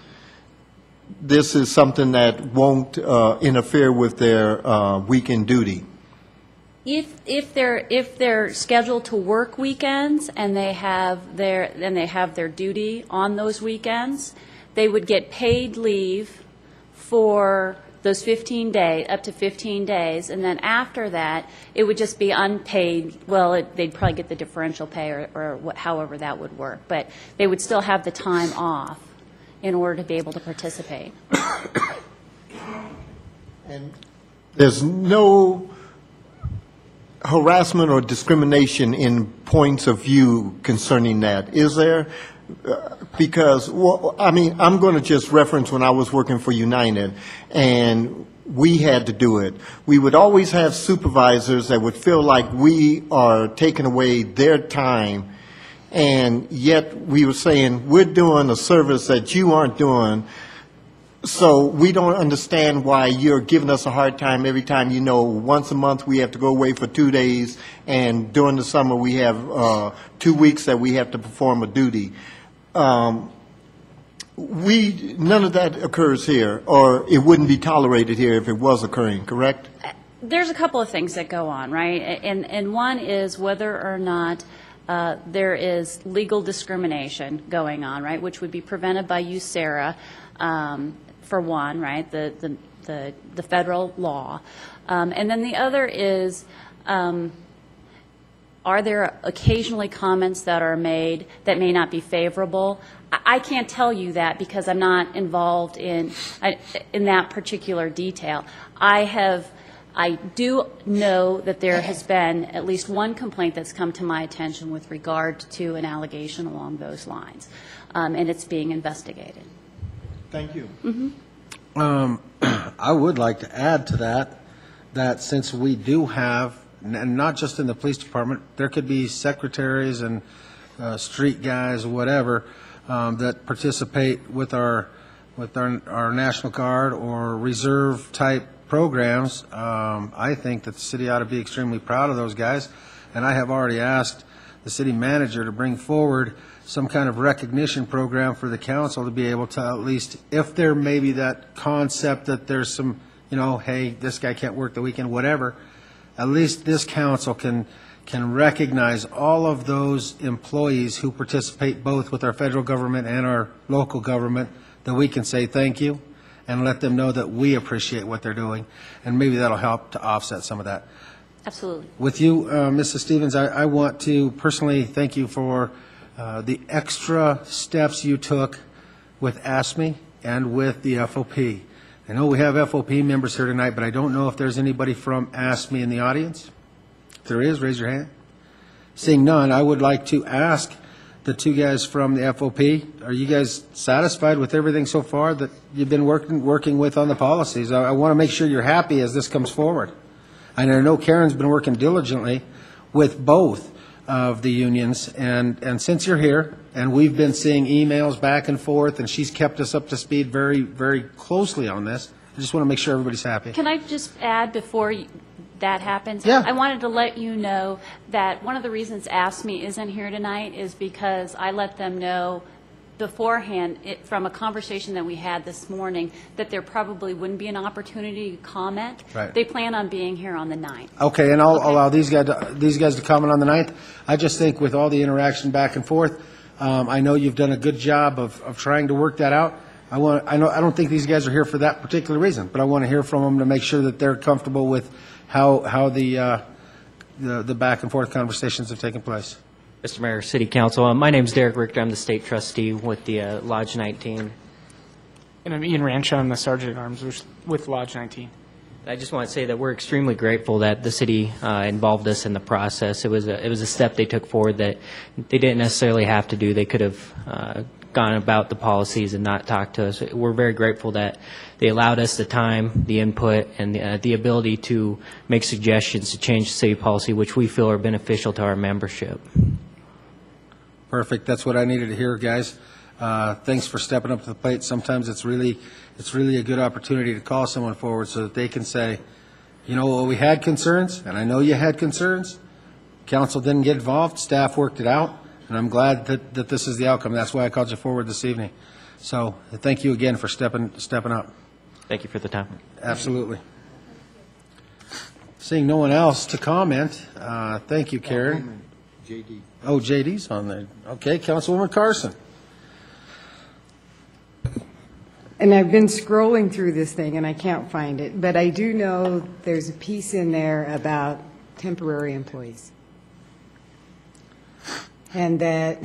this is something that won't interfere with their weekend duty? If they're scheduled to work weekends and they have their duty on those weekends, they would get paid leave for those 15 days, up to 15 days, and then after that, it would just be unpaid. Well, they'd probably get the differential pay or however that would work, but they would still have the time off in order to be able to participate. And there's no harassment or discrimination in points of view concerning that, is there? Because, I'm going to just reference when I was working for United, and we had to do it. We would always have supervisors that would feel like we are taking away their time, and yet we were saying, we're doing a service that you aren't doing, so we don't understand why you're giving us a hard time every time. Once a month we have to go away for 2 days, and during the summer we have 2 weeks that we have to perform a duty. None of that occurs here, or it wouldn't be tolerated here if it was occurring, correct? There's a couple of things that go on, right? And one is whether or not there is legal discrimination going on, right, which would be prevented by USERRA, for one, right, the federal law. And then the other is, are there occasionally comments that are made that may not be favorable? I can't tell you that because I'm not involved in that particular detail. I do know that there has been at least one complaint that's come to my attention with regard to an allegation along those lines, and it's being investigated. Thank you. Mm-hmm. I would like to add to that since we do have, and not just in the police department, there could be secretaries and street guys, whatever, that participate with our National Guard or Reserve type programs. I think that the city ought to be extremely proud of those guys, and I have already asked the city manager to bring forward some kind of recognition program for the council to be able to at least, if there may be that concept that there's some, hey, this guy can't work the weekend, whatever, at least this council can recognize all of those employees who participate both with our federal government and our local government, that we can say thank you and let them know that we appreciate what they're doing, and maybe that'll help to offset some of that. Absolutely. With you, Mrs. Stevens, I want to personally thank you for the extra steps you took with ASME and with the FOP. I know we have FOP members here tonight, but I don't know if there's anybody from ASME in the audience. If there is, raise your hand. Seeing none, I would like to ask the two guys from the FOP, are you guys satisfied with everything so far that you've been working with on the policies? I want to make sure you're happy as this comes forward. And I know Karen's been working diligently with both of the unions, and since you're here, and we've been seeing emails back and forth, and she's kept us up to speed very, very closely on this, I just want to make sure everybody's happy. Can I just add before that happens? Yeah. I wanted to let you know that one of the reasons ASME isn't here tonight is because I let them know beforehand, from a conversation that we had this morning, that there probably wouldn't be an opportunity to comment. Right. They plan on being here on the 9th. Okay, and I'll allow these guys to comment on the 9th. I just think with all the interaction back and forth, I know you've done a good job of trying to work that out. I don't think these guys are here for that particular reason, but I want to hear from them to make sure that they're comfortable with how the back and forth conversations have taken place. Mr. Mayor, City Council, my name is Derek Richter. I'm the state trustee with the Lodge 19. And I'm Ian Rancho. I'm the Sergeant at Arms with Lodge 19. I just want to say that we're extremely grateful that the city involved us in the process. It was a step they took forward that they didn't necessarily have to do. They could have gone about the policies and not talked to us. We're very grateful that they allowed us the time, the input, and the ability to make suggestions to change the city policy, which we feel are beneficial to our membership. Perfect. That's what I needed to hear, guys. Thanks for stepping up to the plate. Sometimes it's really a good opportunity to call someone forward so that they can say, you know, well, we had concerns, and I know you had concerns. Council didn't get involved. Staff worked it out, and I'm glad that this is the outcome. That's why I called you forward this evening. So thank you again for stepping up. Thank you for the time. Absolutely. Seeing no one else to comment, thank you, Karen. JD. Oh, JD's on there. Okay, Councilwoman Carson. And I've been scrolling through this thing, and I can't find it, but I do know there's a piece in there about temporary employees. And that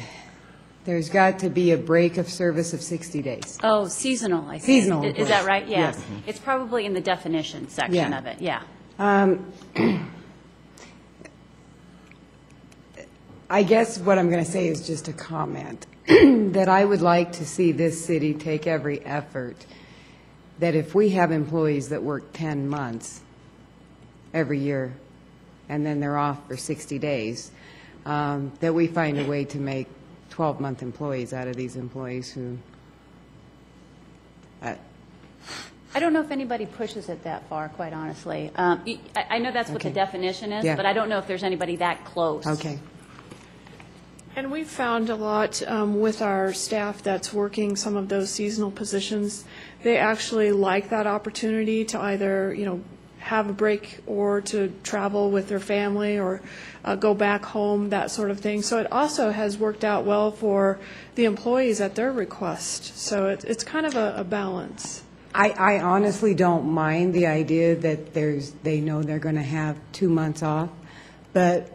there's got to be a break of service of 60 days. Oh, seasonal, I think. Seasonal Is that right? Yeah. Yes. It's probably in the definition section Yeah. of it, yeah. I guess what I'm going to say is just a comment, that I would like to see this city take every effort that if we have employees that work 10 months every year and then they're off for 60 days, that we find a way to make 12-month employees out of these employees who... I don't know if anybody pushes it that far, quite honestly. I know that's what the Okay. definition is, Yeah. but I don't know if there's anybody that close. Okay. And we've found a lot with our staff that's working some of those seasonal positions. They actually like that opportunity to either, have a break or to travel with their family or go back home, that sort of thing. So it also has worked out well for the employees at their request. So it's kind of a balance. I honestly don't mind the idea that they know they're going to have 2 months off, but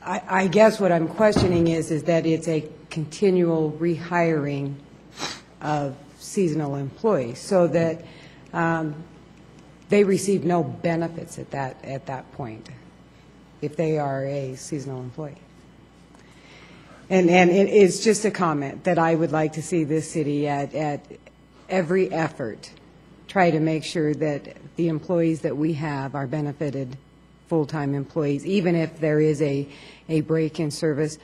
I guess what I'm questioning is that it's a continual rehiring of seasonal employees, so that they receive no benefits at that point if they are a seasonal employee. And it's just a comment that I would like to see this city at every effort try to make sure that the employees that we have are benefited full-time employees, even if there is a break in service,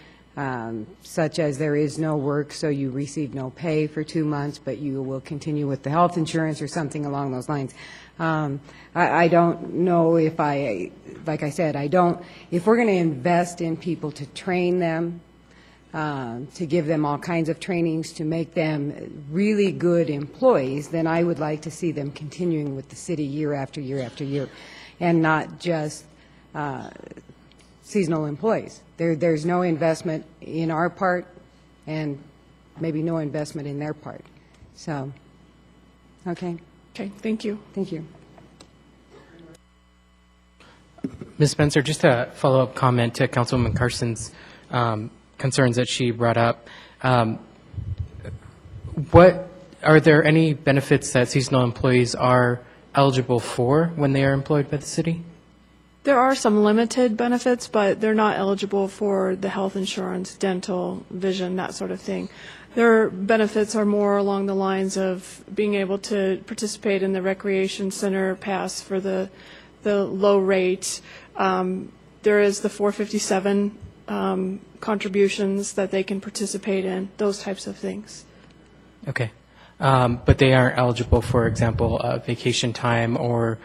such as there is no work, so you receive no pay for 2 months, but you will continue with the health insurance or something along those lines. I don't know if like I said, if we're going to invest in people to train them, to give them all kinds of trainings to make them really good employees, then I would like to see them continuing with the city year after year after year, and not just seasonal employees. There's no investment in our part, and maybe no investment in their part. So, okay. Okay, thank you. Thank you. Ms. Spencer, just a follow-up comment to Councilwoman Carson's concerns that she brought up. Are there any benefits that seasonal employees are eligible for when they are employed by the city? There are some limited benefits, but they're not eligible for the health insurance, dental, vision, that sort of thing. Their benefits are more along the lines of being able to participate in the recreation center pass for the low rate. There is the 457 contributions that they can participate in, those types of things. Okay. But they aren't eligible, for example, vacation time or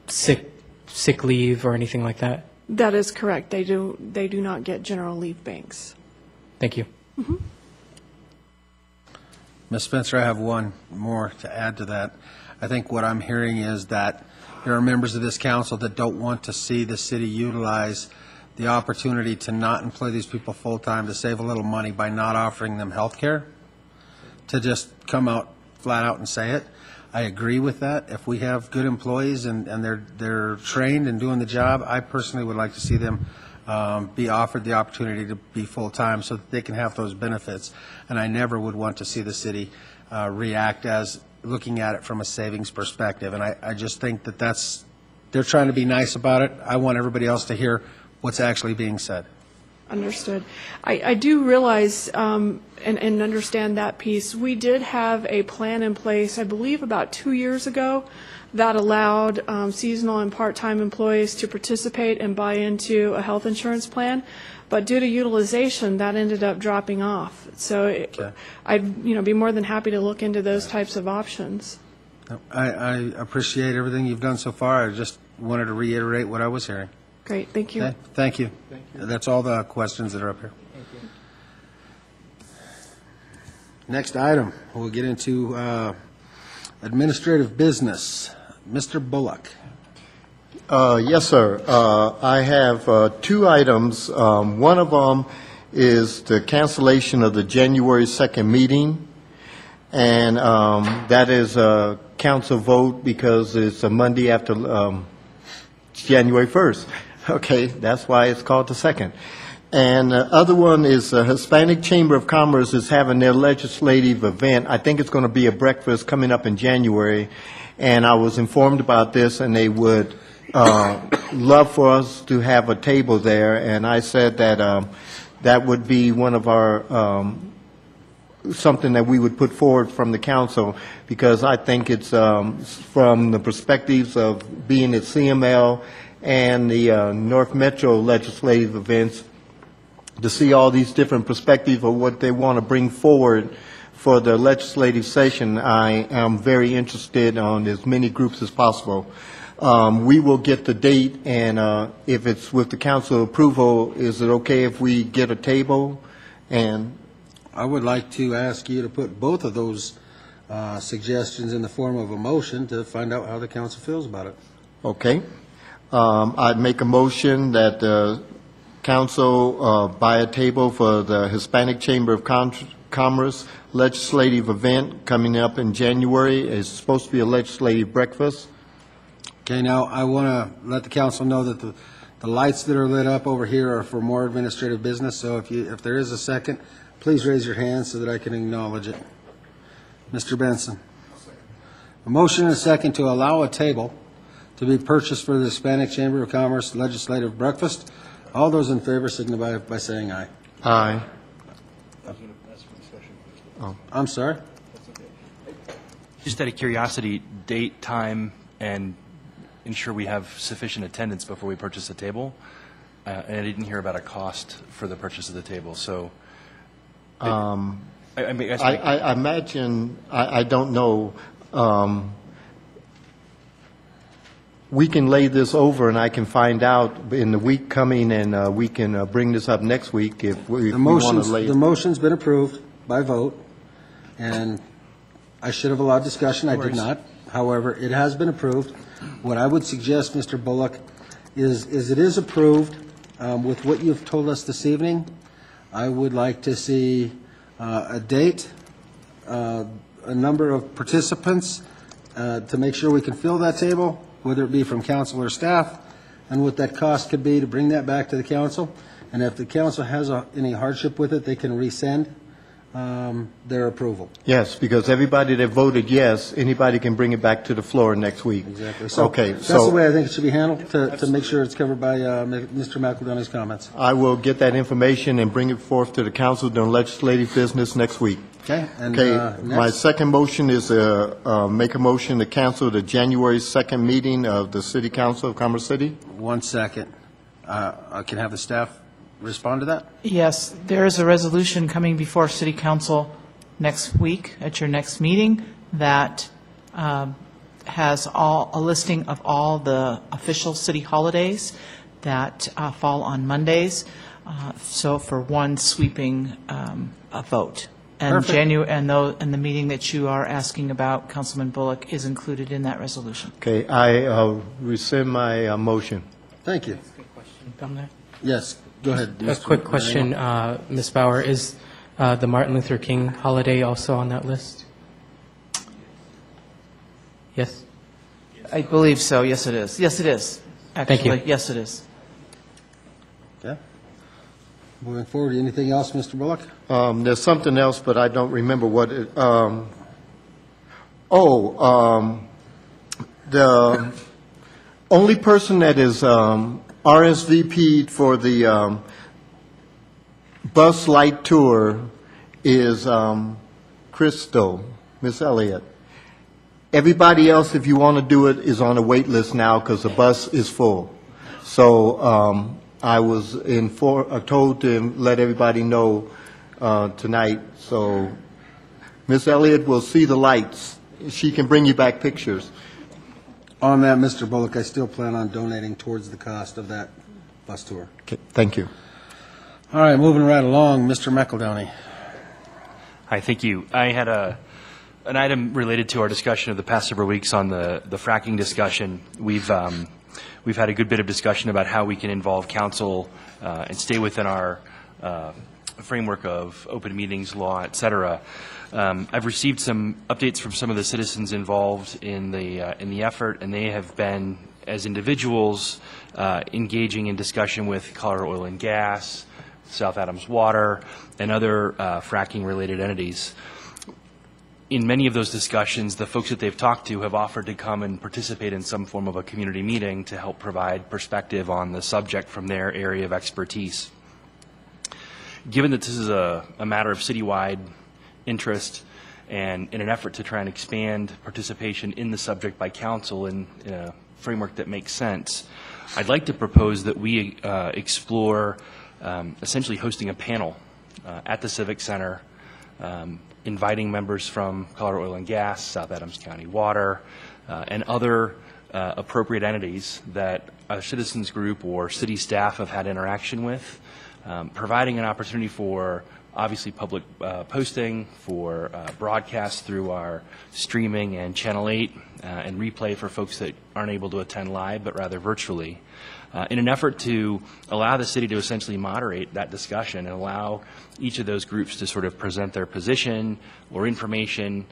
sick leave or anything like that? That is correct. They do not get general leave banks. Thank you. Mm-hmm. Ms. Spencer, I have one more to add to that. I think what I'm hearing is that there are members of this council that don't want to see the city utilize the opportunity to not employ these people full-time to save a little money by not offering them health care, to just come out flat out and say it. I agree with that. If we have good employees and they're trained and doing the job, I personally would like to see them be offered the opportunity to be full-time so that they can have those benefits. And I never would want to see the city react as looking at it from a savings perspective. And I just think that they're trying to be nice about it. I want everybody else to hear what's actually being said. Understood. I do realize and understand that piece. We did have a plan in place, I believe about 2 years ago, that allowed seasonal and part-time employees to participate and buy into a health insurance plan. But due to utilization, that ended up dropping off. So I'd be more than happy to look into those types of options. I appreciate everything you've done so far. I just wanted to reiterate what I was hearing. Great, thank you. Okay, thank you. That's all the questions that are up here. Next item, we'll get into administrative business. Mr. Bullock. Yes, sir. I have two items. One of them is the cancellation of the January 2nd meeting, and that is a council vote because it's a Monday after January 1st. Okay, that's why it's called the second. And the other one is the Hispanic Chamber of Commerce is having their legislative event. I think it's going to be a breakfast coming up in January, and I was informed about this, and they would love for us to have a table there, and I said that that would be one of our something that we would put forward from the council, because I think it's from the perspectives of being at CML and the North Metro legislative events, to see all these different perspectives of what they want to bring forward for the legislative session. I am very interested on as many groups as possible. We will get the date, and if it's with the council approval, is it okay if we get a table? And I would like to ask you to put both of those suggestions in the form of a motion to find out how the council feels about it. Okay. I'd make a motion that the council buy a table for the Hispanic Chamber of Commerce legislative event coming up in January. It's supposed to be a legislative breakfast. Okay, now I want to let the council know that the lights that are lit up over here are for more administrative business, so if there is a second, please raise your hand so that I can acknowledge it. Mr. Benson. A motion and a second to allow a table to be purchased for the Hispanic Chamber of Commerce legislative breakfast. All those in favor signify by saying aye. Aye. I'm sorry? Just out of curiosity, date, time, and ensure we have sufficient attendance before we purchase a table. And I didn't hear about a cost for the purchase of the table, so. I imagine, I don't know. We can lay this over, and I can find out in the week coming, and we can bring this up next week if we want to lay it. The motion's been approved by vote, and I should have allowed discussion. I did not. However, it has been approved. What I would suggest, Mr. Bullock, is it is approved with what you've told us this evening. I would like to see a date, a number of participants to make sure we can fill that table, whether it be from council or staff, and what that cost could be to bring that back to the council. And if the council has any hardship with it, they can rescind their approval. Yes, because everybody that voted yes, anybody can bring it back to the floor next week. Exactly. So okay, that's the way I think it should be handled, to make sure it's covered by Mr. McEldowney's comments. I will get that information and bring it forth to the council during legislative business next week. Okay. And, my second motion is make a motion to cancel the January 2nd meeting of the City Council of Commerce City. 1 second. I can have the staff respond to that? Yes, there is a resolution coming before City Council next week at your next meeting that has a listing of all the official city holidays that fall on Mondays. So for one sweeping a vote. And and the meeting that you are asking about, Councilman Bullock, is included in that resolution. Okay, I rescind my motion. Thank you. Down there. Yes, go ahead. A quick question, Ms. Bauer. Is the Martin Luther King holiday also on that list? Yes? I believe so. Yes, it is. Yes, it is. Actually, Thank you. Yes, it is. Okay. Moving forward, anything else, Mr. Bullock? There's something else, but I don't remember what it, The only person that is RSVP'd for the bus light tour is Crystal, Miss Elliott. Everybody else, if you want to do it, is on a wait list now because the bus is full. So I was told to let everybody know tonight. So Miss Elliott will see the lights. She can bring you back pictures. On that, Mr. Bullock, I still plan on donating towards the cost of that bus tour. Okay, thank you. All right, moving right along, Mr. McEldowney. Hi, thank you. I had an item related to our discussion of the past several weeks on the fracking discussion. We've had a good bit of discussion about how we can involve council and stay within our framework of open meetings law, et cetera. I've received some updates from some of the citizens involved in the effort, and they have been, as individuals, engaging in discussion with Colorado Oil and Gas, South Adams Water, and other fracking-related entities. In many of those discussions, the folks that they've talked to have offered to come and participate in some form of a community meeting to help provide perspective on the subject from their area of expertise. Given that this is a matter of citywide interest and in an effort to try and expand participation in the subject by council in a framework that makes sense, I'd like to propose that we explore essentially hosting a panel at the Civic Center, inviting members from Colorado Oil and Gas, South Adams County Water, and other appropriate entities that a citizens group or city staff have had interaction with, providing an opportunity for obviously public posting, for broadcast through our streaming and Channel 8, and replay for folks that aren't able to attend live but rather virtually, in an effort to allow the city to essentially moderate that discussion and allow each of those groups to sort of present their position or information,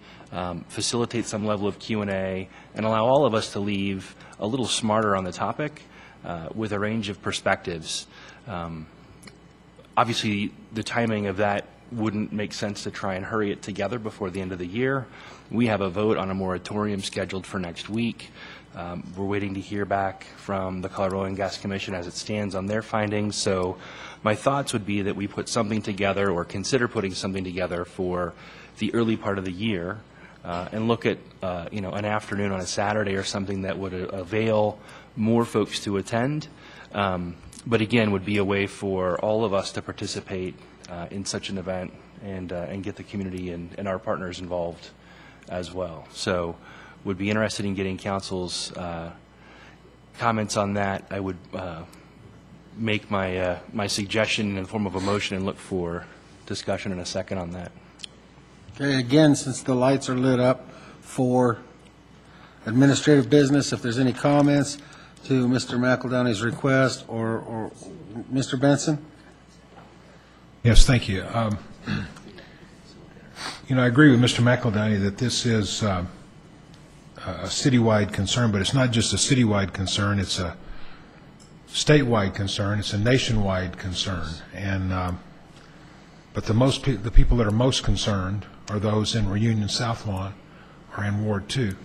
facilitate some level of Q&A, and allow all of us to leave a little smarter on the topic with a range of perspectives. Obviously, the timing of that wouldn't make sense to try and hurry it together before the end of the year. We have a vote on a moratorium scheduled for next week. We're waiting to hear back from the Colorado Oil and Gas Commission as it stands on their findings. So my thoughts would be that we put something together or consider putting something together for the early part of the year and look at an afternoon on a Saturday or something that would avail more folks to attend. But again, would be a way for all of us to participate in such an event and get the community and our partners involved as well. So would be interested in getting council's comments on that. I would make my suggestion in the form of a motion and look for discussion in a second on that. Okay, again, since the lights are lit up for administrative business, if there's any comments to Mr. McEldowney's request or Mr. Benson? Yes, thank you. I agree with Mr. McEldowney that this is a citywide concern, but it's not just a citywide concern, it's a statewide concern, it's a nationwide concern. And but the people that are most concerned are those in Reunion South Lawn or in Ward 2.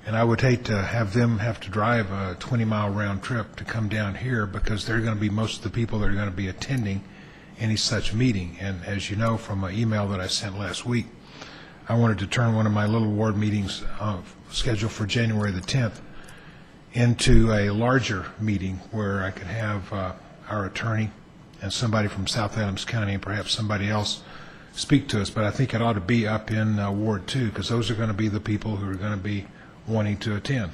And I would hate to have them have to drive a 20-mile round trip to come down here because they're going to be most of the people that are going to be attending any such meeting. And as you know from an email that I sent last week, I wanted to turn one of my little ward meetings scheduled for January the 10th into a larger meeting where I could have our attorney and somebody from South Adams County and perhaps somebody else speak to us. But I think it ought to be up in Ward 2 because those are going to be the people who are going to be wanting to attend.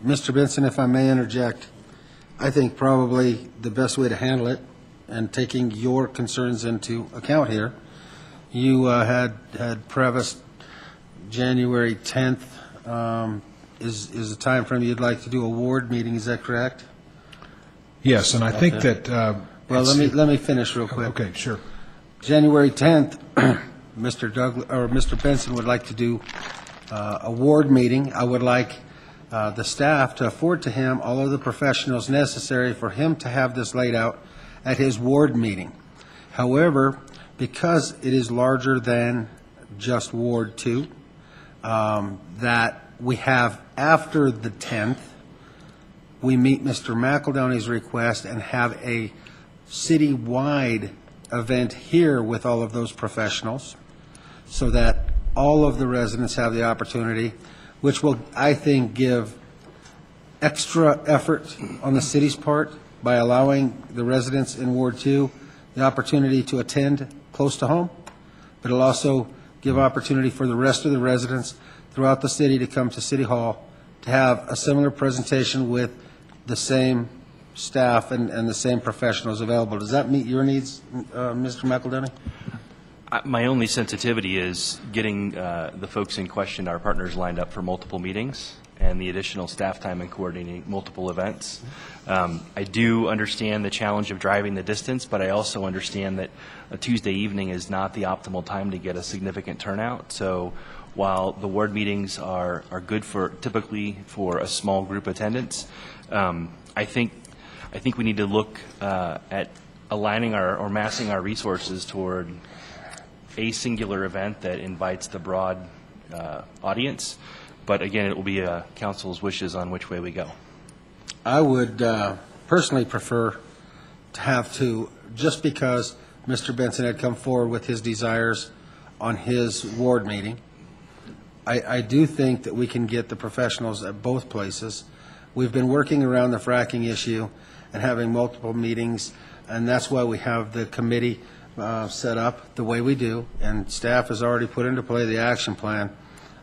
Mr. Benson, if I may interject, I think probably the best way to handle it, and taking your concerns into account here, you had prefaced January 10th is the time frame you'd like to do a ward meeting. Is that correct? Yes, and I think that. Well, let me finish real quick. Okay, sure. January 10th, Mr. Benson would like to do a ward meeting. I would like the staff to afford to him all of the professionals necessary for him to have this laid out at his ward meeting. However, because it is larger than just Ward 2, that we have after the 10th, we meet Mr. McEldowney's request and have a citywide event here with all of those professionals so that all of the residents have the opportunity, which will, I think, give extra effort on the city's part by allowing the residents in Ward 2 the opportunity to attend close to home, but it'll also give opportunity for the rest of the residents throughout the city to come to City Hall to have a similar presentation with the same staff and the same professionals available. Does that meet your needs, Mr. McEldowney? My only sensitivity is getting the folks in question, our partners, lined up for multiple meetings and the additional staff time in coordinating multiple events. I do understand the challenge of driving the distance, but I also understand that a Tuesday evening is not the optimal time to get a significant turnout. So while the ward meetings are good for typically for a small group attendance, I think we need to look at aligning or massing our resources toward a singular event that invites the broad audience. But again, it will be council's wishes on which way we go. I would personally prefer to have to, just because Mr. Benson had come forward with his desires on his ward meeting, I do think that we can get the professionals at both places. We've been working around the fracking issue and having multiple meetings, and that's why we have the committee set up the way we do, and staff has already put into play the action plan.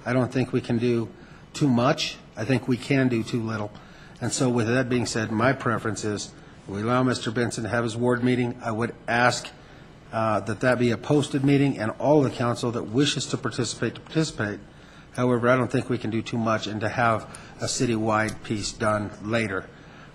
I don't think we can do too much. I think we can do too little. And so with that being said, my preference is we allow Mr. Benson to have his ward meeting. I would ask that be a posted meeting and all the council that wishes to participate. However, I don't think we can do too much and to have a citywide piece done later.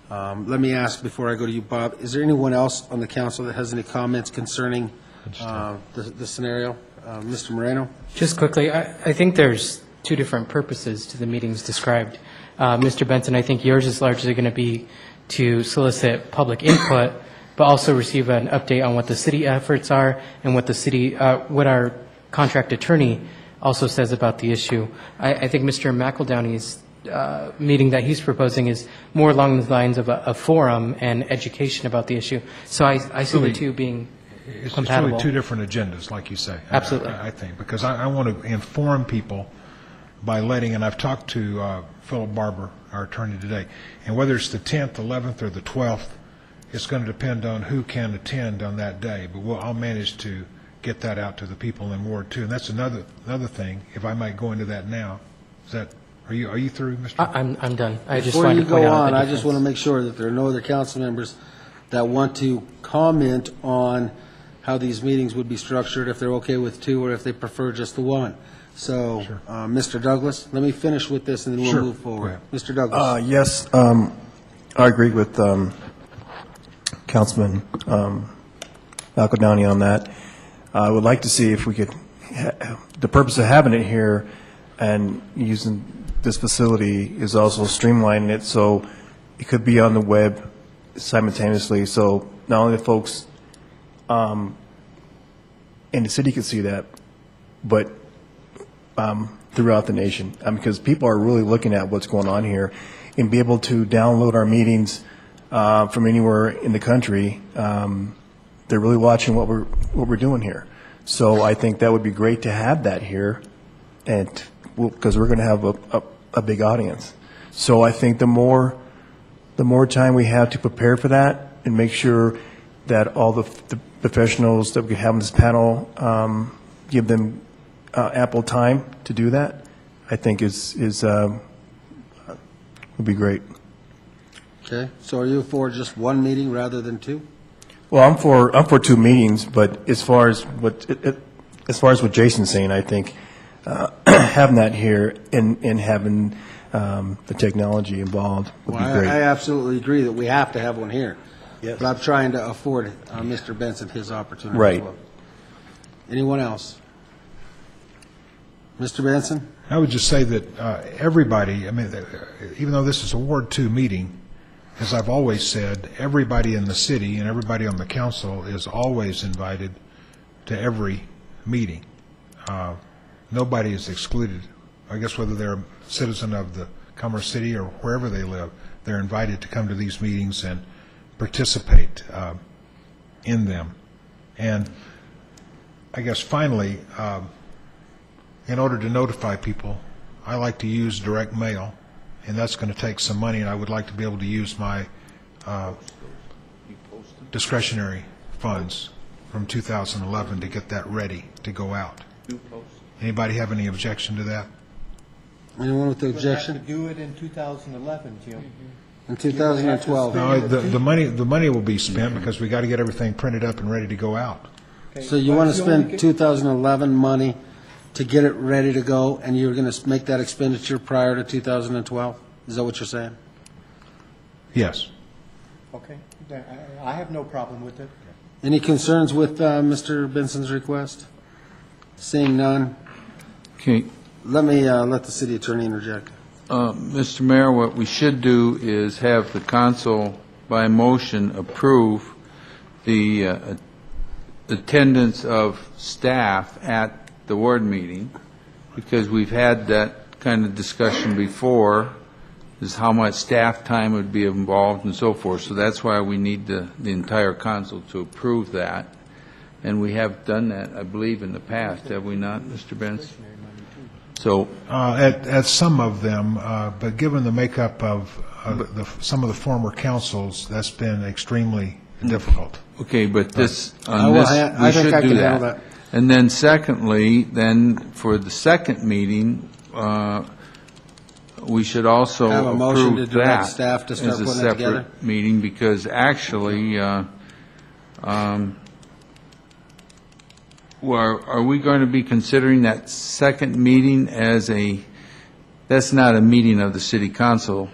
Let me ask before I go to you, Bob, is there anyone else on the council that has any comments concerning the scenario? Mr. Moreno? Just quickly, I think there's two different purposes to the meetings described. Mr. Benson, I think yours is largely going to be to solicit public input, but also receive an update on what the city efforts are and what the city, what our contract attorney also says about the issue. I think Mr. McEldowney's meeting that he's proposing is more along the lines of a forum and education about the issue. So I see the two being compatible. It's really two different agendas, like you say. Absolutely. I think, because I want to inform people by letting, and I've talked to Philip Barber, our attorney, today, and whether it's the 10th, 11th, or the 12th, it's going to depend on who can attend on that day. But I'll manage to get that out to the people in Ward 2. And that's another thing, if I might go into that now. Is that, are you through, Mr.? I'm done. I just Before wanted you to point go out on, the I just want to make sure that there are no other council members that want to comment on how these meetings would be structured, if they're okay with two or if they prefer just the one. So, Mr. Douglas, let me finish with this and then we'll move forward. Mr. Douglas. Yes, I agree with Councilman McEldowney on that. I would like to see if we could, the purpose of having it here and using this facility is also streamlining it so it could be on the web simultaneously. So not only the folks in the city can see that, but throughout the nation, because people are really looking at what's going on here and be able to download our meetings from anywhere in the country. They're really watching what we're doing here. So I think that would be great to have that here, and because we're going to have a big audience. So I think the more time we have to prepare for that and make sure that all the professionals that we have on this panel, give them ample time to do that, I think would be great. Okay, so are you for just one meeting rather than two? Well, I'm for two meetings, but as far as what Jason's saying, I think having that here and having the technology involved would be great. I absolutely agree that we have to have one here. Yes. But I'm trying to afford Mr. Benson his opportunity right. as well. Anyone else? Mr. Benson? I would just say that everybody, I mean, even though this is a Ward 2 meeting, as I've always said, everybody in the city and everybody on the council is always invited to every meeting. Nobody is excluded I guess whether they're a citizen of the Commerce City or wherever they live, they're invited to come to these meetings and participate in them. And I guess finally, in order to notify people, I like to use direct mail, and that's going to take some money, and I would like to be able to use my discretionary funds from 2011 to get that ready to go out. Anybody have any objection to that? Anyone with the objection? To do it in 2011, Jim. In 2012. No, the money will be spent because we got to get everything printed up and ready to go out. So you want to spend 2011 money to get it ready to go, and you're going to make that expenditure prior to 2012? Is that what you're saying? Yes. Okay, I have no problem with it. Any concerns with Mr. Benson's request? Seeing none, Okay. let me let the city attorney interject. Mr. Mayor, what we should do is have the council, by motion, approve the attendance of staff at the ward meeting, because we've had that kind of discussion before, is how much staff time would be involved and so forth. So that's why we need the entire council to approve that. And we have done that, I believe, in the past, have we not, Mr. Benson? So At some of them, but given the makeup of some of the former councils, that's been extremely difficult. okay, but this, I on this, think we should I do can handle that. that. And then secondly, then for the second meeting, we should also Have a motion to approve direct that staff to start as a putting it together? separate meeting, because actually, are we going to be considering that second meeting as that's not a meeting of the city council?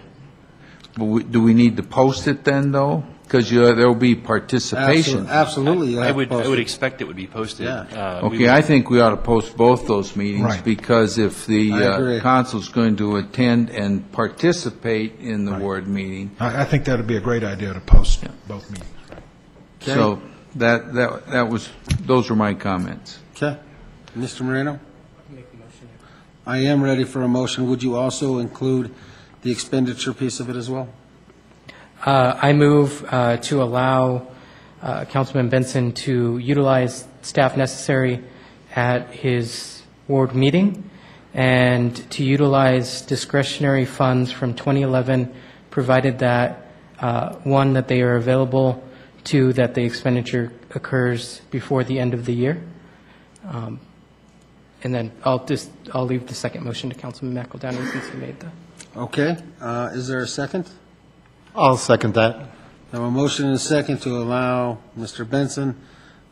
But do we need to post it then, though? Because there will be participation. Absolutely. you I have to would post it. expect it would be posted. Yeah. Okay, I think we ought to post both those meetings, Right. because if I agree. the council's going to attend and participate in the ward meeting, I think that would be a great idea to post both meetings. Okay. so those were my comments. Okay. Mr. Moreno? I am ready for a motion. Would you also include the expenditure piece of it as well? I move to allow Councilman Benson to utilize staff necessary at his ward meeting and to utilize discretionary funds from 2011, provided that, one, that they are available, two, that the expenditure occurs before the end of the year. And then I'll leave the second motion to Councilman McEldowney since he made the. Okay. Is there a second? I'll second that. I have a motion and a second to allow Mr. Benson,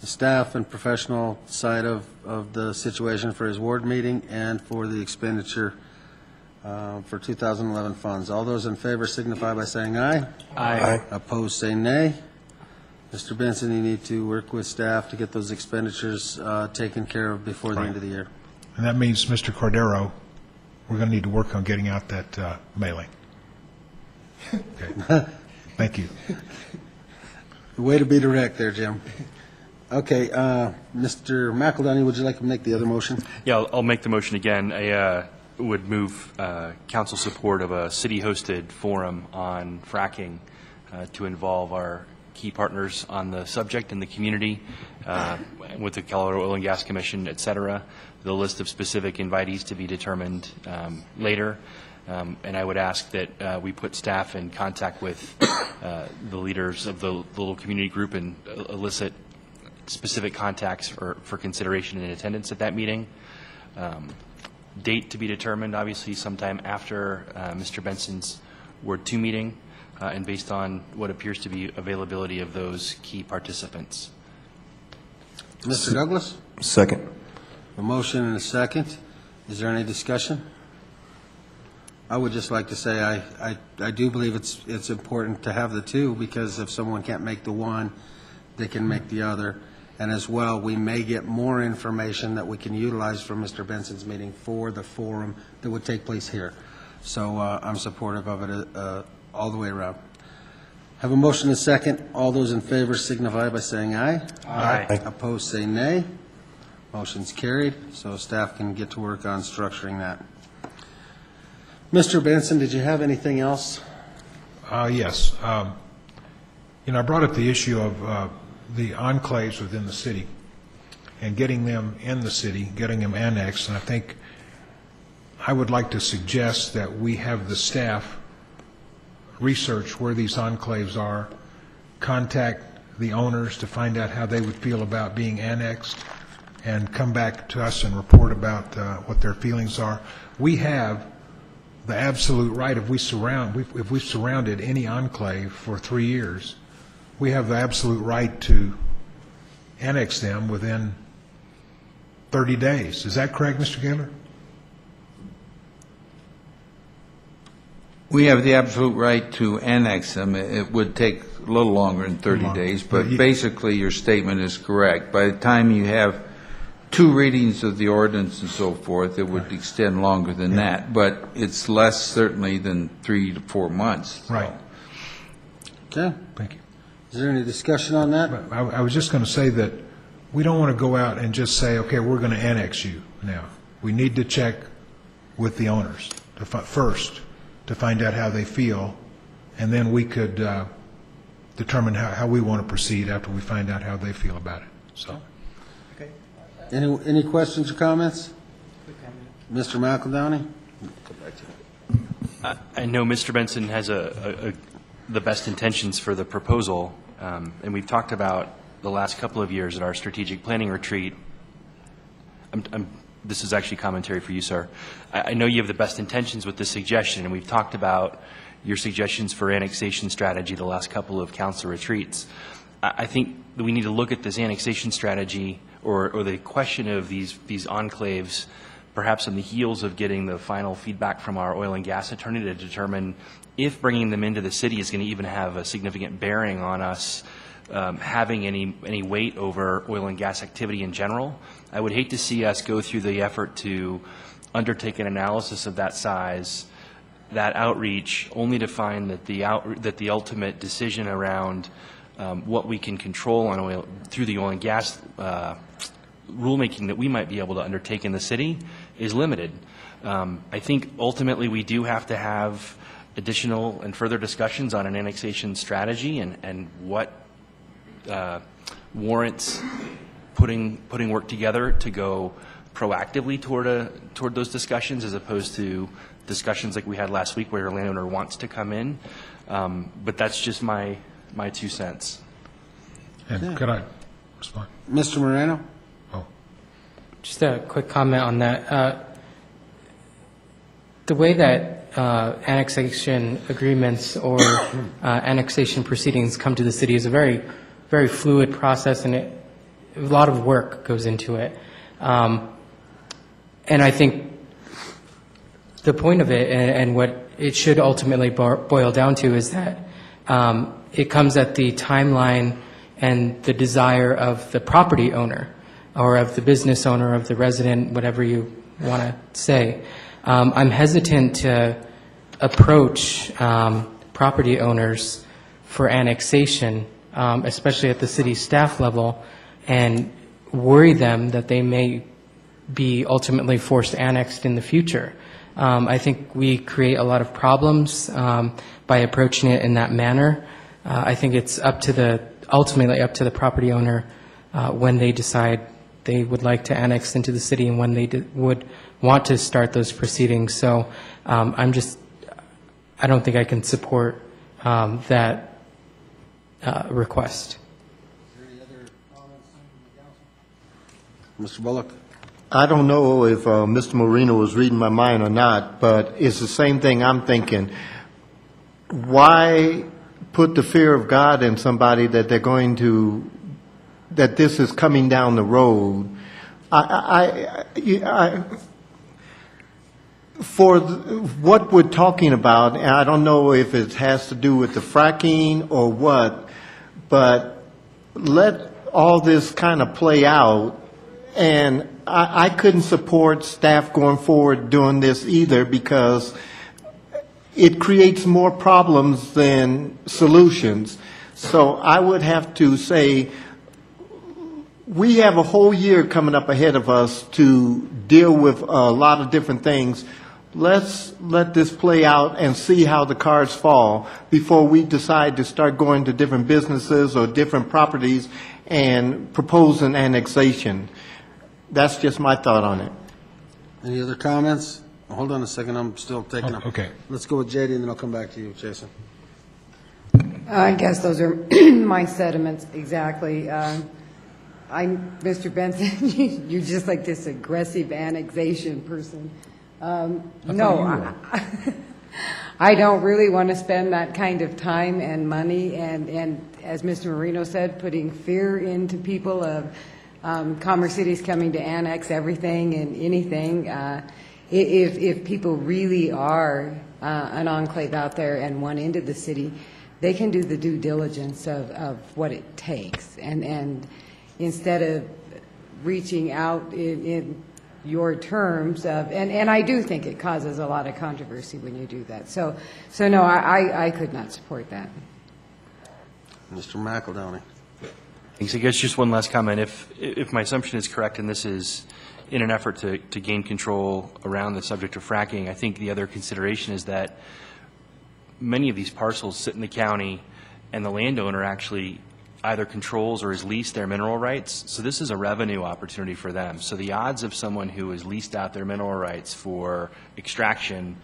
the staff and professional side of the situation for his ward meeting and for the expenditure for 2011 funds. All those in favor signify by saying aye. Aye. Opposed, say nay. Mr. Benson, you need to work with staff to get those expenditures taken care of before the end of the year. And that means, Mr. Cordero, we're going to need to work on getting out that mailing. Okay. Thank you. Way to be direct there, Jim. Okay, Mr. McEldowney, would you like to make the other motion? Yeah, I'll make the motion again. I would move council support of a city-hosted forum on fracking to involve our key partners on the subject in the community, with the Colorado Oil and Gas Commission, et cetera, the list of specific invitees to be determined later. And I would ask that we put staff in contact with the leaders of the little community group and elicit specific contacts for consideration and attendance at that meeting. Date to be determined, obviously, sometime after Mr. Benson's Ward 2 meeting, and based on what appears to be availability of those key participants. Mr. Douglas? Second. A motion and a second. Is there any discussion? I would just like to say I do believe it's important to have the two, because if someone can't make the one, they can make the other. And as well, we may get more information that we can utilize from Mr. Benson's meeting for the forum that would take place here. So I'm supportive of it all the way around. Have a motion and a second. All those in favor signify by saying aye. Aye. Opposed, say nay. Motion's carried, so staff can get to work on structuring that. Mr. Benson, did you have anything else? Yes. You know, I brought up the issue of the enclaves within the city and getting them in the city, getting them annexed, and I think I would like to suggest that we have the staff research where these enclaves are, contact the owners to find out how they would feel about being annexed, and come back to us and report about what their feelings are. We have the absolute right, if we've surrounded any enclave for 3 years, we have the absolute right to annex them within 30 days. Is that correct, Mr. Gaylor? We have the absolute right to annex them. It would take a little longer than 30 days, but basically your statement is correct. By the time you have 2 readings of the ordinance and so forth, it would extend longer than that, but it's less certainly than 3 to 4 months. Right. Okay. Thank you. Is there any discussion on that? I was just going to say that we don't want to go out and just say, okay, we're going to annex you now. We need to check with the owners first to find out how they feel, and then we could determine how we want to proceed after we find out how they feel about it. So. Any questions or comments? Mr. McEldowney? I know Mr. Benson has the best intentions for the proposal, and we've talked about the last couple of years at our strategic planning retreat. This is actually commentary for you, sir. I know you have the best intentions with this suggestion, and we've talked about your suggestions for annexation strategy the last couple of council retreats. I think that we need to look at this annexation strategy or the question of these enclaves perhaps on the heels of getting the final feedback from our oil and gas attorney to determine if bringing them into the city is going to even have a significant bearing on us having any weight over oil and gas activity in general. I would hate to see us go through the effort to undertake an analysis of that size, that outreach, only to find that the ultimate decision around what we can control on oil through the oil and gas rulemaking that we might be able to undertake in the city is limited. I think ultimately we do have to have additional and further discussions on an annexation strategy and what warrants putting work together to go proactively toward those discussions as opposed to discussions like we had last week where a landowner wants to come in. But that's just my 2 cents. And could I respond? Mr. Moreno? Just a quick comment on that. The way that annexation agreements or annexation proceedings come to the city is a very, very fluid process, and a lot of work goes into it. And I think the point of it and what it should ultimately boil down to is that it comes at the timeline and the desire of the property owner or of the business owner, of the resident, whatever you want to say. I'm hesitant to approach property owners for annexation, especially at the city staff level, and worry them that they may be ultimately forced annexed in the future. I think we create a lot of problems by approaching it in that manner. I think it's ultimately up to the property owner when they decide they would like to annex into the city and when they would want to start those proceedings. So I don't think I can support that request. Mr. Bullock? I don't know if Mr. Moreno was reading my mind or not, but it's the same thing I'm thinking. Why put the fear of God in somebody that they're going to, that this is coming down the road? For what we're talking about, and I don't know if it has to do with the fracking or what, but let all this kind of play out. And I couldn't support staff going forward doing this either because it creates more problems than solutions. So I would have to say we have a whole year coming up ahead of us to deal with a lot of different things. let's let this play out and see how the cards fall before we decide to start going to different businesses or different properties and propose an annexation. That's just my thought on it. Any other comments? Hold on a second, I'm still taking up. Okay. Let's go with JD, and then I'll come back to you, Jason. I guess those are my sentiments, exactly. Mr. Benson, you're just like this aggressive annexation person. No, I don't really want to spend that kind of time and money, and as Mr. Marino said, putting fear into people of Commerce City's coming to annex everything and anything. If people really are an enclave out there and one end of the city, they can do the due diligence of what it takes, and instead of reaching out in your terms of, and I do think it causes a lot of controversy when you do that. So no, I could not support that. Mr. McEldowney. Thanks. I guess just one last comment. If my assumption is correct, and this is in an effort to gain control around the subject of fracking, I think the other consideration is that many of these parcels sit in the county, and the landowner actually either controls or has leased their mineral rights. So this is a revenue opportunity for them. So the odds of someone who has leased out their mineral rights for extraction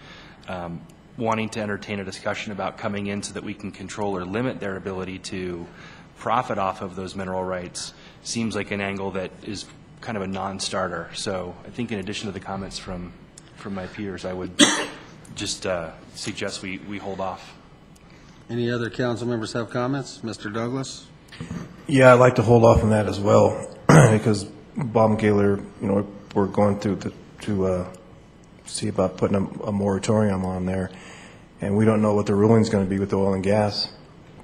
wanting to entertain a discussion about coming in so that we can control or limit their ability to profit off of those mineral rights seems like an angle that is kind of a non-starter. So I think in addition to the comments from my peers, I would just suggest we hold off. Any other council members have comments? Mr. Douglas? Yeah, I'd like to hold off on that as well, because Bob and Gaylor, we're going through to see about putting a moratorium on there, and we don't know what the ruling's going to be with the oil and gas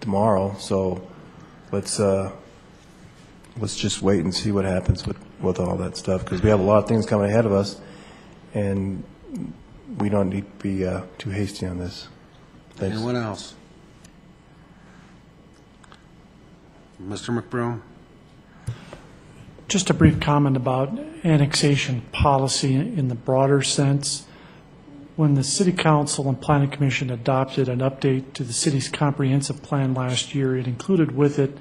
tomorrow. So let's just wait and see what happens with all that stuff, because we have a lot of things coming ahead of us, and we don't need to be too hasty on this. Thanks. Anyone else? Mr. McBroom? Just a brief comment about annexation policy in the broader sense. When the City Council and Planning Commission adopted an update to the city's comprehensive plan last year, it included with it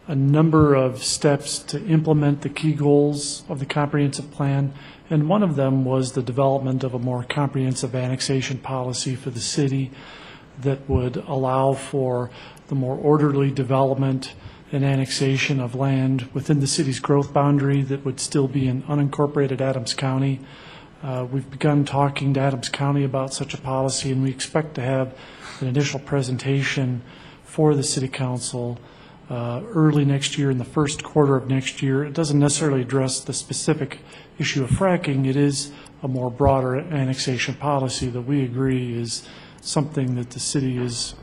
a number of steps to implement the key goals of the comprehensive plan, and one of them was the development of a more comprehensive annexation policy for the city that would allow for the more orderly development and annexation of land within the city's growth boundary that would still be in unincorporated Adams County. We've begun talking to Adams County about such a policy, and we expect to have an initial presentation for the City Council early next year, in the first quarter of next year. It doesn't necessarily address the specific issue of fracking. It is a more broader annexation policy that we agree is something that the city is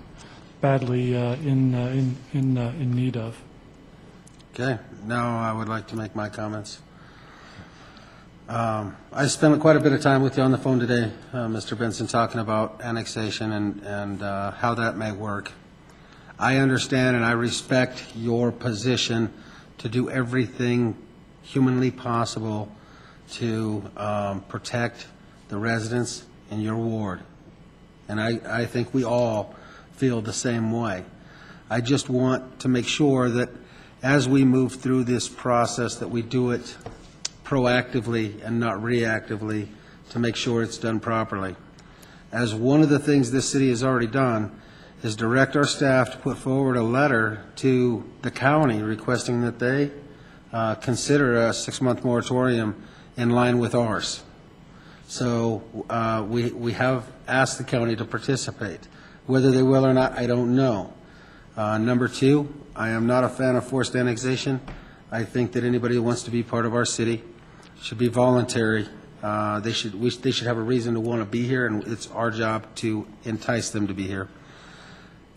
badly in need of. Okay, now I would like to make my comments. I spent quite a bit of time with you on the phone today, Mr. Benson, talking about annexation and how that may work. I understand and I respect your position to do everything humanly possible to protect the residents in your ward. And I think we all feel the same way. I just want to make sure that as we move through this process that we do it proactively and not reactively to make sure it's done properly. As one of the things this city has already done is direct our staff to put forward a letter to the county requesting that they consider a 6-month moratorium in line with ours. So we have asked the county to participate. Whether they will or not, I don't know. Number 2, I am not a fan of forced annexation. I think that anybody who wants to be part of our city should be voluntary. They should have a reason to want to be here, and it's our job to entice them to be here.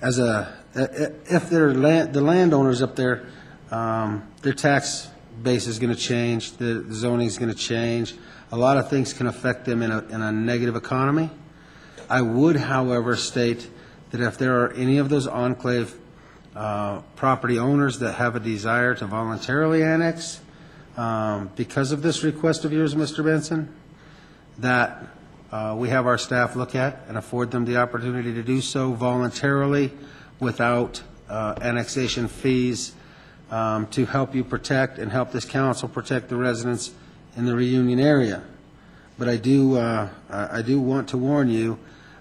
If the landowners up there, their tax base is going to change, the zoning is going to change. A lot of things can affect them in a negative economy. I would, however, state that if there are any of those enclave property owners that have a desire to voluntarily annex because of this request of yours, Mr. Benson, that we have our staff look at and afford them the opportunity to do so voluntarily without annexation fees to help you protect and help this council protect the residents in the Reunion area. But I do want to warn you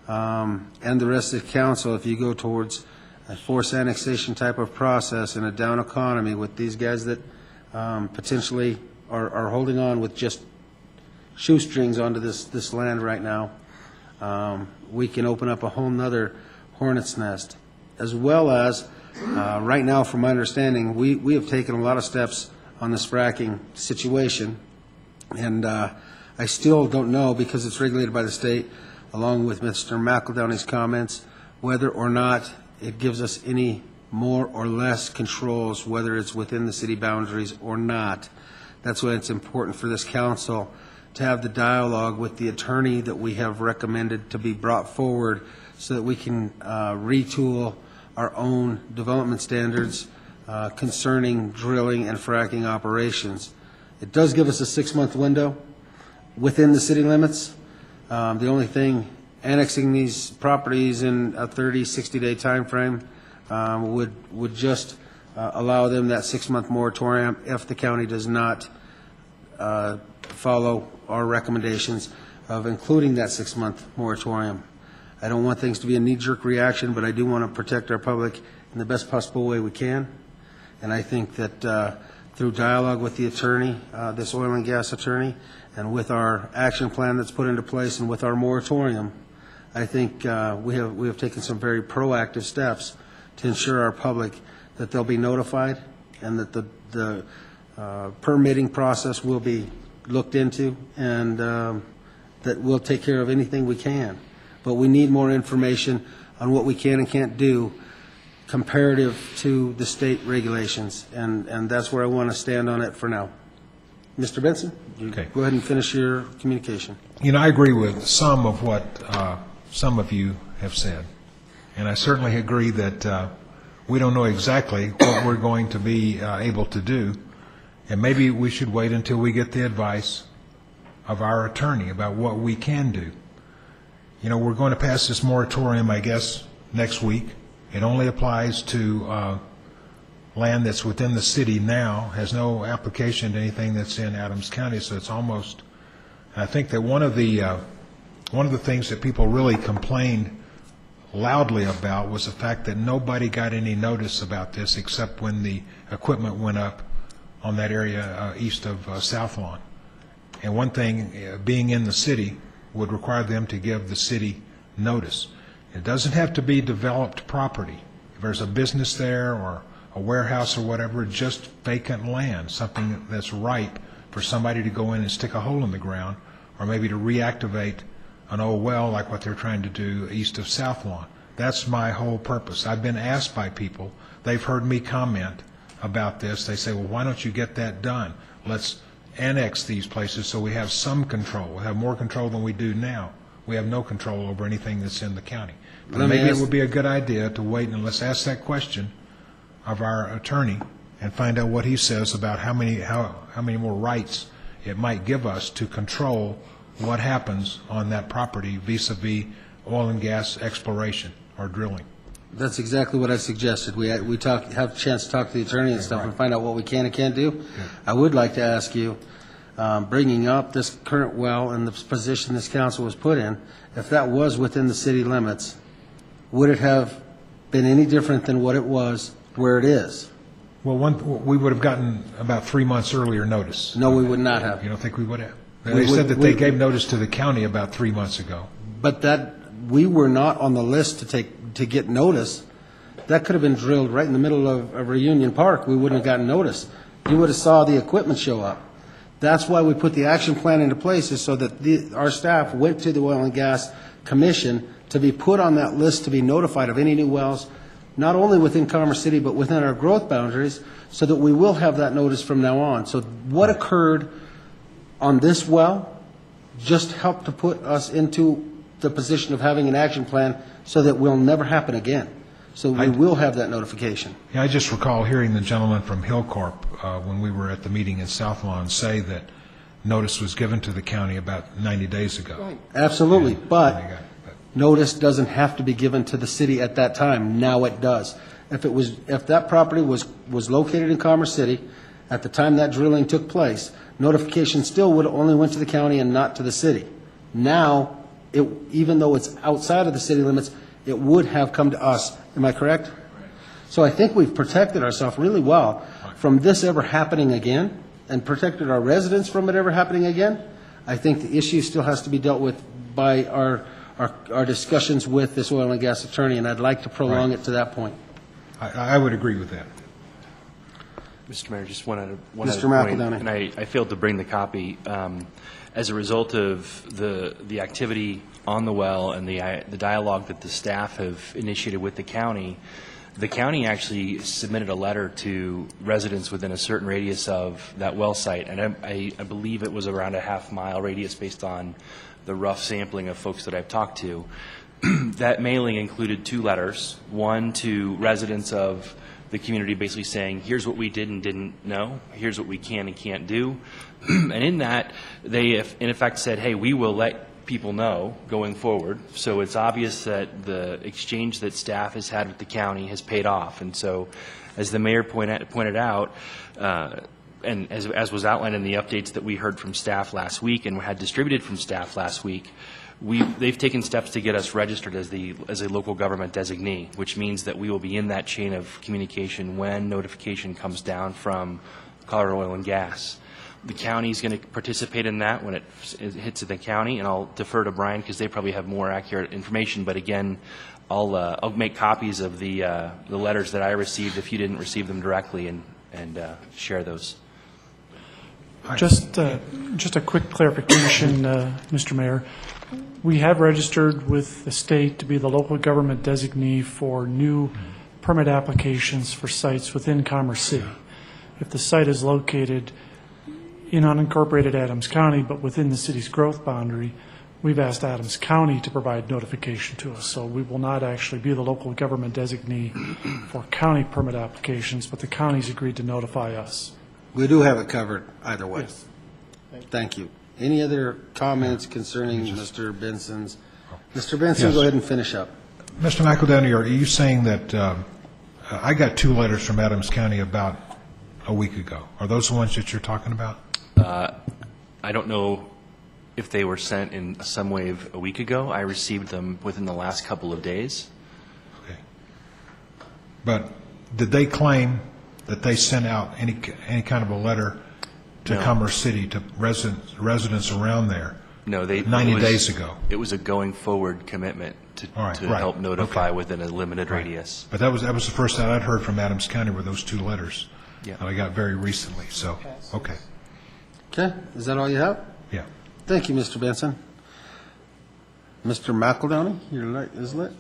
and the rest of the council, if you go towards a forced annexation type of process in a down economy with these guys that potentially are holding on with just shoestrings onto this land right now, we can open up a whole nother hornet's nest. As well as, right now, from my understanding, we have taken a lot of steps on this fracking situation, and I still don't know, because it's regulated by the state, along with Mr. McEldowney's comments, whether or not it gives us any more or less controls, whether it's within the city boundaries or not. That's why it's important for this council to have the dialogue with the attorney that we have recommended to be brought forward so that we can retool our own development standards concerning drilling and fracking operations. It does give us a 6-month window within the city limits. The only thing, annexing these properties in a 30, 60-day time frame would just allow them that 6-month moratorium if the county does not follow our recommendations of including that 6-month moratorium. I don't want things to be a knee-jerk reaction, but I do want to protect our public in the best possible way we can. And I think that through dialogue with the attorney, this oil and gas attorney, and with our action plan that's put into place and with our moratorium, I think we have taken some very proactive steps to ensure our public that they'll be notified and that the permitting process will be looked into, and that we'll take care of anything we can. But we need more information on what we can and can't do comparative to the state regulations, and that's where I want to stand on it for now. Mr. Benson, Okay. Go ahead and finish your communication. You know, I agree with some of what some of you have said, and I certainly agree that we don't know exactly what we're going to be able to do, and maybe we should wait until we get the advice of our attorney about what we can do. You know, we're going to pass this moratorium, I guess, next week. It only applies to land that's within the city now, has no application to anything that's in Adams County, so it's almost, I think that one of the things that people really complained loudly about was the fact that nobody got any notice about this except when the equipment went up on that area east of South Lawn. And one thing, being in the city, would require them to give the city notice. It doesn't have to be developed property. If there's a business there or a warehouse or whatever, just vacant land, something that's ripe for somebody to go in and stick a hole in the ground, or maybe to reactivate an old well like what they're trying to do east of South Lawn. That's my whole purpose. I've been asked by people, they've heard me comment about this, they say, well, why don't you get that done? Let's annex these places so we have some control. We have more control than we do now. We have no control over anything that's in the county. But maybe it would be a good idea to wait and let's ask that question of our attorney and find out what he says about how many more rights it might give us to control what happens on that property vis-a-vis oil and gas exploration or drilling. That's exactly what I suggested. We have a chance to talk to the attorney and stuff and find out what we can and can't do. I would like to ask you, bringing up this current well and the position this council was put in, if that was within the city limits, would it have been any different than what it was where it is? Well, we would have gotten about 3 months earlier notice. No, we would not have. You don't think we would have? They said that they gave notice to the county about 3 months ago. But we were not on the list to get notice. That could have been drilled right in the middle of Reunion Park. We wouldn't have gotten notice. You would have saw the equipment show up. That's why we put the action plan into place, is so that our staff went to the Oil and Gas Commission to be put on that list to be notified of any new wells, not only within Commerce City, but within our growth boundaries, so that we will have that notice from now on. So what occurred on this well just helped to put us into the position of having an action plan so that will never happen again. So we will have that notification. Yeah, I just recall hearing the gentleman from Hillcorp when we were at the meeting in South Lawn say that notice was given to the county about 90 days ago. Absolutely, but notice doesn't have to be given to the city at that time. Now it does. If that property was located in Commerce City at the time that drilling took place, notification still would only went to the county and not to the city. Now, even though it's outside of the city limits, it would have come to us. Am I correct? So I think we've protected ourselves really well from this ever happening again, and protected our residents from it ever happening again. I think the issue still has to be dealt with by our discussions with this oil and gas attorney, and I'd like to prolong it to that point. I would agree with that. Mr. Mayor, just one other Mr. point, McEldowney. and I failed to bring the copy. As a result of the activity on the well and the dialogue that the staff have initiated with the county actually submitted a letter to residents within a certain radius of that well site, and I believe it was around a half-mile radius based on the rough sampling of folks that I've talked to. That mailing included 2 letters, one to residents of the community basically saying, here's what we did and didn't know, here's what we can and can't do. And in that, they in effect said, hey, we will let people know going forward. So it's obvious that the exchange that staff has had with the county has paid off. And so, as the mayor pointed out, and as was outlined in the updates that we heard from staff last week and had distributed from staff last week, they've taken steps to get us registered as a local government designee, which means that we will be in that chain of communication when notification comes down from Colorado Oil and Gas. The county is going to participate in that when it hits the county, and I'll defer to Brian because they probably have more accurate information. But again, I'll make copies of the letters that I received if you didn't receive them directly, and share those. Just a quick clarification, Mr. Mayor. We have registered with the state to be the local government designee for new permit applications for sites within Commerce City. If the site is located in unincorporated Adams County, but within the city's growth boundary, we've asked Adams County to provide notification to us. So we will not actually be the local government designee for county permit applications, but the county's agreed to notify us. We do have it covered either way. Yes. Thank you. Any other comments concerning Mr. Benson's? Mr. Benson, Yes. Go ahead and finish up. Mr. McEldowney, are you saying that I got 2 letters from Adams County about a week ago? Are those the ones that you're talking about? I don't know if they were sent in some way a week ago. I received them within the last couple of days. Okay. But did they claim that they sent out any kind of a letter to No. Commerce City, to residents around there? No, 90 days ago. It was a going forward commitment to Right. help notify within a limited Right. radius. But that was the first that I'd heard from Adams County were those 2 letters. Yeah. that I got very recently, so, okay. Okay, is that all you have? Yeah. Thank you, Mr. Benson. Mr. McEldowney, your light is lit.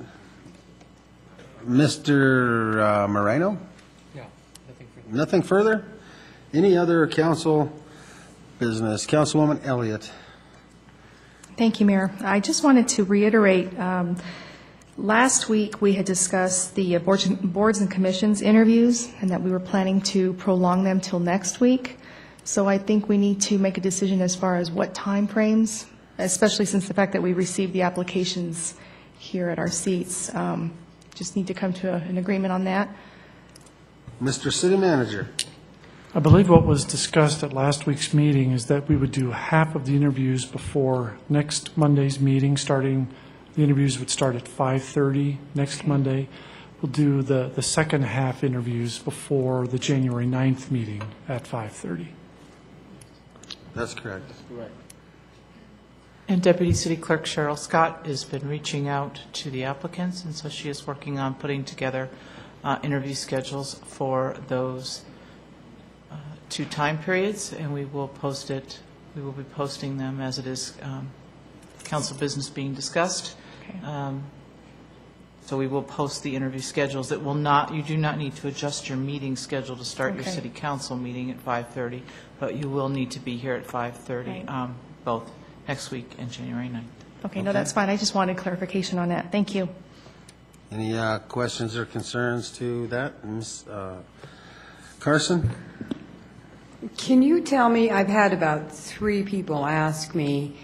Mr. Moreno? Yeah, nothing further. Nothing further? Any other council business? Councilwoman Elliott. Thank you, Mayor. I just wanted to reiterate, last week we had discussed the boards and commissions interviews and that we were planning to prolong them till next week. So I think we need to make a decision as far as what time frames, especially since the fact that we received the applications here at our seats. Just need to come to an agreement on that. Mr. City Manager. I believe what was discussed at last week's meeting is that we would do half of the interviews before next Monday's meeting, the interviews would start at 5:30 next Monday. We'll do the second half interviews before the January 9th meeting at 5:30. That's correct. And Deputy City Clerk Cheryl Scott has been reaching out to the applicants, and so she is working on putting together interview schedules for those 2 time periods, and we will post it. We will be posting them as it is council business being discussed. So we will post the interview schedules. That will not. You do not need to adjust your meeting schedule to start your city council meeting at 5:30, but you will need to be here at 5:30, both next week and January 9th. Okay, no, that's fine. I just wanted clarification on that. Thank you. Any questions or concerns to that? Ms. Carson? Can you tell me, I've had about 3 people ask me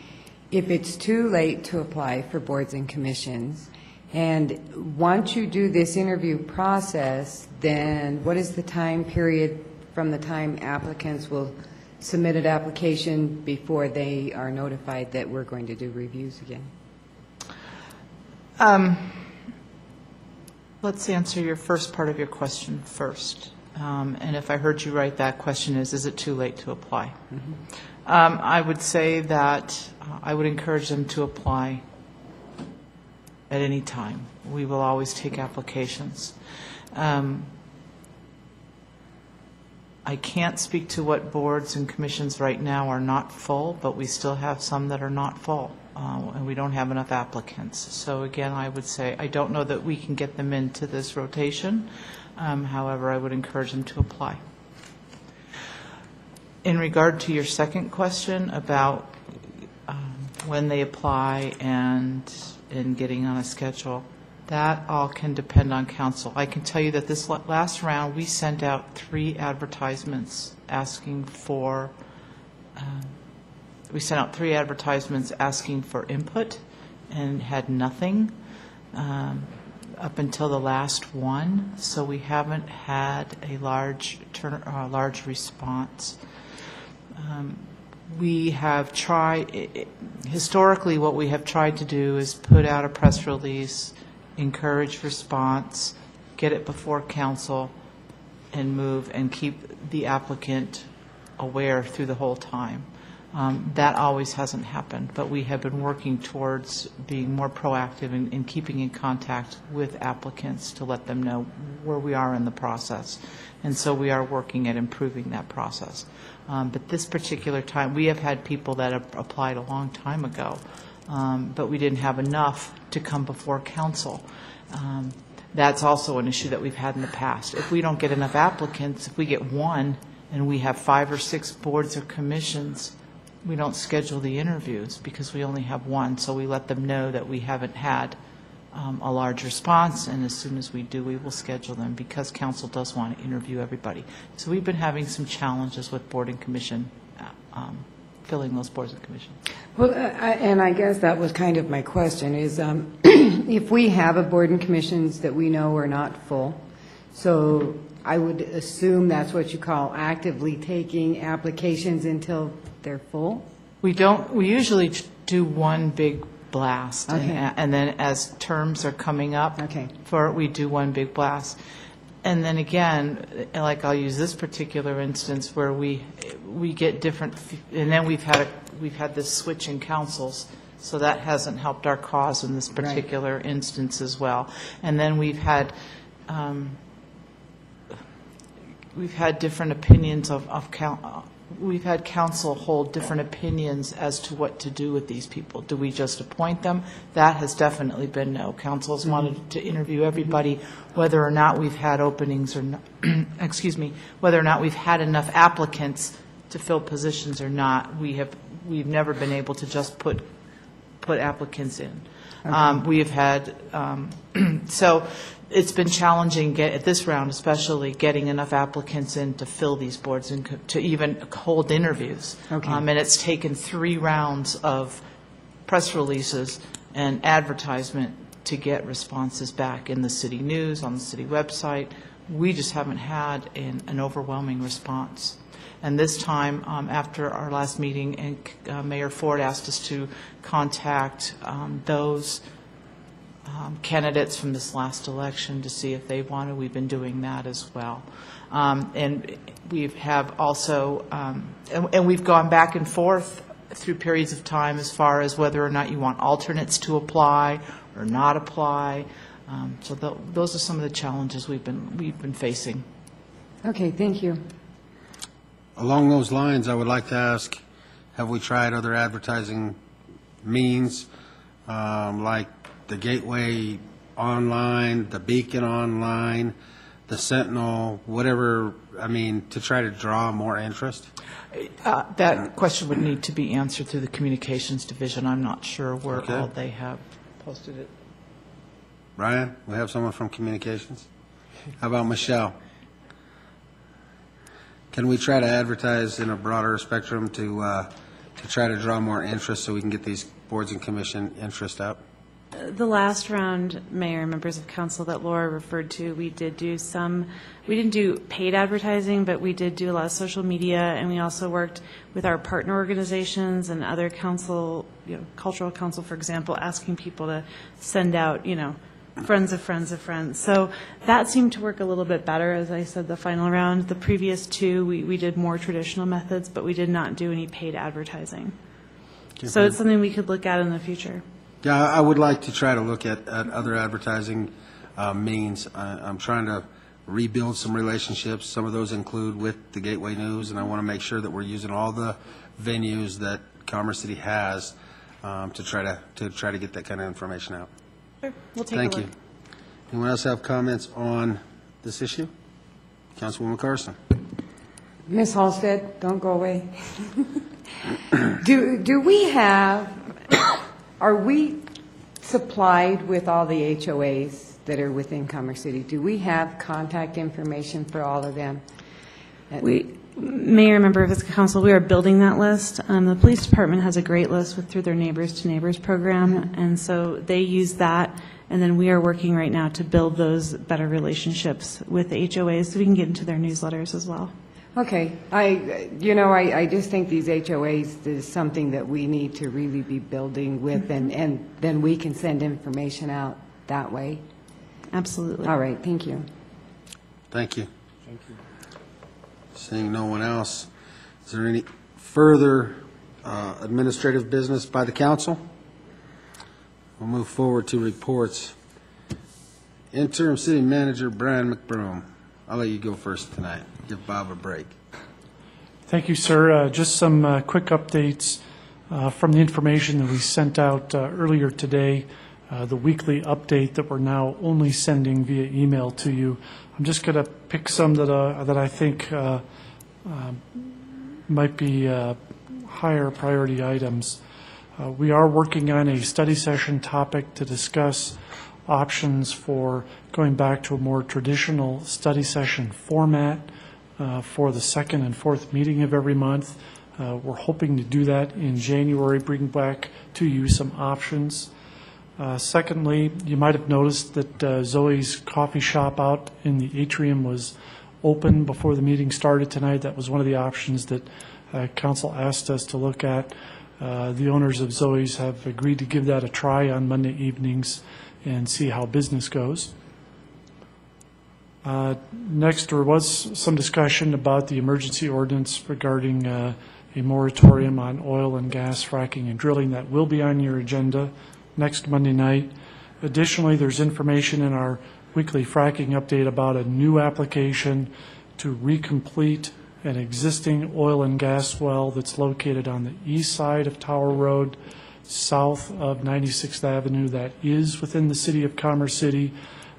if it's too late to apply for boards and commissions, and once you do this interview process, then what is the time period from the time applicants will submit an application before they are notified that we're going to do reviews again? Let's answer your first part of your question first. And if I heard you right, that question is it too late to apply? I would say that I would encourage them to apply at any time. We will always take applications. I can't speak to what boards and commissions right now are not full, but we still have some that are not full, and we don't have enough applicants. So again, I would say I don't know that we can get them into this rotation. However, I would encourage them to apply. In regard to your second question about when they apply and getting on a schedule, that all can depend on council. I can tell you that this last round, we sent out 3 advertisements asking for, input and had nothing up until the last one. So we haven't had a large response. We have tried, historically, what we have tried to do is put out a press release, encourage response, get it before council, and move and keep the applicant aware through the whole time. That always hasn't happened, but we have been working towards being more proactive in keeping in contact with applicants to let them know where we are in the process. And so we are working at improving that process. But this particular time, we have had people that have applied a long time ago, but we didn't have enough to come before council. That's also an issue that we've had in the past. If we don't get enough applicants, if we get 1 and we have 5 or 6 boards or commissions, we don't schedule the interviews because we only have 1. So we let them know that we haven't had a large response, and as soon as we do, we will schedule them because council does want to interview everybody. So we've been having some challenges with board and commission, filling those boards and commissions. Well, and I guess that was kind of my question, is if we have a board and commissions that we know are not full, so I would assume that's what you call actively taking applications until they're full? We don't, we usually do one big blast. Okay. And then as terms are coming up for it, we do one big blast. And then again, like I'll use this particular instance where we get different, and then we've had this switch in councils, so that hasn't helped our cause in this particular instance as well. And then we've had different opinions we've had council hold different opinions as to what to do with these people. Do we just appoint them? That has definitely been no. Council's wanted to interview everybody, whether or not we've had openings or not, excuse me, whether or not we've had enough applicants to fill positions or not. We've never been able to just put applicants in. We have had, so it's been challenging at this round, especially getting enough applicants in to fill these boards and to even hold interviews. And it's taken 3 rounds of press releases and advertisement to get responses back in the city news, on the city website. We just haven't had an overwhelming response. And this time, after our last meeting, and Mayor Ford asked us to contact those candidates from this last election to see if they wanted. We've been doing that as well. And we have also, and we've gone back and forth through periods of time as far as whether or not you want alternates to apply or not apply. So those are some of the challenges we've been facing. Okay, thank you. Along those lines, I would like to ask, have we tried other advertising means, like the Gateway online, the Beacon online, the Sentinel, whatever, I mean, to try to draw more interest? That question would need to be answered through the Communications Division. I'm not sure where all they have posted it. Ryan, we have someone from Communications? How about Michelle? Can we try to advertise in a broader spectrum to try to draw more interest so we can get these boards and commission interest up? The last round, Mayor and members of council, that Laura referred to, we didn't do paid advertising, but we did do a lot of social media, and we also worked with our partner organizations and other council, cultural council, for example, asking people to send out, friends of friends of friends. So that seemed to work a little bit better, as I said, the final round. The previous two, we did more traditional methods, but we did not do any paid advertising. So it's something we could look at in the future. Yeah, I would like to try to look at other advertising means. I'm trying to rebuild some relationships. Some of those include with the Gateway News, and I want to make sure that we're using all the venues that Commerce City has to try to get that kind of information out. Sure, we'll take a Thank look. you. Anyone else have comments on this issue? Councilwoman Carson. Ms. Halstead, don't go away. Do we have, are we supplied with all the HOAs that are within Commerce City? Do we have contact information for all of them? Mayor, member of this council, we are building that list. The police department has a great list through their Neighbors to Neighbors program, and so they use that, and then we are working right now to build those better relationships with the HOAs so we can get into their newsletters as well. Okay. I just think these HOAs is something that we need to really be building with, and then we can send information out that way. Absolutely. All right, thank you. Thank you. Thank you. Seeing no one else, is there any further administrative business by the council? We'll move forward to reports. Interim City Manager Brian McBroom. I'll let you go first tonight. Give Bob a break. Thank you, sir. Just some quick updates from the information that we sent out earlier today, the weekly update that we're now only sending via email to you. I'm just going to pick some that I think might be higher priority items. We are working on a study session topic to discuss options for going back to a more traditional study session format for the second and fourth meeting of every month. We're hoping to do that in January, bring back to you some options. Secondly, you might have noticed that Zoe's Coffee Shop out in the atrium was open before the meeting started tonight. That was one of the options that council asked us to look at. The owners of Zoe's have agreed to give that a try on Monday evenings and see how business goes. Next, there was some discussion about the emergency ordinance regarding a moratorium on oil and gas fracking and drilling. That will be on your agenda next Monday night. Additionally, there's information in our weekly fracking update about a new application to recomplete an existing oil and gas well that's located on the east side of Tower Road, south of 96th Avenue. That is within the city of Commerce City.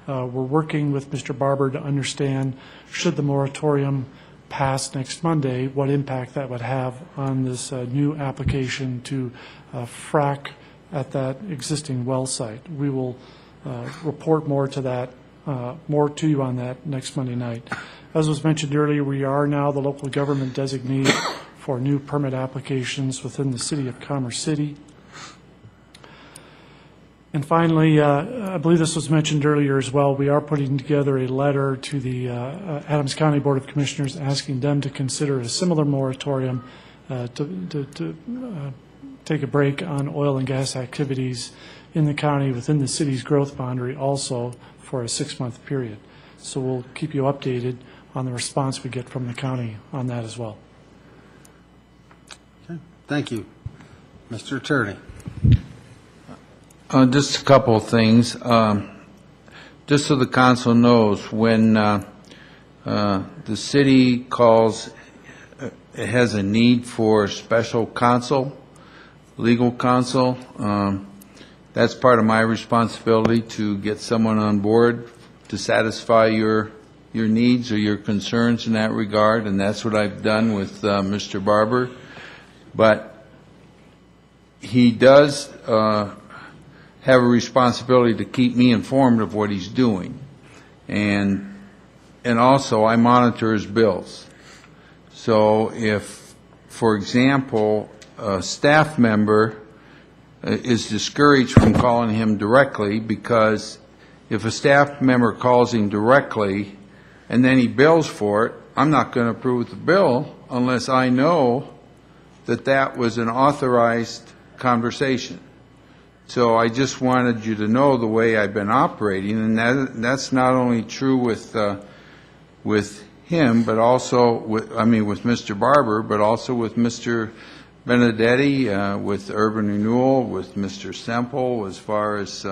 We're working with Mr. Barber to understand, should the moratorium pass next Monday, what impact that would have on this new application to frack at that existing well site. We will report more to you on that next Monday night. As was mentioned earlier, we are now the local government designee for new permit applications within the city of Commerce City. And finally, I believe this was mentioned earlier as well, we are putting together a letter to the Adams County Board of Commissioners asking them to consider a similar moratorium to take a break on oil and gas activities in the county within the city's growth boundary also for a 6-month period. So we'll keep you updated on the response we get from the county on that as well. Okay. Thank you. Mr. Attorney. Just a couple of things. Just so the council knows, when the city calls, it has a need for special counsel, legal counsel, that's part of my responsibility to get someone on board to satisfy your needs or your concerns in that regard, and that's what I've done with Mr. Barber. But he does have a responsibility to keep me informed of what he's doing. And also, I monitor his bills. So if, for example, a staff member is discouraged from calling him directly, because if a staff member calls him directly and then he bills for it, I'm not going to approve the bill unless I know that that was an authorized conversation. So I just wanted you to know the way I've been operating, and that's not only true with him, but also with Mr. Barber, but also with Mr. Benedetti, with Urban Renewal, with Mr. Semple, as far as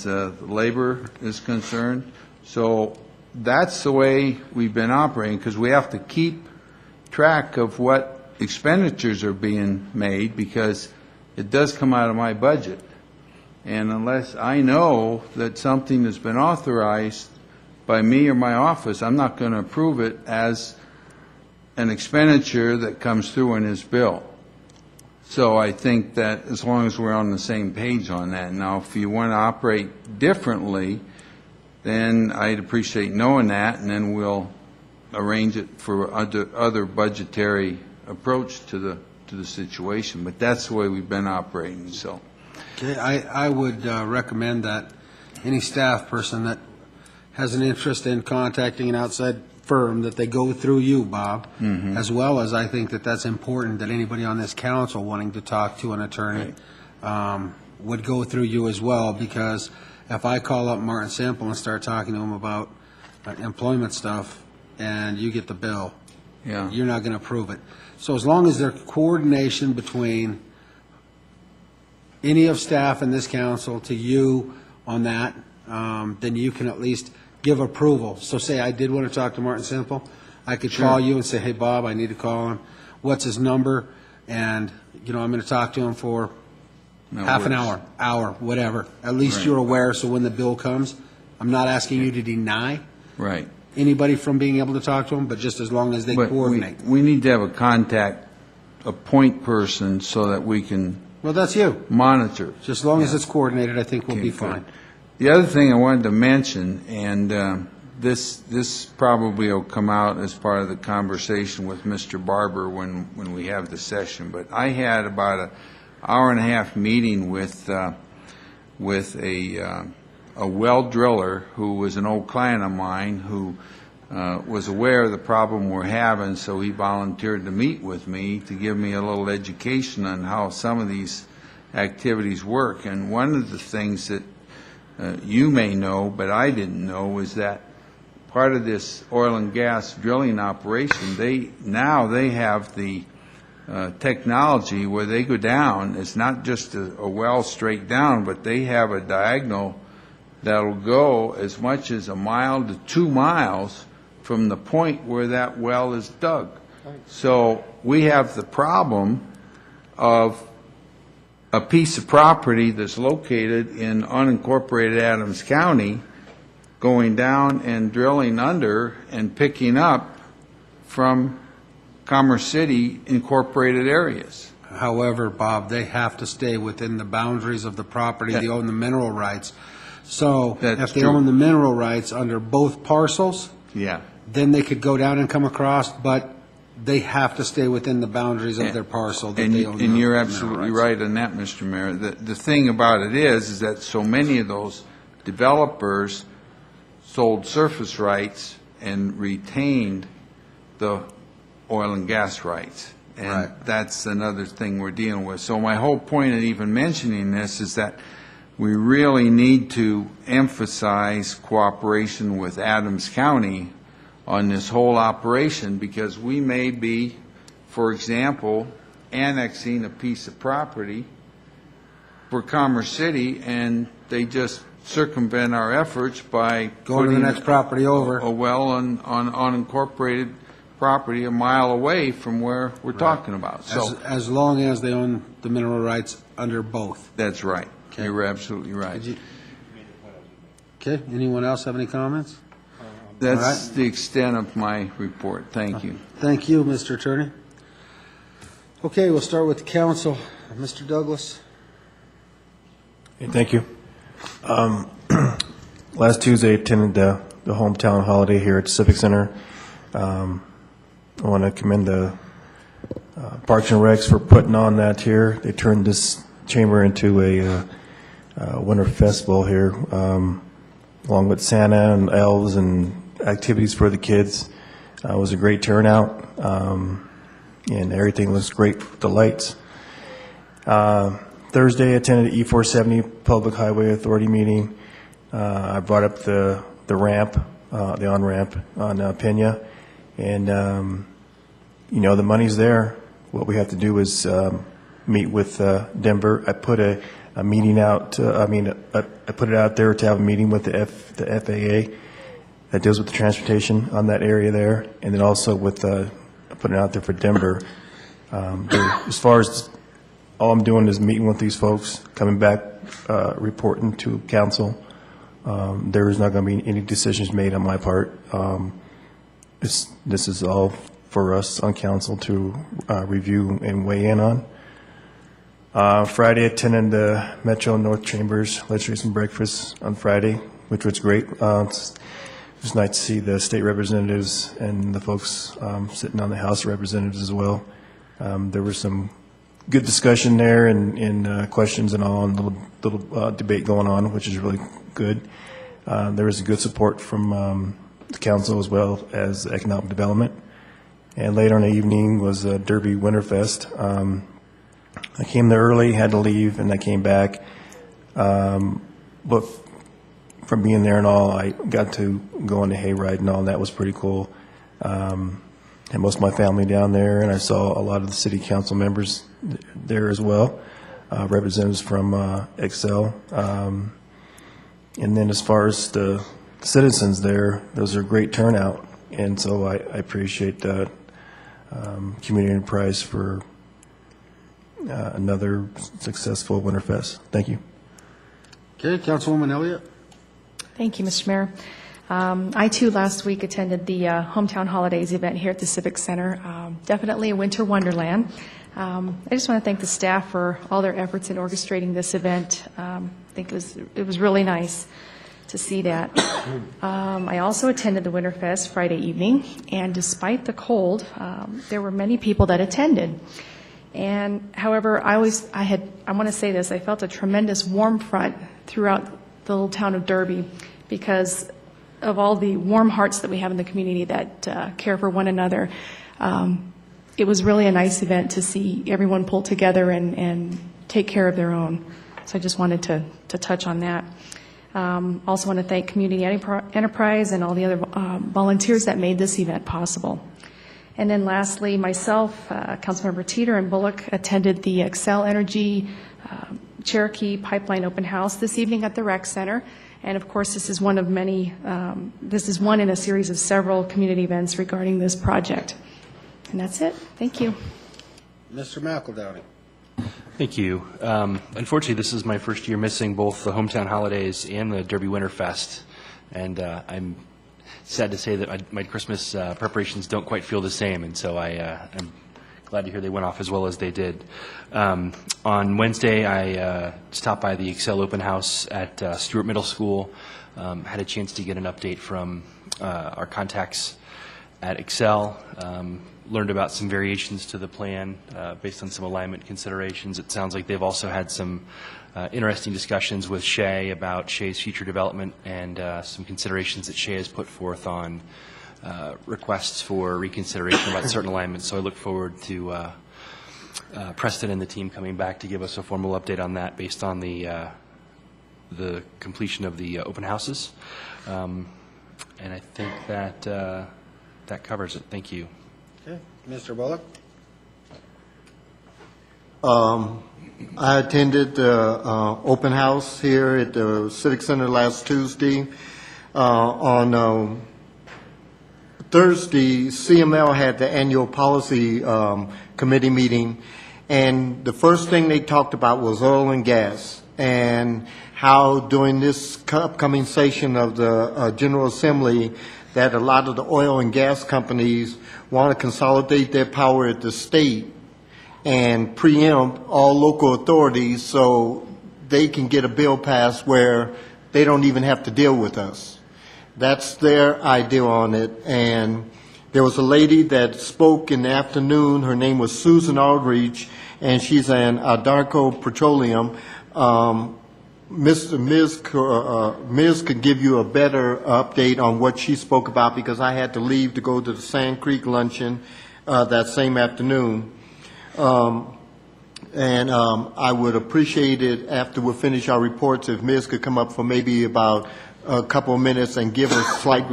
labor is concerned. So that's the way we've been operating, because we have to keep track of what expenditures are being made, because it does come out of my budget. And unless I know that something has been authorized by me or my office, I'm not going to approve it as an expenditure that comes through in his bill. So I think that as long as we're on the same page on that. Now, if you want to operate differently, then I'd appreciate knowing that, and then we'll arrange it for other budgetary approach to the situation. But that's the way we've been operating. So, Okay, I would recommend that any staff person that has an interest in contacting an outside firm, that they go through you, Bob, as well as I think that that's important, that anybody on this council wanting to talk to an attorney would go through you as well, because if I call up Martin Semple and start talking to him about employment stuff and you get the bill, you're not going to approve it. So as long as there's coordination between any of staff in this council to you on that, then you can at least give approval. So say I did want to talk to Martin Semple, I could call you and say, hey, Bob, I need to call him. What's his number? And, I'm going to talk to him for half an hour, whatever. At least you're aware, so when the bill comes, I'm not asking you to deny anybody from being able to talk to him, but just as long as they coordinate. We need to have a point person, so that we can that's you. Monitor. Just as long as it's coordinated, I think we'll be fine. The other thing I wanted to mention, and this probably will come out as part of the conversation with Mr. Barber when we have the session, but I had about an hour and a half meeting with a well driller who was an old client of mine, who was aware of the problem we're having, so he volunteered to meet with me to give me a little education on how some of these activities work. And one of the things that you may know, but I didn't know, is that part of this oil and gas drilling operation, they have the technology where they go down. It's not just a well straight down, but they have a diagonal that'll go as much as 1 mile to 2 miles from the point where that well is dug. So we have the problem of a piece of property that's located in unincorporated Adams County going down and drilling under and picking up from Commerce City incorporated areas. However, Bob, they have to stay within the boundaries of the property. They own the mineral rights. So if they own the mineral rights under both parcels, then they could go down and come across, but they have to stay within the boundaries of their parcel that they own. And you're absolutely right on that, Mr. Mayor. The thing about it is that so many of those developers sold surface rights and retained the oil and gas rights. And that's another thing we're dealing with. So my whole point in even mentioning this is that we really need to emphasize cooperation with Adams County on this whole operation, because we may be, for example, annexing a piece of property for Commerce City, and they just circumvent our efforts by going to the next property over a well on unincorporated property 1 mile away from where we're talking about. So as long as they own the mineral rights under both. That's right. Okay. You're absolutely right. Okay. Anyone else have any comments? That's the extent of my report. Thank you. Thank you, Mr. Attorney. Okay, we'll start with the council. Mr. Douglas. Thank you. Last Tuesday, attended the hometown holiday here at Civic Center. I want to commend the Parks and Recs for putting on that here. They turned this chamber into a winter festival here, along with Santa and elves and activities for the kids. It was a great turnout, and everything looks great with the lights. Thursday, I attended the E470 Public Highway Authority meeting. I brought up the ramp, the on-ramp on Pena, and the money's there. What we have to do is meet with Denver. I put a meeting out. I put it out there to have a meeting with the FAA that deals with the transportation on that area there, and then also with putting it out there for Denver. As far as all I'm doing is meeting with these folks, coming back, reporting to council. There is not going to be any decisions made on my part. This is all for us on council to review and weigh in on. Friday, attended the Metro North Chambers Legislation Breakfast on Friday, which was great. It was nice to see the state representatives and the folks sitting on the House of Representatives as well. There was some good discussion there and questions and all, and little debate going on, which is really good. There was good support from the council as well as economic development. And later in the evening was Derby Winterfest. I came there early, had to leave, and I came back. But from being there and all, I got to go on the hayride and all, and that was pretty cool. Had most of my family down there, and I saw a lot of the city council members there as well, representatives from Excel. And then as far as the citizens there, those are a great turnout, and so I appreciate Community Enterprise for another successful Winterfest. Thank you. Okay, Councilwoman Elliott. Thank you, Mr. Mayor. I, too, last week attended the Hometown Holidays event here at the Civic Center. Definitely a winter wonderland. I just want to thank the staff for all their efforts in orchestrating this event. I think it was really nice to see that. I also attended the Winterfest Friday evening, and despite the cold, there were many people that attended. And however, I want to say this, I felt a tremendous warm front throughout the little town of Derby because of all the warm hearts that we have in the community that care for one another. It was really a nice event to see everyone pull together and take care of their own. So I just wanted to touch on that. Also want to thank Community Enterprise and all the other volunteers that made this event possible. And then lastly, myself, Councilmember Teeter and Bullock attended the Excel Energy Cherokee Pipeline Open House this evening at the Rec Center. And of course, this is one of many, this is one in a series of several community events regarding this project. And that's it. Thank you. Mr. McEldowney. Thank you. Unfortunately, this is my first year missing both the Hometown Holidays and the Derby Winterfest. And I'm sad to say that my Christmas preparations don't quite feel the same. And so I'm glad to hear they went off as well as they did. On Wednesday, I stopped by the Excel Open House at Stewart Middle School. Had a chance to get an update from our contacts at Excel. Learned about some variations to the plan based on some alignment considerations. It sounds like they've also had some interesting discussions with Shea about Shea's future development and some considerations that Shea has put forth on requests for reconsideration about certain alignments. So I look forward to Preston and the team coming back to give us a formal update on that based on the completion of the open houses. And I think that that covers it. Thank you. Okay, Mr. Bullock. I attended the open house here at the Civic Center last Tuesday. On Thursday, CML had the annual policy committee meeting, and the first thing they talked about was oil and gas, and how during this upcoming session of the General Assembly that a lot of the oil and gas companies want to consolidate their power at the state and preempt all local authorities so they can get a bill passed where they don't even have to deal with us. That's their idea on it, and There was a lady that spoke in the afternoon. Her name was Susan Aldridge, and she's an Adarco Petroleum. Ms. could give you a better update on what she spoke about because I had to leave to go to the Sand Creek luncheon that same afternoon. I would appreciate it after we finish our reports if Ms. could come up for maybe about a couple of minutes and give a slight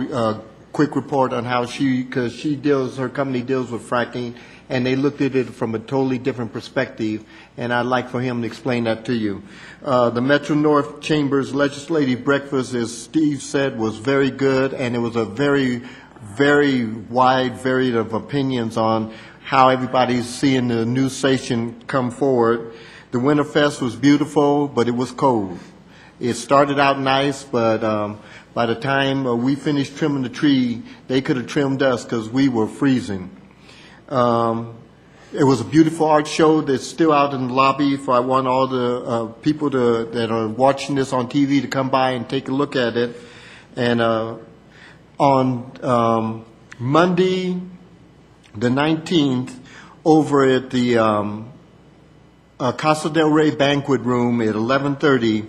quick report on how because her company deals with fracking, and they looked at it from a totally different perspective, and I'd like for him to explain that to you. The Metro North Chamber's legislative breakfast, as Steve said, was very good, and it was a very, very wide variety of opinions on how everybody's seeing the new station come forward. The Winterfest was beautiful, but it was cold. It started out nice, but by the time we finished trimming the tree, they could have trimmed us because we were freezing. It was a beautiful art show that's still out in the lobby. I want all the people that are watching this on TV to come by and take a look at it. And on Monday, the 19th, over at the Casa del Rey Banquet Room at 11:30,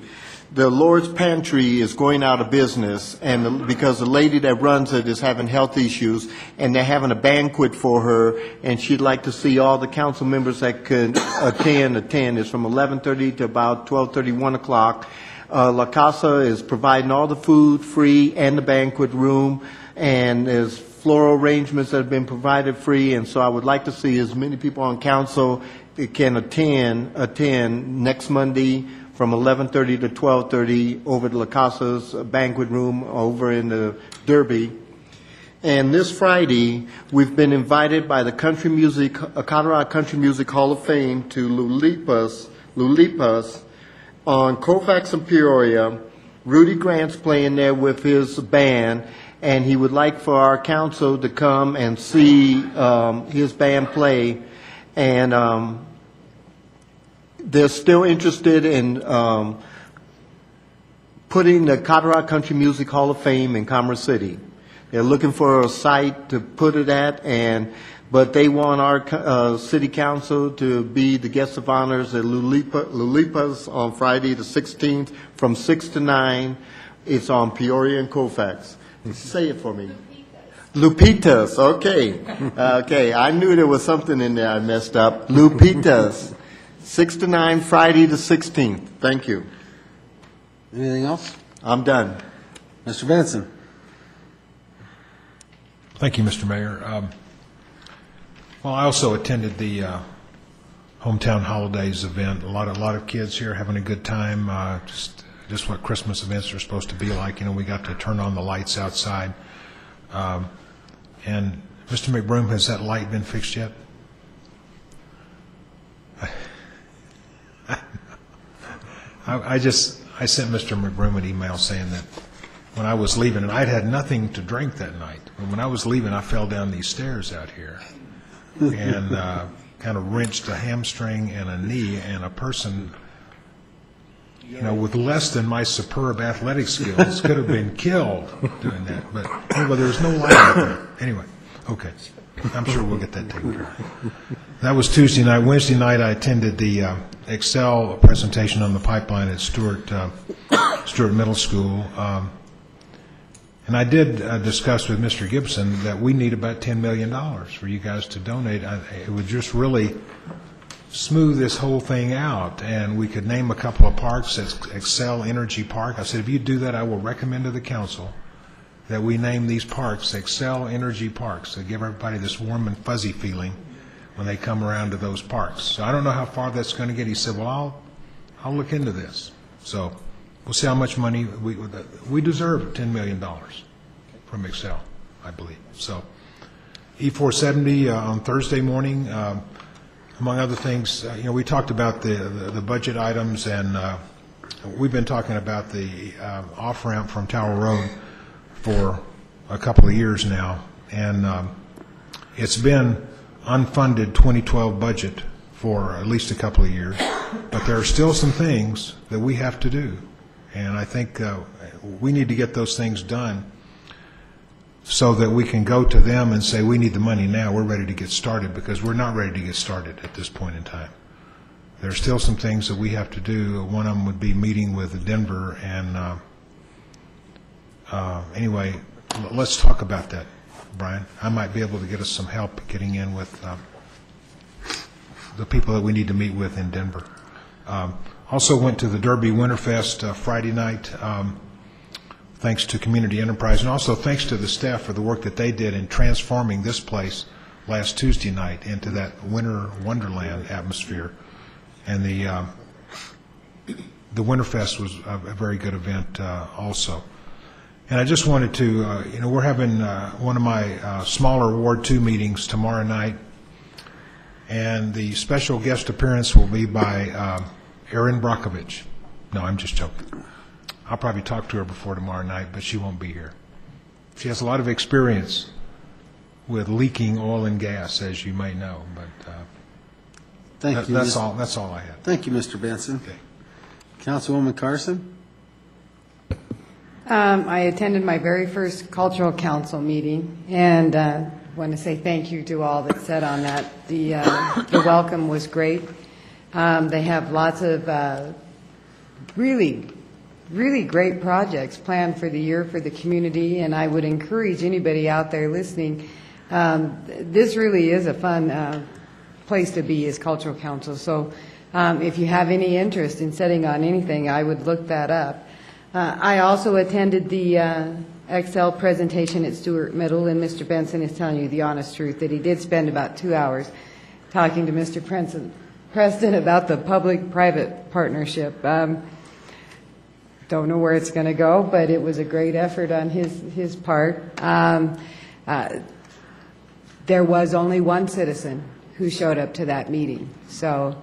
the Lord's Pantry is going out of business, and because the lady that runs it is having health issues, and they're having a banquet for her, and she'd like to see all the council members that could attend. It's from 11:30 to about 12:30, 1 o'clock. La Casa is providing all the food free and the banquet room, and there's floral arrangements that have been provided free, and so I would like to see as many people on council that can attend next Monday from 11:30 to 12:30 over at La Casa's banquet room over in the Derby. And this Friday, we've been invited by the Colorado Country Music Hall of Fame to Lulipas on Colfax and Peoria. Rudy Grant's playing there with his band, and he would like for our council to come and see his band play. And they're still interested in putting the Colorado Country Music Hall of Fame in Commerce City. They're looking for a site to put it at, but they want our city council to be the guest of honors at Lulipas on Friday the 16th from 6 to 9. It's on Peoria and Colfax. Say it for me. Lupitas, okay. Okay, I knew there was something in there I messed up. Lupitas, 6 to 9, Friday the 16th. Thank you. Anything else? I'm done. Mr. Benson. Thank you, Mr. Mayor. Well, I also attended the Hometown Holidays event. A lot of kids here having a good time. Just what Christmas events are supposed to be like. You know, we got to turn on the lights outside. And Mr. McBroom, has that light been fixed yet? I sent Mr. McBroom an email saying that when I was leaving, and I'd had nothing to drink that night, and when I was leaving, I fell down these stairs out here and kind of wrenched a hamstring and a knee, and a person, you know, with less than my superb athletic skills could have been killed doing that. But anyway, there was no light out there. Anyway, okay. I'm sure we'll get that taken care of. That was Tuesday night. Wednesday night, I attended the Excel presentation on the pipeline at Stewart Middle School. And I did discuss with Mr. Gibson that we need about $10 million for you guys to donate. It would just really smooth this whole thing out, and we could name a couple of parks. That's Excel Energy Park. I said, if you do that, I will recommend to the council that we name these parks Excel Energy Parks to give everybody this warm and fuzzy feeling when they come around to those parks. So I don't know how far that's going to get. He said, well, I'll look into this. So we'll see how much money we deserve. $10 million from Excel, I believe. So E470 on Thursday morning, among other things, you know, we talked about the budget items, and we've been talking about the off-ramp from Tower Road for a couple of years now, and it's been unfunded 2012 budget for at least a couple of years, but there are still some things that we have to do, and I think we need to get those things done so that we can go to them and say, we need the money now, we're ready to get started, because we're not ready to get started at this point in time. There are still some things that we have to do. One of them would be meeting with Denver, and anyway, let's talk about that, Brian. I might be able to get us some help getting in with the people that we need to meet with in Denver. Also went to the Derby Winterfest Friday night, thanks to Community Enterprise, and also thanks to the staff for the work that they did in transforming this place last Tuesday night into that winter wonderland atmosphere. And the Winterfest was a very good event also. And I just wanted to, we're having one of my smaller Ward 2 meetings tomorrow night, and the special guest appearance will be by Erin Brockovich. No, I'm just joking. I'll probably talk to her before tomorrow night, but she won't be here. She has a lot of experience with leaking oil and gas, as you may know, but Thank you. that's all I have. Thank you, Mr. Benson. Councilwoman Carson? I attended my very first cultural council meeting, and want to say thank you to all that said on that. The welcome was great. They have lots of really great projects planned for the year for the community, and I would encourage anybody out there listening, this really is a fun place to be as cultural council. So if you have any interest in setting on anything, I would look that up. I also attended the Excel presentation at Stewart Middle, and Mr. Benson is telling you the honest truth that he did spend about 2 hours talking to Mr. Preston about the public-private partnership. Don't know where it's going to go, but it was a great effort on his part. There was only one citizen who showed up to that meeting, so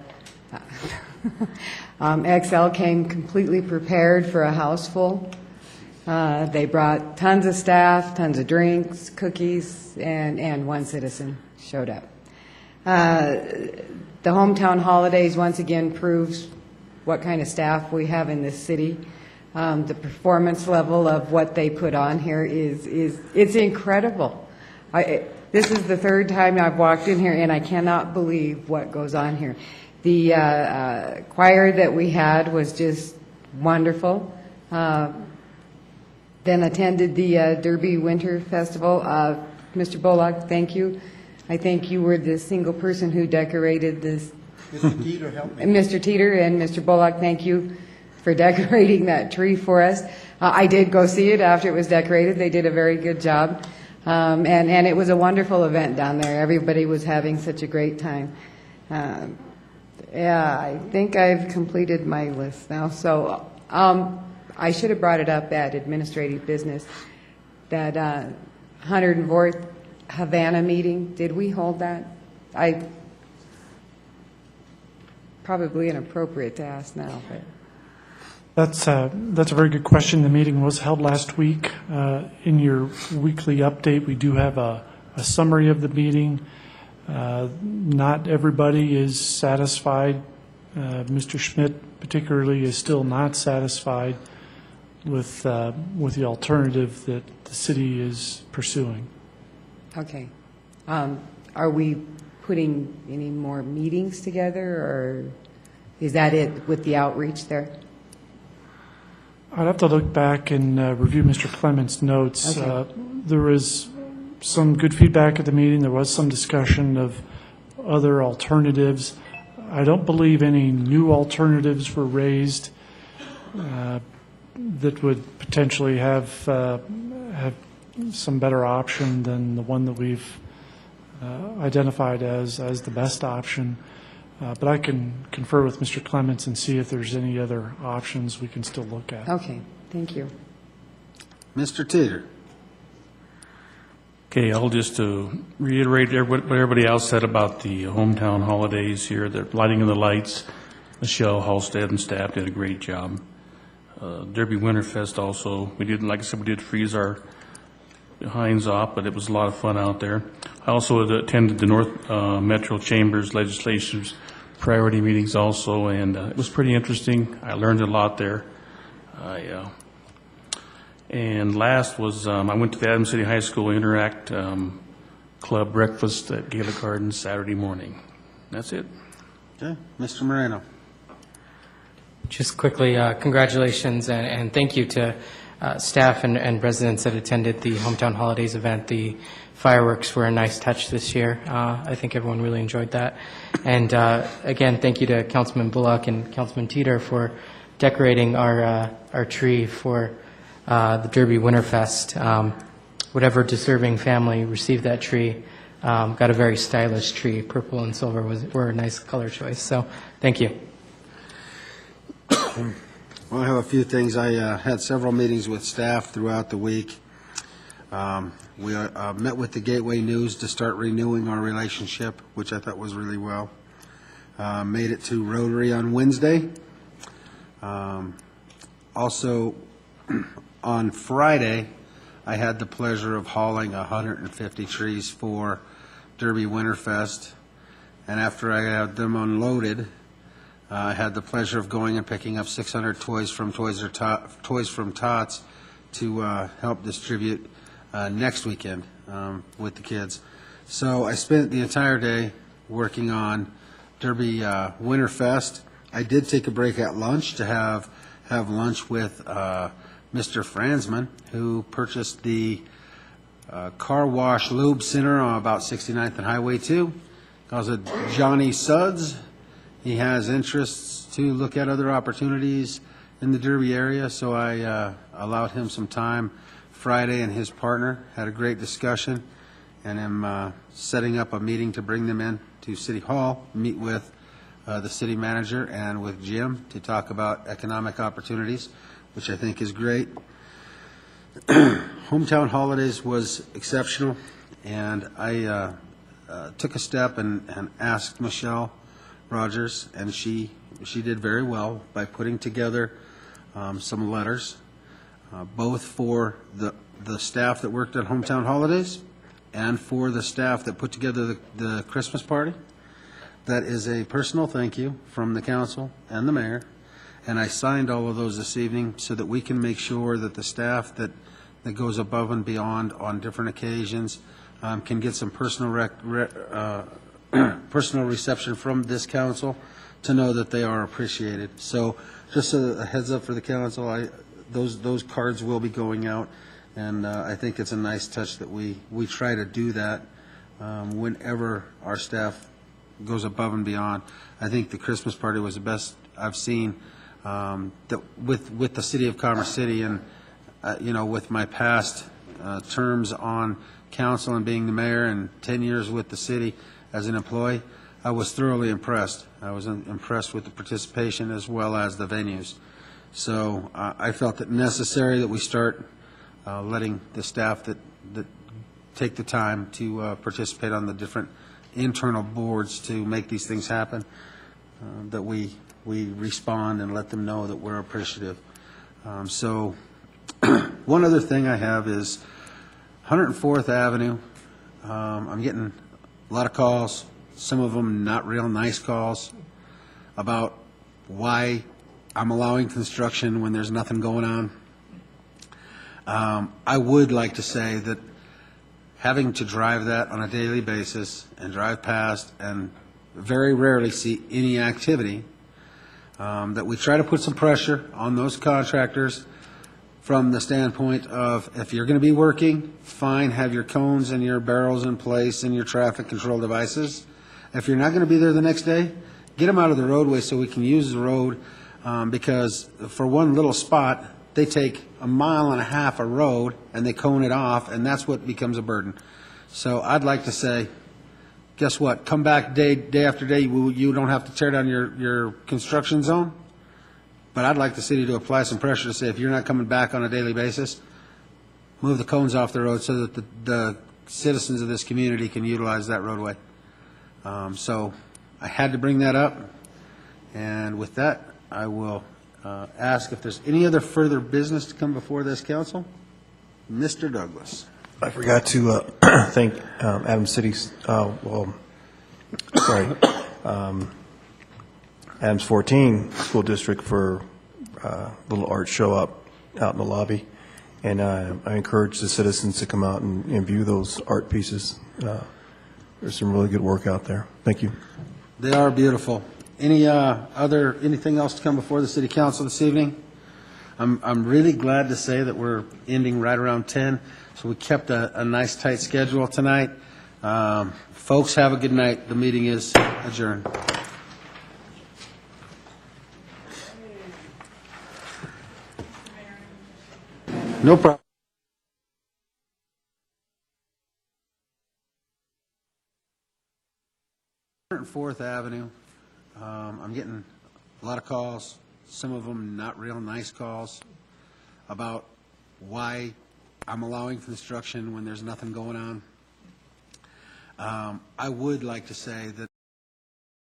Excel came completely prepared for a house full. They brought tons of staff, tons of drinks, cookies, and one citizen showed up. The hometown holidays once again proves what kind of staff we have in this city. The performance level of what they put on here it's incredible. This is the third time I've walked in here, and I cannot believe what goes on here. The choir that we had was just wonderful. Then attended the Derby Winter Festival. Mr. Bullock, thank you. I think you were the single person who decorated this. Mr. Teeter helped me. Mr. Teeter and Mr. Bullock, thank you for decorating that tree for us. I did go see it after it was decorated. They did a very good job. And it was a wonderful event down there. Everybody was having such a great time. Yeah, I think I've completed my list now. So I should have brought it up at administrative business. That 104th Havana meeting, did we hold that? Probably inappropriate to ask now, but. That's a very good question. The meeting was held last week. In your weekly update, we do have a summary of the meeting. Not everybody is satisfied. Mr. Schmidt particularly is still not satisfied with the alternative that the city is pursuing. Okay. Are we putting any more meetings together, or is that it with the outreach there? I'd have to look back and review Mr. Clement's notes. Okay. There was some good feedback at the meeting. There was some discussion of other alternatives. I don't believe any new alternatives were raised that would potentially have some better option than the one that we've identified as the best option. But I can confer with Mr. Clements and see if there's any other options we can still look at. Okay, thank you. Mr. Teeter. Okay, I'll just reiterate what everybody else said about the hometown holidays here, the lighting of the lights. Michelle Halstead and staff did a great job. Derby Winterfest also, we did, like I said, we did freeze our behinds off, but it was a lot of fun out there. I also attended the North Metro Chambers Legislature's priority meetings also, and it was pretty interesting. I learned a lot there. And last was, I went to the Adams City High School Interact Club breakfast at Gala Gardens Saturday morning. That's it. Okay, Mr. Moreno. Just quickly, congratulations and thank you to staff and residents that attended the Hometown Holidays event. The fireworks were a nice touch this year. I think everyone really enjoyed that. And again, thank you to Councilman Bullock and Councilman Teeter for decorating our tree for the Derby Winterfest. Whatever deserving family received that tree got a very stylish tree. Purple and silver were a nice color choice. So thank you. Well, I have a few things. I had several meetings with staff throughout the week. We met with the Gateway News to start renewing our relationship, which I thought was really well. Made it to Rotary on Wednesday. Also, on Friday, I had the pleasure of hauling 150 trees for Derby Winterfest. And after I had them unloaded, I had the pleasure of going and picking up 600 toys from Toys from Tots to help distribute next weekend with the kids. So I spent the entire day working on Derby Winterfest. I did take a break at lunch to have lunch with Mr. Franzman, who purchased the Car Wash Lube Center on about 69th and Highway 2. Calls it Johnny Suds. He has interests to look at other opportunities in the Derby area, so I allowed him some time Friday, and his partner had a great discussion, and am setting up a meeting to bring them in to City Hall, meet with the city manager and with Jim to talk about economic opportunities, which I think is great. Hometown Holidays was exceptional, and I took a step and asked Michelle Rogers, and she did very well by putting together some letters, both for the staff that worked at Hometown Holidays and for the staff that put together the Christmas party. That is a personal thank you from the council and the mayor, and I signed all of those this evening so that we can make sure that the staff that goes above and beyond on different occasions can get some personal reception from this council to know that they are appreciated. So just a heads up for the council, those cards will be going out, and I think it's a nice touch that we try to do that whenever our staff goes above and beyond. I think the Christmas party was the best I've seen that with the city of Commerce City, and with my past terms on council and being the mayor and 10 years with the city as an employee, I was thoroughly impressed. I was impressed with the participation as well as the venues. So I felt it necessary that we start letting the staff that take the time to participate on the different internal boards to make these things happen, that we respond and let them know that we're appreciative. So one other thing I have is 104th Avenue. I'm getting a lot of calls, some of them not real nice calls, about why I'm allowing construction when there's nothing going on. I would like to say that having to drive that on a daily basis and drive past and very rarely see any activity, that we try to put some pressure on those contractors from the standpoint of, if you're going to be working, fine, have your cones and your barrels in place and your traffic control devices. If you're not going to be there the next day, get them out of the roadway so we can use the road, because for one little spot, they take a mile and a half of road and they cone it off, and that's what becomes a burden. So I'd like to say, guess what? Come back day after day. You don't have to tear down your construction zone. But I'd like the city to apply some pressure to say, if you're not coming back on a daily basis, move the cones off the road so that the citizens of this community can utilize that roadway. So I had to bring that up. And with that, I will ask if there's any other further business to come before this council. Mr. Douglas. I forgot to thank Adams City's, Adams 14 School District for a little art show up out in the lobby. and I encourage the citizens to come out and view those art pieces. There's some really good work out there. Thank you. They are beautiful. Anything else to come before the city council this evening? I'm really glad to say that we're ending right around 10, so we kept a nice tight schedule tonight. Folks, have a good night. The meeting is adjourned. No problem. 4th Avenue. I'm getting a lot of calls, some of them not real nice calls, about why I'm allowing construction when there's nothing going on. I would like to say that